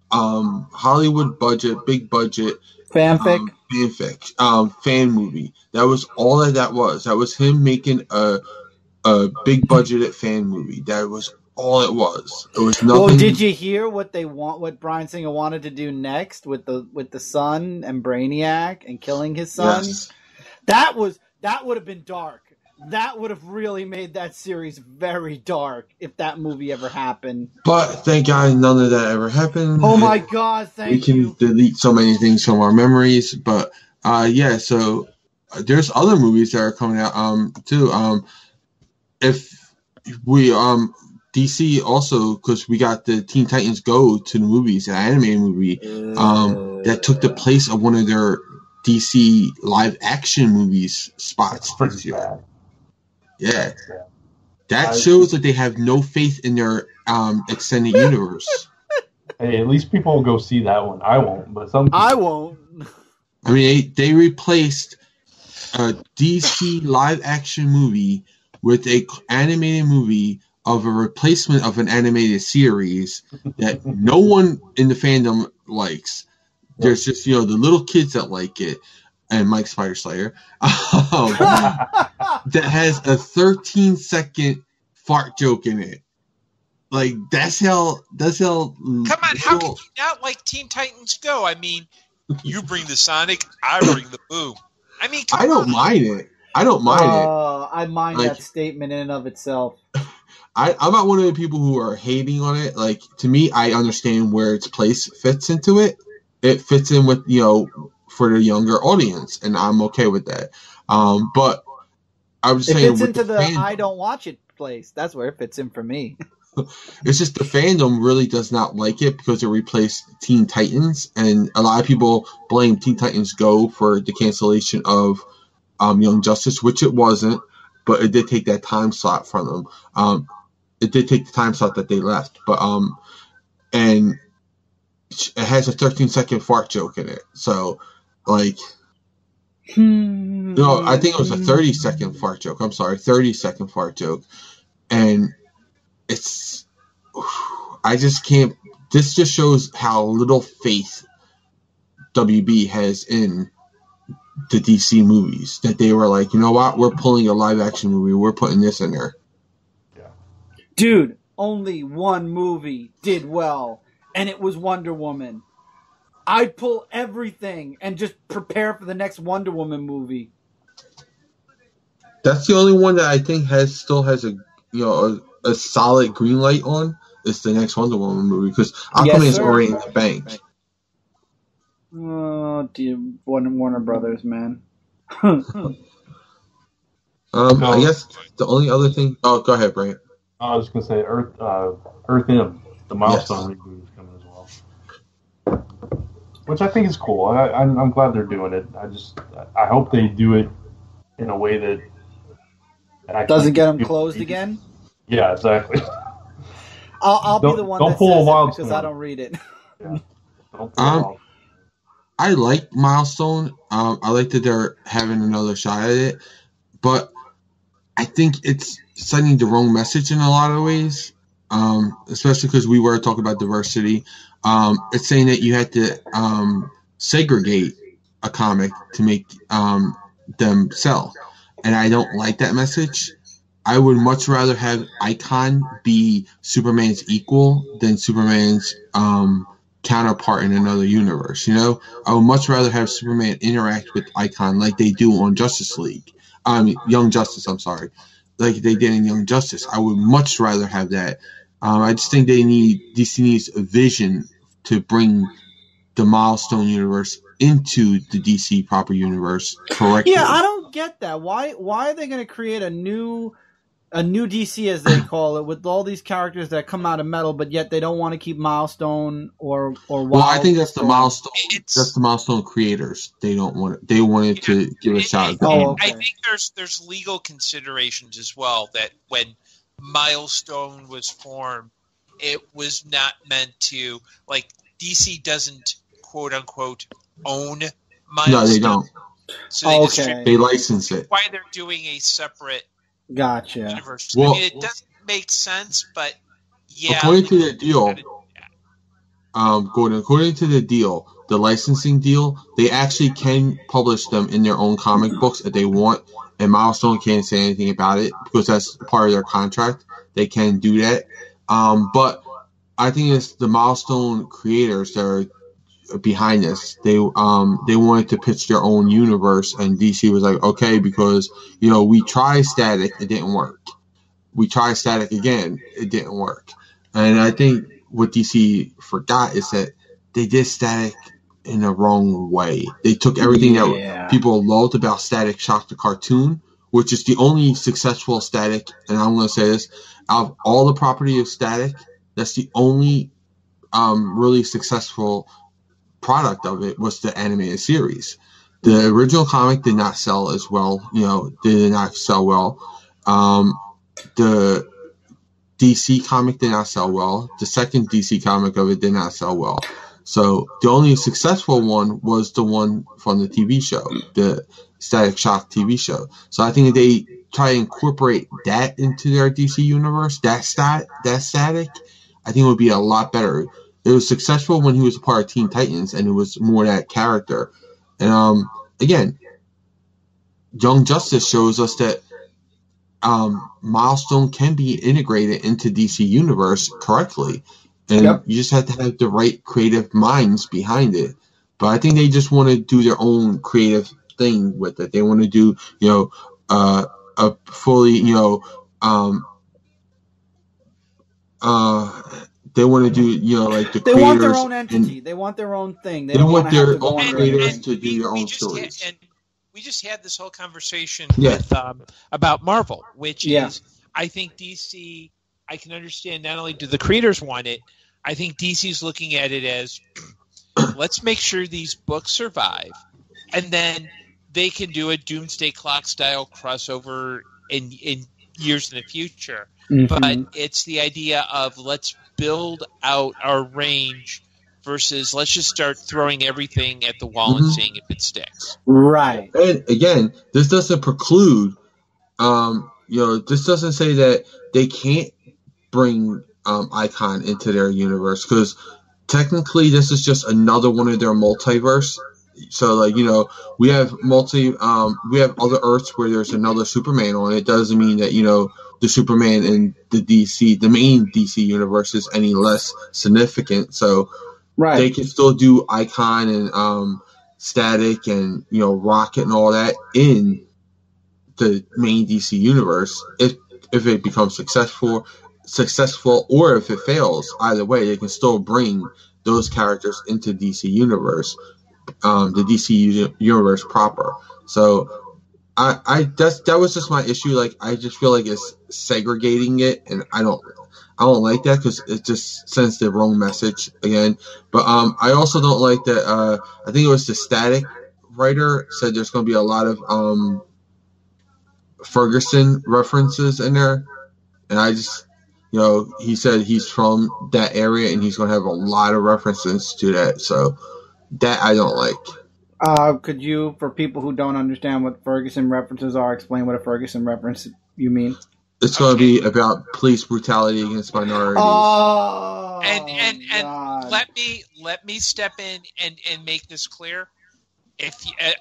Hollywood budget, big budget fanfic, fan movie. That was all that was. That was him making a big budgeted fan movie. That was all it was. It was nothing. Well, did you hear what Bryan Singer wanted to do next with the son and Brainiac and killing his son? Yes. That would have been dark. That would have really made that series very dark if that movie ever happened. But thank God none of that ever happened. Oh my God, thank you. We can delete so many things from our memories. But so there's other movies that are coming out too. If we DC also, because we got the Teen Titans Go to the movies, an animated movie that took the place of one of their DC live action movies spots this year. Yeah. That shows that they have no faith in their extended universe. Hey, at least people will go see that one. I won't, but some people... I won't. I mean, they replaced a DC live action movie with a animated movie of a replacement of an animated series that no one in the fandom likes. There's just, the little kids that like it, and Mike Spider Slayer, that has a 13-second fart joke in it. Like, that's how... Come on, how can you not like Teen Titans Go? I mean, you bring the Sonic, I bring the boom. I mean, I don't mind it. I don't mind it. I mind that statement in and of itself. I'm not one of the people who are hating on it. Like, to me, I understand where its place fits into it. It fits in with, for the younger audience, and I'm okay with that. But I was saying... It fits into the I don't watch it place. That's where it fits in for me. It's just the fandom really does not like it because it replaced Teen Titans, and a lot of people blame Teen Titans Go for the cancellation of Young Justice, which it wasn't, but it did take that time slot from them. It did take the time slot that they left, but and it has a 13-second fart joke in it. So, like, no, I think it was a 30-second fart joke. I'm sorry, 30-second fart joke. And I just can't. This just shows how little faith WB has in the DC movies, that they were like, you know what, we're pulling a live action movie, we're putting this in there. Yeah. Dude, only one movie did well, and it was Wonder Woman. I'd pull everything and just prepare for the next Wonder Woman movie. That's the only one that I think still has a solid green light on. Is the next Wonder Woman movie, because Aquaman is already in the bank. Oh, dear, Warner Brothers, man. I guess the only other thing. Oh, go ahead, Brant. I was going to say Earth M, the Milestone reboot is coming as well, which I think is cool. I'm glad they're doing it. I hope they do it in a way that doesn't get them closed again. Yeah, exactly. I'll be the one that says it because I don't read it. Yeah. I like Milestone. I like that they're having another shot at it, but I think it's sending the wrong message in a lot of ways, especially because we were talking about diversity. It's saying that you had to segregate a comic to make them sell, and I don't like that message. I would much rather have Icon be Superman's equal than Superman's counterpart in another universe. You know, I would much rather have Superman interact with Icon like they do on Justice League. Young Justice. I'm sorry, like they did in Young Justice. I would much rather have that. I just think DC needs a vision to bring the Milestone universe into the DC proper universe correctly. Yeah, I don't get that. Why are they going to create a new DC, as they call it, with all these characters that come out of metal, but yet they don't want to keep Milestone or Wild? Well, I think that's the Milestone. That's the Milestone creators. They don't want it. They wanted to give a shot. I think there's legal considerations as well, that when Milestone was formed, it was not meant to, like, DC doesn't quote unquote own Milestone. No, they don't. So they license it. Why they're doing a separate Gotcha. universe. Well, I mean, it doesn't make sense, but yeah. According to the deal, Gordon, according to the deal, the licensing deal, they actually can publish them in their own comic books if they want, and Milestone can't say anything about it because that's part of their contract. They can do that. But I think it's the Milestone creators that are behind this. They wanted to pitch their own universe, and DC was like, okay, because we tried Static, it didn't work. We tried Static again, it didn't work. And I think what DC forgot is that they did Static in the wrong way. They took everything that people loved about Static Shock the cartoon, which is the only successful Static, and I'm going to say this, out of all the property of Static, that's the only really successful product of it was the animated series. The original comic did not sell as well. Did not sell well. The DC comic did not sell well. The second DC comic of it did not sell well. So the only successful one was the one from the TV show, the Static Shock TV show. So I think if they try to incorporate that into their DC universe, that Static, I think it would be a lot better. It was successful when he was a part of Teen Titans, and it was more that character. And again, Young Justice shows us that Milestone can be integrated into DC Universe correctly, and you just have to have the right creative minds behind it. But I think they just want to do their own creative thing with it. They want to do, a fully, they want to do, like the creators. They want their own entity. They want their own thing. They don't want their own creators to do their own stories. And we just had this whole conversation with about Marvel, which is, I think DC, I can understand not only do the creators want it, I think DC's looking at it as, let's make sure these books survive, and then they can do a Doomsday Clock style crossover in years in the future. but it's the idea of let's build out our range versus let's just start throwing everything at the wall and seeing if it sticks. Right. And again, this doesn't preclude, this doesn't say that they can't bring Icon into their universe, because technically this is just another one of their multiverse. So, like, we have we have other Earths where there's another Superman on it. Doesn't mean that, the Superman in the main DC universe is any less significant. So, they can still do Icon and Static and, Rocket and all that in the main DC universe. If it becomes successful, or if it fails, either way, they can still bring those characters into DC universe. The DC universe proper. So that was just my issue. Like, I just feel like it's segregating it, and I don't like that, because it just sends the wrong message again. But I also don't like that. I think it was the Static writer said there's going to be a lot of Ferguson references in there, and I just, he said he's from that area and he's going to have a lot of references to that. So that I don't like. Could you, for people who don't understand what Ferguson references are, explain what a Ferguson reference you mean? It's going to be about police brutality against minorities. Oh, and let me step in and make this clear.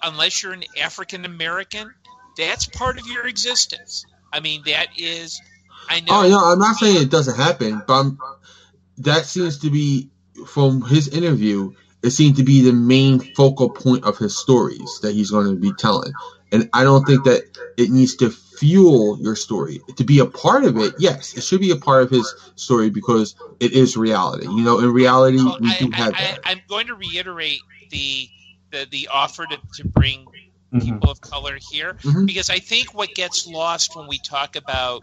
Unless you're an African American, that's part of your existence. I mean, that is. I know. Oh no, I'm not saying it doesn't happen, but that seems to be, from his interview, it seemed to be the main focal point of his stories that he's going to be telling. And I don't think that it needs to fuel your story. To be a part of it, yes, it should be a part of his story, because it is reality. In reality, we do have that. I'm going to reiterate the offer to bring people of color here, because I think what gets lost when we talk about,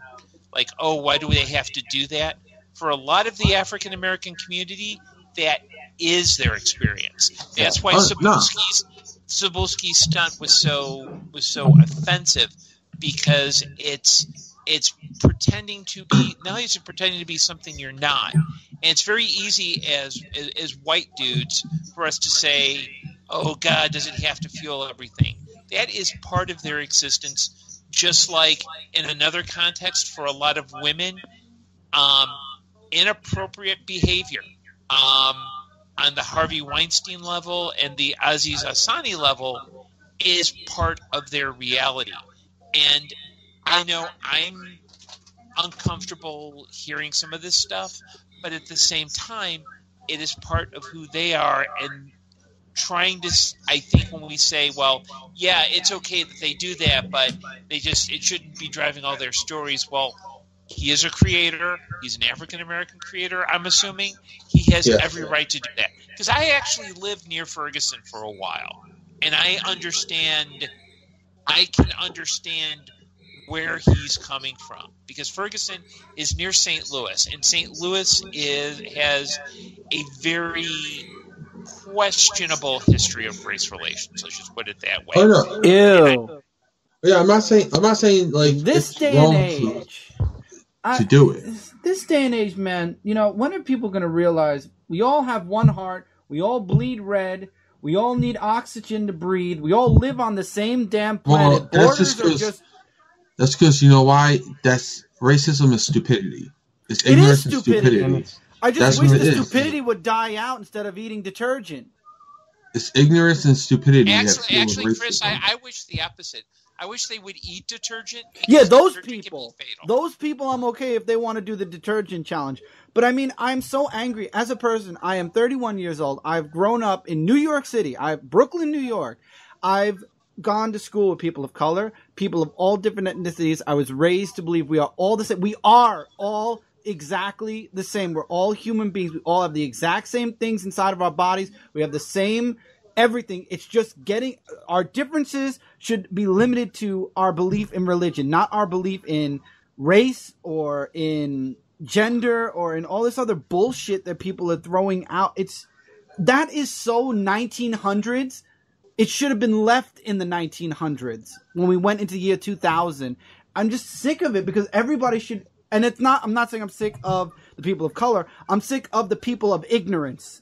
like, oh, why do they have to do that? For a lot of the African American community, that is their experience. That's why Cebulski's stunt was so offensive, because it's pretending to be, not only is it pretending to be something you're not, and it's very easy as white dudes for us to say, oh God, does it have to fuel everything? That is part of their existence. Just like in another context, for a lot of women, inappropriate behavior on the Harvey Weinstein level and the Aziz Ansari level is part of their reality. And I know I'm uncomfortable hearing some of this stuff, but at the same time, it is part of who they are. And trying to, I think when we say, well, yeah, it's okay that they do that, but it shouldn't be driving all their stories. Well, he is a creator. He's an African-American creator, I'm assuming. He has every right to do that. Because I actually lived near Ferguson for a while, and I can understand where he's coming from. Because Ferguson is near St. Louis, and St. Louis has a very questionable history of race relations. Let's just put it that way. Oh, no. Ew. Yeah, I'm not saying like this it's day wrong and age to do it. This day and age, man. When are people going to realize we all have one heart? We all bleed red. We all need oxygen to breathe. We all live on the same damn planet. Well, that's because you know why? That's racism is stupidity. It's ignorance and stupidity. I just wish the stupidity would die out instead of eating detergent. It's ignorance and stupidity. Actually, Chris, I wish the opposite. I wish they would eat detergent. Yeah, those people. Those people, I'm okay if they want to do the detergent challenge. But I mean, I'm so angry. As a person, I am 31 years old. I've grown up in New York City. Brooklyn, New York. I've gone to school with people of color, people of all different ethnicities. I was raised to believe we are all the same. We are all exactly the same. We're all human beings. We all have the exact same things inside of our bodies. We have the same everything. It's just our differences should be limited to our belief in religion, not our belief in race or in gender or in all this other bullshit that people are throwing out. That is so 1900s. It should have been left in the 1900s when we went into the year 2000. I'm just sick of it because everybody should and it's not. I'm not saying I'm sick of the people of color. I'm sick of the people of ignorance.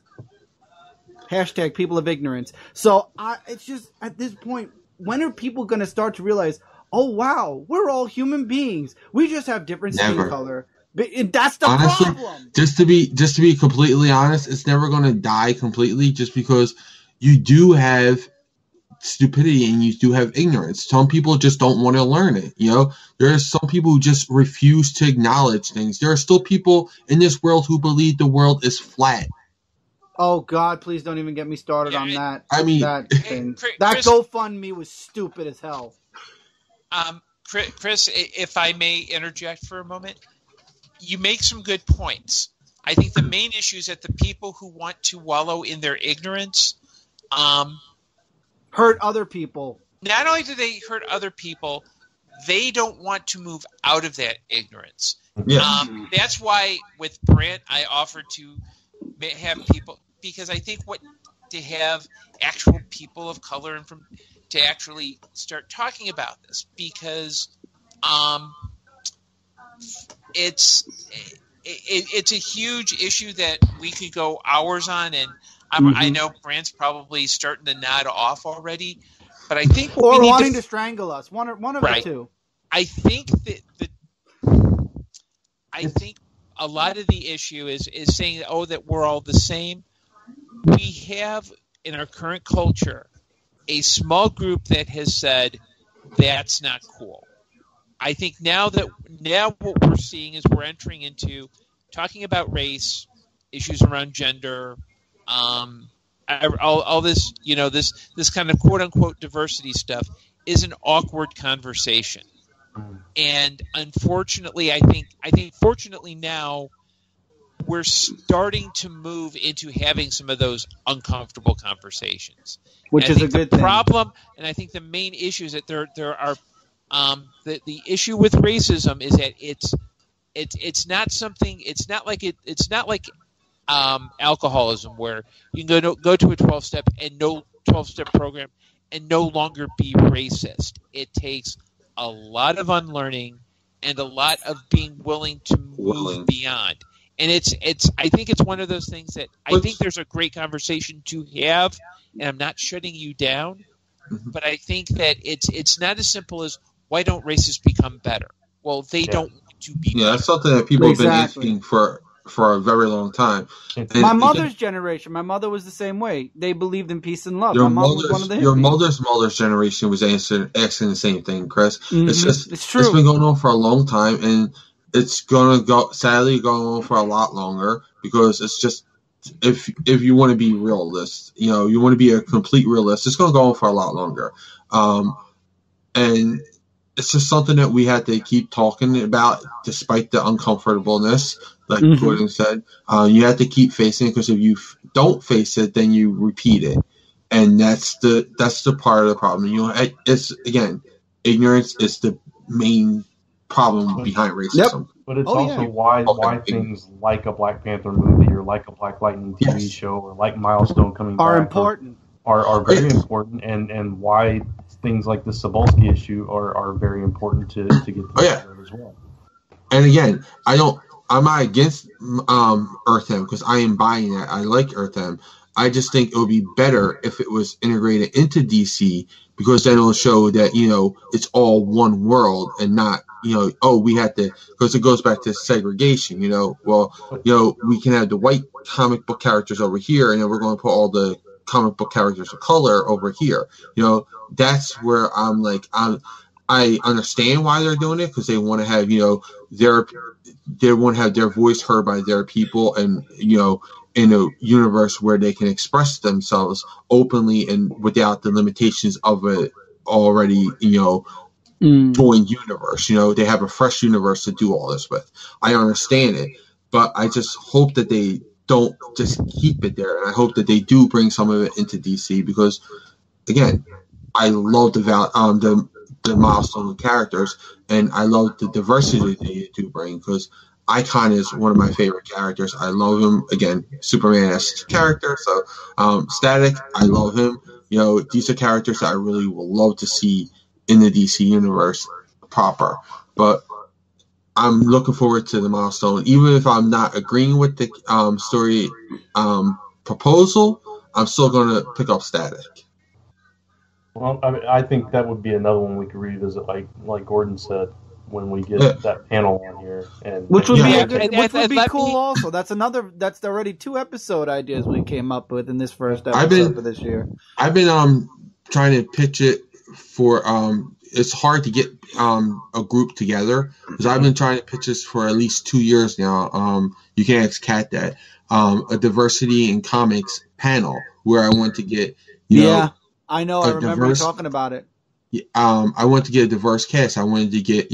Hashtag people of ignorance. So it's just at this point, when are people going to start to realize, oh wow, we're all human beings. We just have different skin color. That's the problem. Just to be completely honest, it's never going to die completely. Just because you do have stupidity and you do have ignorance. Some people just don't want to learn it. There are some people who just refuse to acknowledge things. There are still people in this world who believe the world is flat. Oh God! Please don't even get me started on that. I mean, that thing. That GoFundMe was stupid as hell. Chris, if I may interject for a moment, you make some good points. I think the main issue is that the people who want to wallow in their ignorance hurt other people. Not only do they hurt other people, they don't want to move out of that ignorance. Yeah. That's why with Brant, I offered to have people, because I think to have actual people of color and to actually start talking about this, because it's a huge issue that we could go hours on, and I know Brant's probably starting to nod off already, but I think or wanting to strangle us, one of the two. I think a lot of the issue is saying, that we're all the same. We have in our current culture a small group that has said that's not cool. I think now what we're seeing is we're entering into talking about race, issues around gender, all this, this kind of quote unquote diversity stuff is an awkward conversation. And unfortunately, I think fortunately now we're starting to move into having some of those uncomfortable conversations, which is a good thing. Problem, and I think the main issue is that there are the issue with racism is that it's not something. It's not like alcoholism, where you can go to a 12-step and no 12-step program and no longer be racist. It takes a lot of unlearning and a lot of being willing to move beyond. And I think it's one of those things that I think there's a great conversation to have, and I'm not shutting you down, but I think that it's not as simple as, why don't races become better? Well, they don't want to be better. That's something that people have been asking for a very long time. My mother's generation, my mother was the same way. They believed in peace and love. My mom was one of the Your mother's generation was asking the same thing, Chris. It's true. It's been going on for a long time, and it's going to sadly go on for a lot longer, because it's just, if you want to be realist, you want to be a complete realist, it's going to go on for a lot longer. And it's just something that we had to keep talking about, despite the uncomfortableness. Like Gordon said, you have to keep facing it, because if you don't face it, then you repeat it, and that's the part of the problem. It's, again, ignorance is the main problem behind racism. Yep. But it's why things like a Black Panther movie, or like a Black Lightning TV show, or like Milestone coming are back important. Are very important, and why things like the Cebulski issue are very important to get to as well. And again, I'm not against Earth-M, because I am buying that. I like Earth-M. I just think it would be better if it was integrated into DC, because then it'll show that, it's all one world, and not, we had to, because it goes back to segregation, we can have the white comic book characters over here, and then we're going to put all the comic book characters of color over here. That's where I'm like, I understand why they're doing it, because they want to have, they want to have their voice heard by their people, and, in a universe where they can express themselves openly and without the limitations of a already, joined universe. They have a fresh universe to do all this with. I understand it, but I just hope that they don't just keep it there, and I hope that they do bring some of it into DC, because, again, I love the Milestone characters, and I love the diversity they do bring, because Icon is one of my favorite characters. I love him. Again, Superman-esque character. So, Static, I love him. These are characters that I really would love to see in the DC universe proper. But I'm looking forward to the Milestone. Even if I'm not agreeing with the story proposal, I'm still going to pick up Static. Well, I think that would be another one we could revisit, like Gordon said, when we get that panel on here, and which would Yeah, be let cool. me- Also, that's already 2 episode ideas we came up with in this first I've episode been- for this year. I've been trying to pitch it for it's hard to get a group together because I've been trying to pitch this for at least 2 years now. You can ask Kat that. A diversity in comics panel where I want to get I know. I remember you talking about it. I want to get a diverse cast. I wanted to get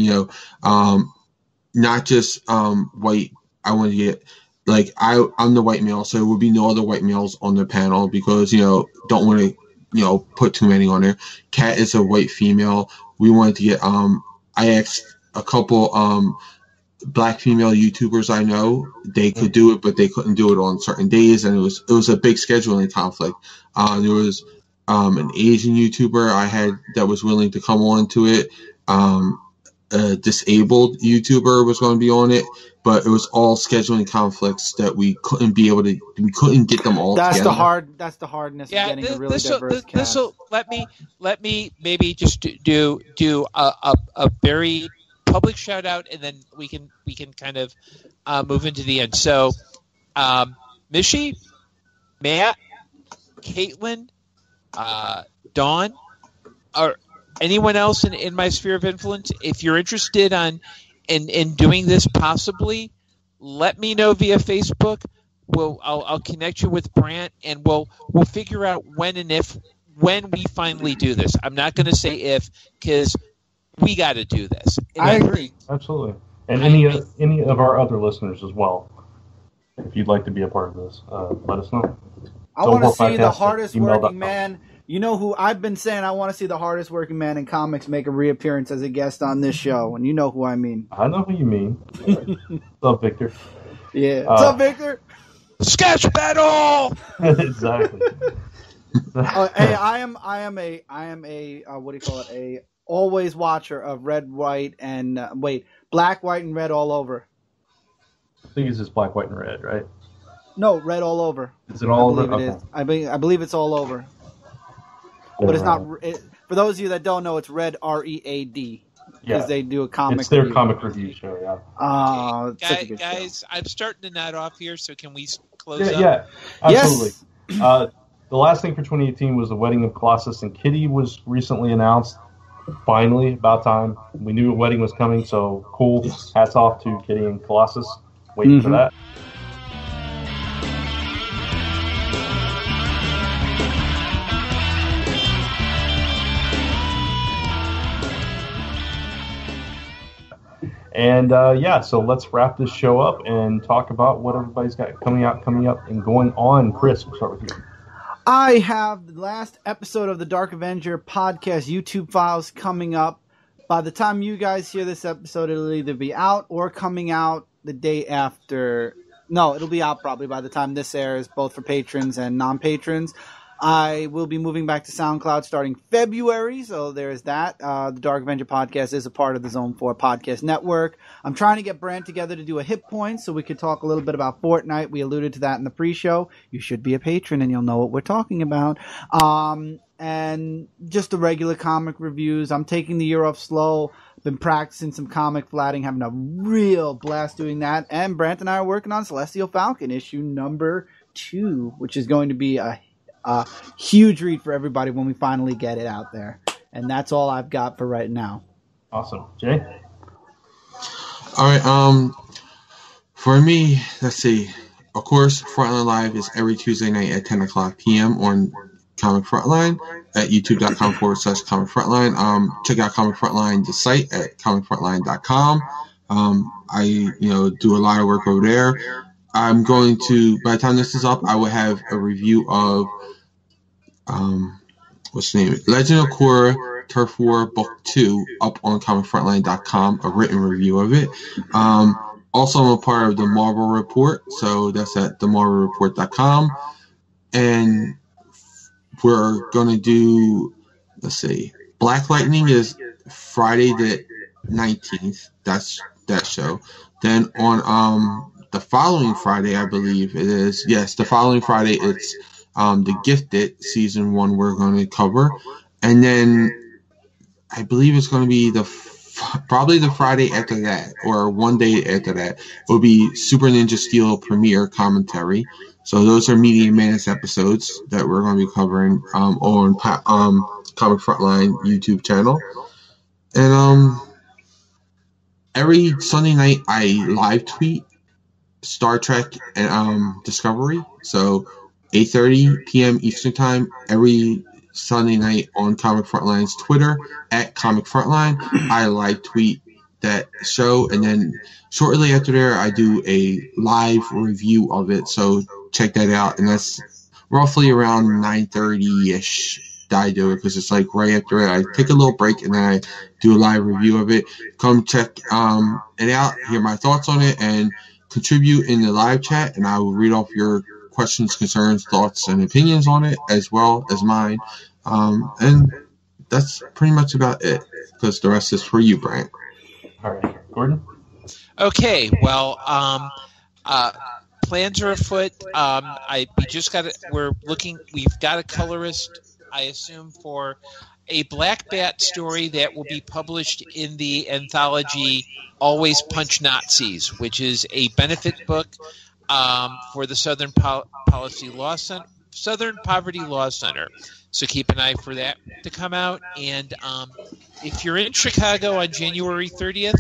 not just white. I want to get I'm the white male, so there would be no other white males on the panel because don't want to put too many on there. Kat is a white female. We wanted to get I asked a couple black female YouTubers I know. They could do it, but they couldn't do it on certain days, and it was a big scheduling conflict. There was an Asian YouTuber I had that was willing to come on to it. A disabled YouTuber was going to be on it, but it was all scheduling conflicts that we couldn't get them all together. That's the hardness of getting a really diverse cast. This'll let me maybe just do a very public shout out, and then we can kind of move into the end. So, Mishi, Matt, Caitlin, Dawn, or anyone else in my sphere of influence, if you're interested in doing this possibly, let me know via Facebook. I'll connect you with Brant, and we'll figure out when we finally do this. I'm not going to say if, because we got to do this. And I agree. Absolutely. And any of our other listeners as well, if you'd like to be a part of this, let us know. I want to see the hardest working man. You know who I've been saying I want to see the hardest working man in comics make a reappearance as a guest on this show, and you know who I mean. I know who you mean. What's up, Victor? Yeah. What's up, Victor? Sketch battle. Exactly. Hey, I am a what do you call it? A always watcher of red, white, and black, white, and red all over. I think it's just black, white, and red, right? No, red all over. Is it all over? It is. I believe it's all over. But it's not. For those of you that don't know, it's red READ because they do a comic. It's their comic review show, yeah. Guys, I'm starting to nod off here, so can we close up? Yeah, absolutely. Yes. The last thing for 2018 was the wedding of Colossus and Kitty was recently announced. Finally, about time. We knew a wedding was coming, so cool. Hats off to Kitty and Colossus. Waiting for that. And so let's wrap this show up and talk about what everybody's got coming up, and going on. Chris, we'll start with you. I have the last episode of the Dark Avenger podcast YouTube files coming up. By the time you guys hear this episode, it'll either be out or coming out the day after. No, it'll be out probably by the time this airs, both for patrons and non-patrons. I will be moving back to SoundCloud starting February, so there's that. The Dark Avenger podcast is a part of the Zone 4 podcast network. I'm trying to get Brant together to do a hit point so we could talk a little bit about Fortnite. We alluded to that in the pre-show. You should be a patron and you'll know what we're talking about. And just the regular comic reviews. I'm taking the year off slow. Been practicing some comic flatting, having a real blast doing that. And Brant and I are working on Celestial Falcon issue number 2, which is going to be a huge read for everybody when we finally get it out there. And that's all I've got for right now. Awesome. Jay? All right. For me, let's see. Of course, Frontline Live is every Tuesday night at 10 o'clock p.m. on Comic Frontline at youtube.com/Comic Frontline. Check out Comic Frontline, the site, at comicfrontline.com. I do a lot of work over there. I'm going to, by the time this is up, I will have a review of what's the name? Legend of Korra Turf War Book 2 up on comicfrontline.com, a written review of it. Also, I'm a part of the Marvel Report, so that's at themarvelreport.com. And we're going to do, let's see, Black Lightning is Friday the 19th. That's that show. Then on the following Friday, I believe it is. Yes, the following Friday, it's The Gifted Season 1 we're going to cover. And then I believe it's going to be probably the Friday after that, or one day after that, will be Super Ninja Steel premiere commentary. So those are Media Madness episodes that we're going to be covering on Comic Frontline YouTube channel. And every Sunday night I live tweet Star Trek and Discovery. So 8:30 p.m. Eastern Time every Sunday night on Comic Frontline's Twitter at Comic Frontline. I live tweet that show, and then shortly after there I do a live review of it. So check that out, and that's roughly around 9:30ish that I do it, because it's like right after it I take a little break and then I do a live review of it. Come check it out, hear my thoughts on it, and contribute in the live chat, and I will read off your questions, concerns, thoughts, and opinions on it, as well as mine. And that's pretty much about it, because the rest is for you, Brant. All right, Gordon? Okay, well, plans are afoot. We've got a colorist, I assume, for a Black Bat story that will be published in the anthology Always Punch Nazis, which is a benefit book for the Southern Poverty Law Center. So keep an eye for that to come out. And if you're in Chicago on January 30th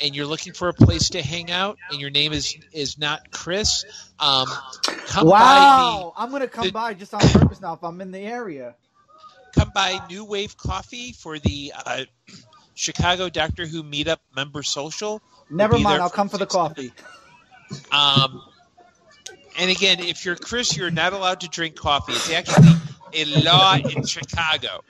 and you're looking for a place to hang out and your name is not Chris, come by I'm going to come by just on purpose now if I'm in the area. Come by New Wave Coffee for the Chicago Doctor Who Meetup Member Social. Never mind, I'll come for the coffee. And again, if you're Chris, you're not allowed to drink coffee. It's actually a law in Chicago.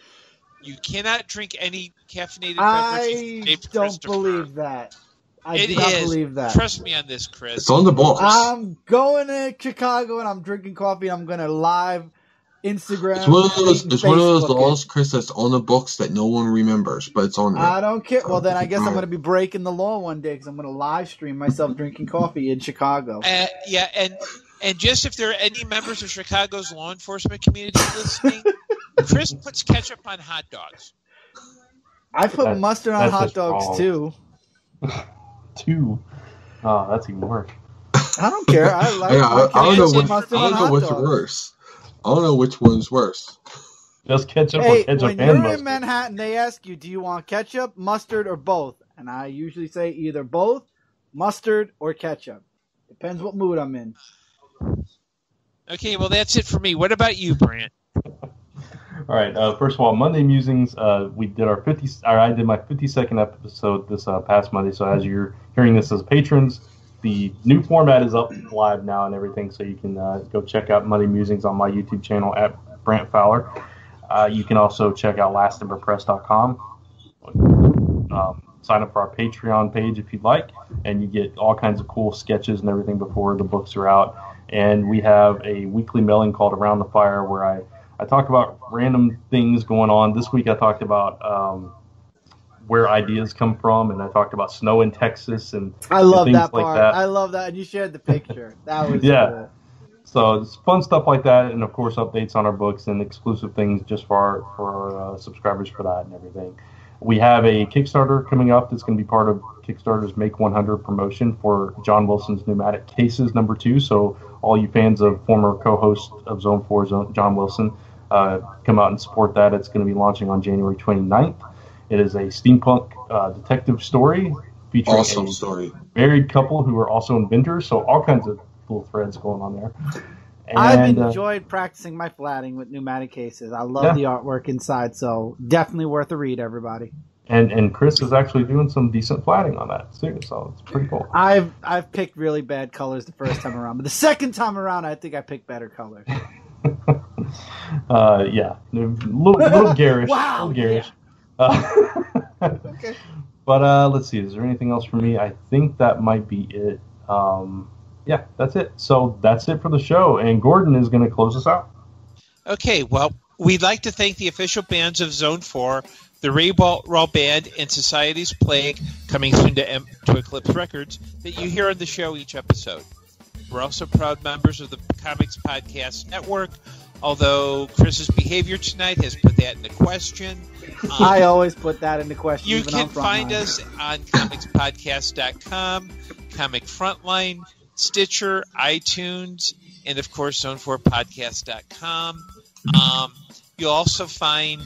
You cannot drink any caffeinated beverages. I don't believe that. I do not believe that. Trust me on this, Chris. It's on the books. I'm going to Chicago and I'm drinking coffee. I'm going to live Instagram. It's one of those laws, Chris, that's on the books that no one remembers, but it's on there. I don't care. Well, then I guess I'm going to be breaking the law one day because I'm going to live stream myself drinking coffee in Chicago. Yeah, and just if there are any members of Chicago's law enforcement community listening, Chris puts ketchup on hot dogs. I put mustard on hot dogs too. Two? Oh, that's even worse. I don't care. I like. I don't know what's worse. I don't know which one's worse. Just ketchup or ketchup and mustard. When you're in Manhattan, they ask you, do you want ketchup, mustard, or both? And I usually say either both, mustard, or ketchup. Depends what mood I'm in. Okay, well, that's it for me. What about you, Brant? All right. First of all, Monday Musings. We did I did my 52nd episode this past Monday. So as you're hearing this as patrons, the new format is up live now and everything. So you can go check out Monday Musings on my YouTube channel at Brant Fowler. You can also check out lastnumberpress.com. Sign up for our Patreon page if you'd like, and you get all kinds of cool sketches and everything before the books are out. And we have a weekly mailing called Around the Fire where I talk about random things going on. This week I talked about where ideas come from, and I talked about snow in Texas and I love things that like part. that. I love that, and you shared the picture. That was cool. So it's fun stuff like that, and of course updates on our books and exclusive things just for our subscribers for that and everything. We have a Kickstarter coming up that's going to be part of Kickstarter's Make 100 promotion for John Wilson's Pneumatic Cases #2. So all you fans of former co-host of Zone 4, John Wilson, come out and support that. It's going to be launching on January 29th. It is a steampunk detective story featuring a married couple who are also inventors. So all kinds of cool threads going on there. And, I've enjoyed practicing my flatting with pneumatic cases. I love the artwork inside, so definitely worth a read, everybody. And Chris is actually doing some decent flatting on that too, so it's pretty cool. I've picked really bad colors the first time around, but the second time around, I think I picked better colors. Yeah, little garish. Wow, little garish. Yeah. Okay. But let's see. Is there anything else for me? I think that might be it. Yeah, that's it. So that's it for the show, and Gordon is going to close us out. Okay, well, we'd like to thank the official bands of Zone 4, the Ray Ball Band and Society's Plague, coming soon to Eclipse Records, that you hear on the show each episode. We're also proud members of the Comics Podcast Network, although Chris's behavior tonight has put that into question. I always put that into question. You can find us on comicspodcast.com, Comic Frontline, Stitcher, iTunes, and of course Zone4Podcast.com. You'll also find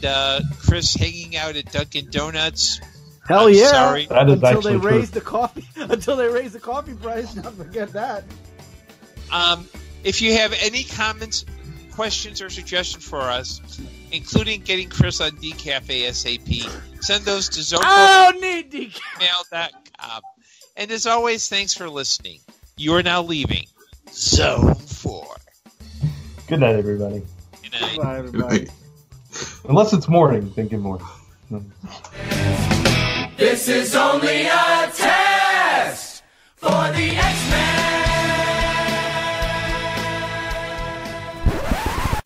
Chris hanging out at Dunkin' Donuts. Hell yeah! That is until actually they raise true. the coffee, until they raise the coffee price. Don't forget that. If you have any comments, questions, or suggestions for us, including getting Chris on decaf ASAP, send those to zone4@gmail.com. And as always, thanks for listening. You are now leaving Zone 4. Good night, everybody. Good night. Bye, everybody. Unless it's morning, then good morning. This is only a test for the X-Men.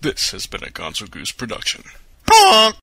This has been a Gonzo Goose production. Honk!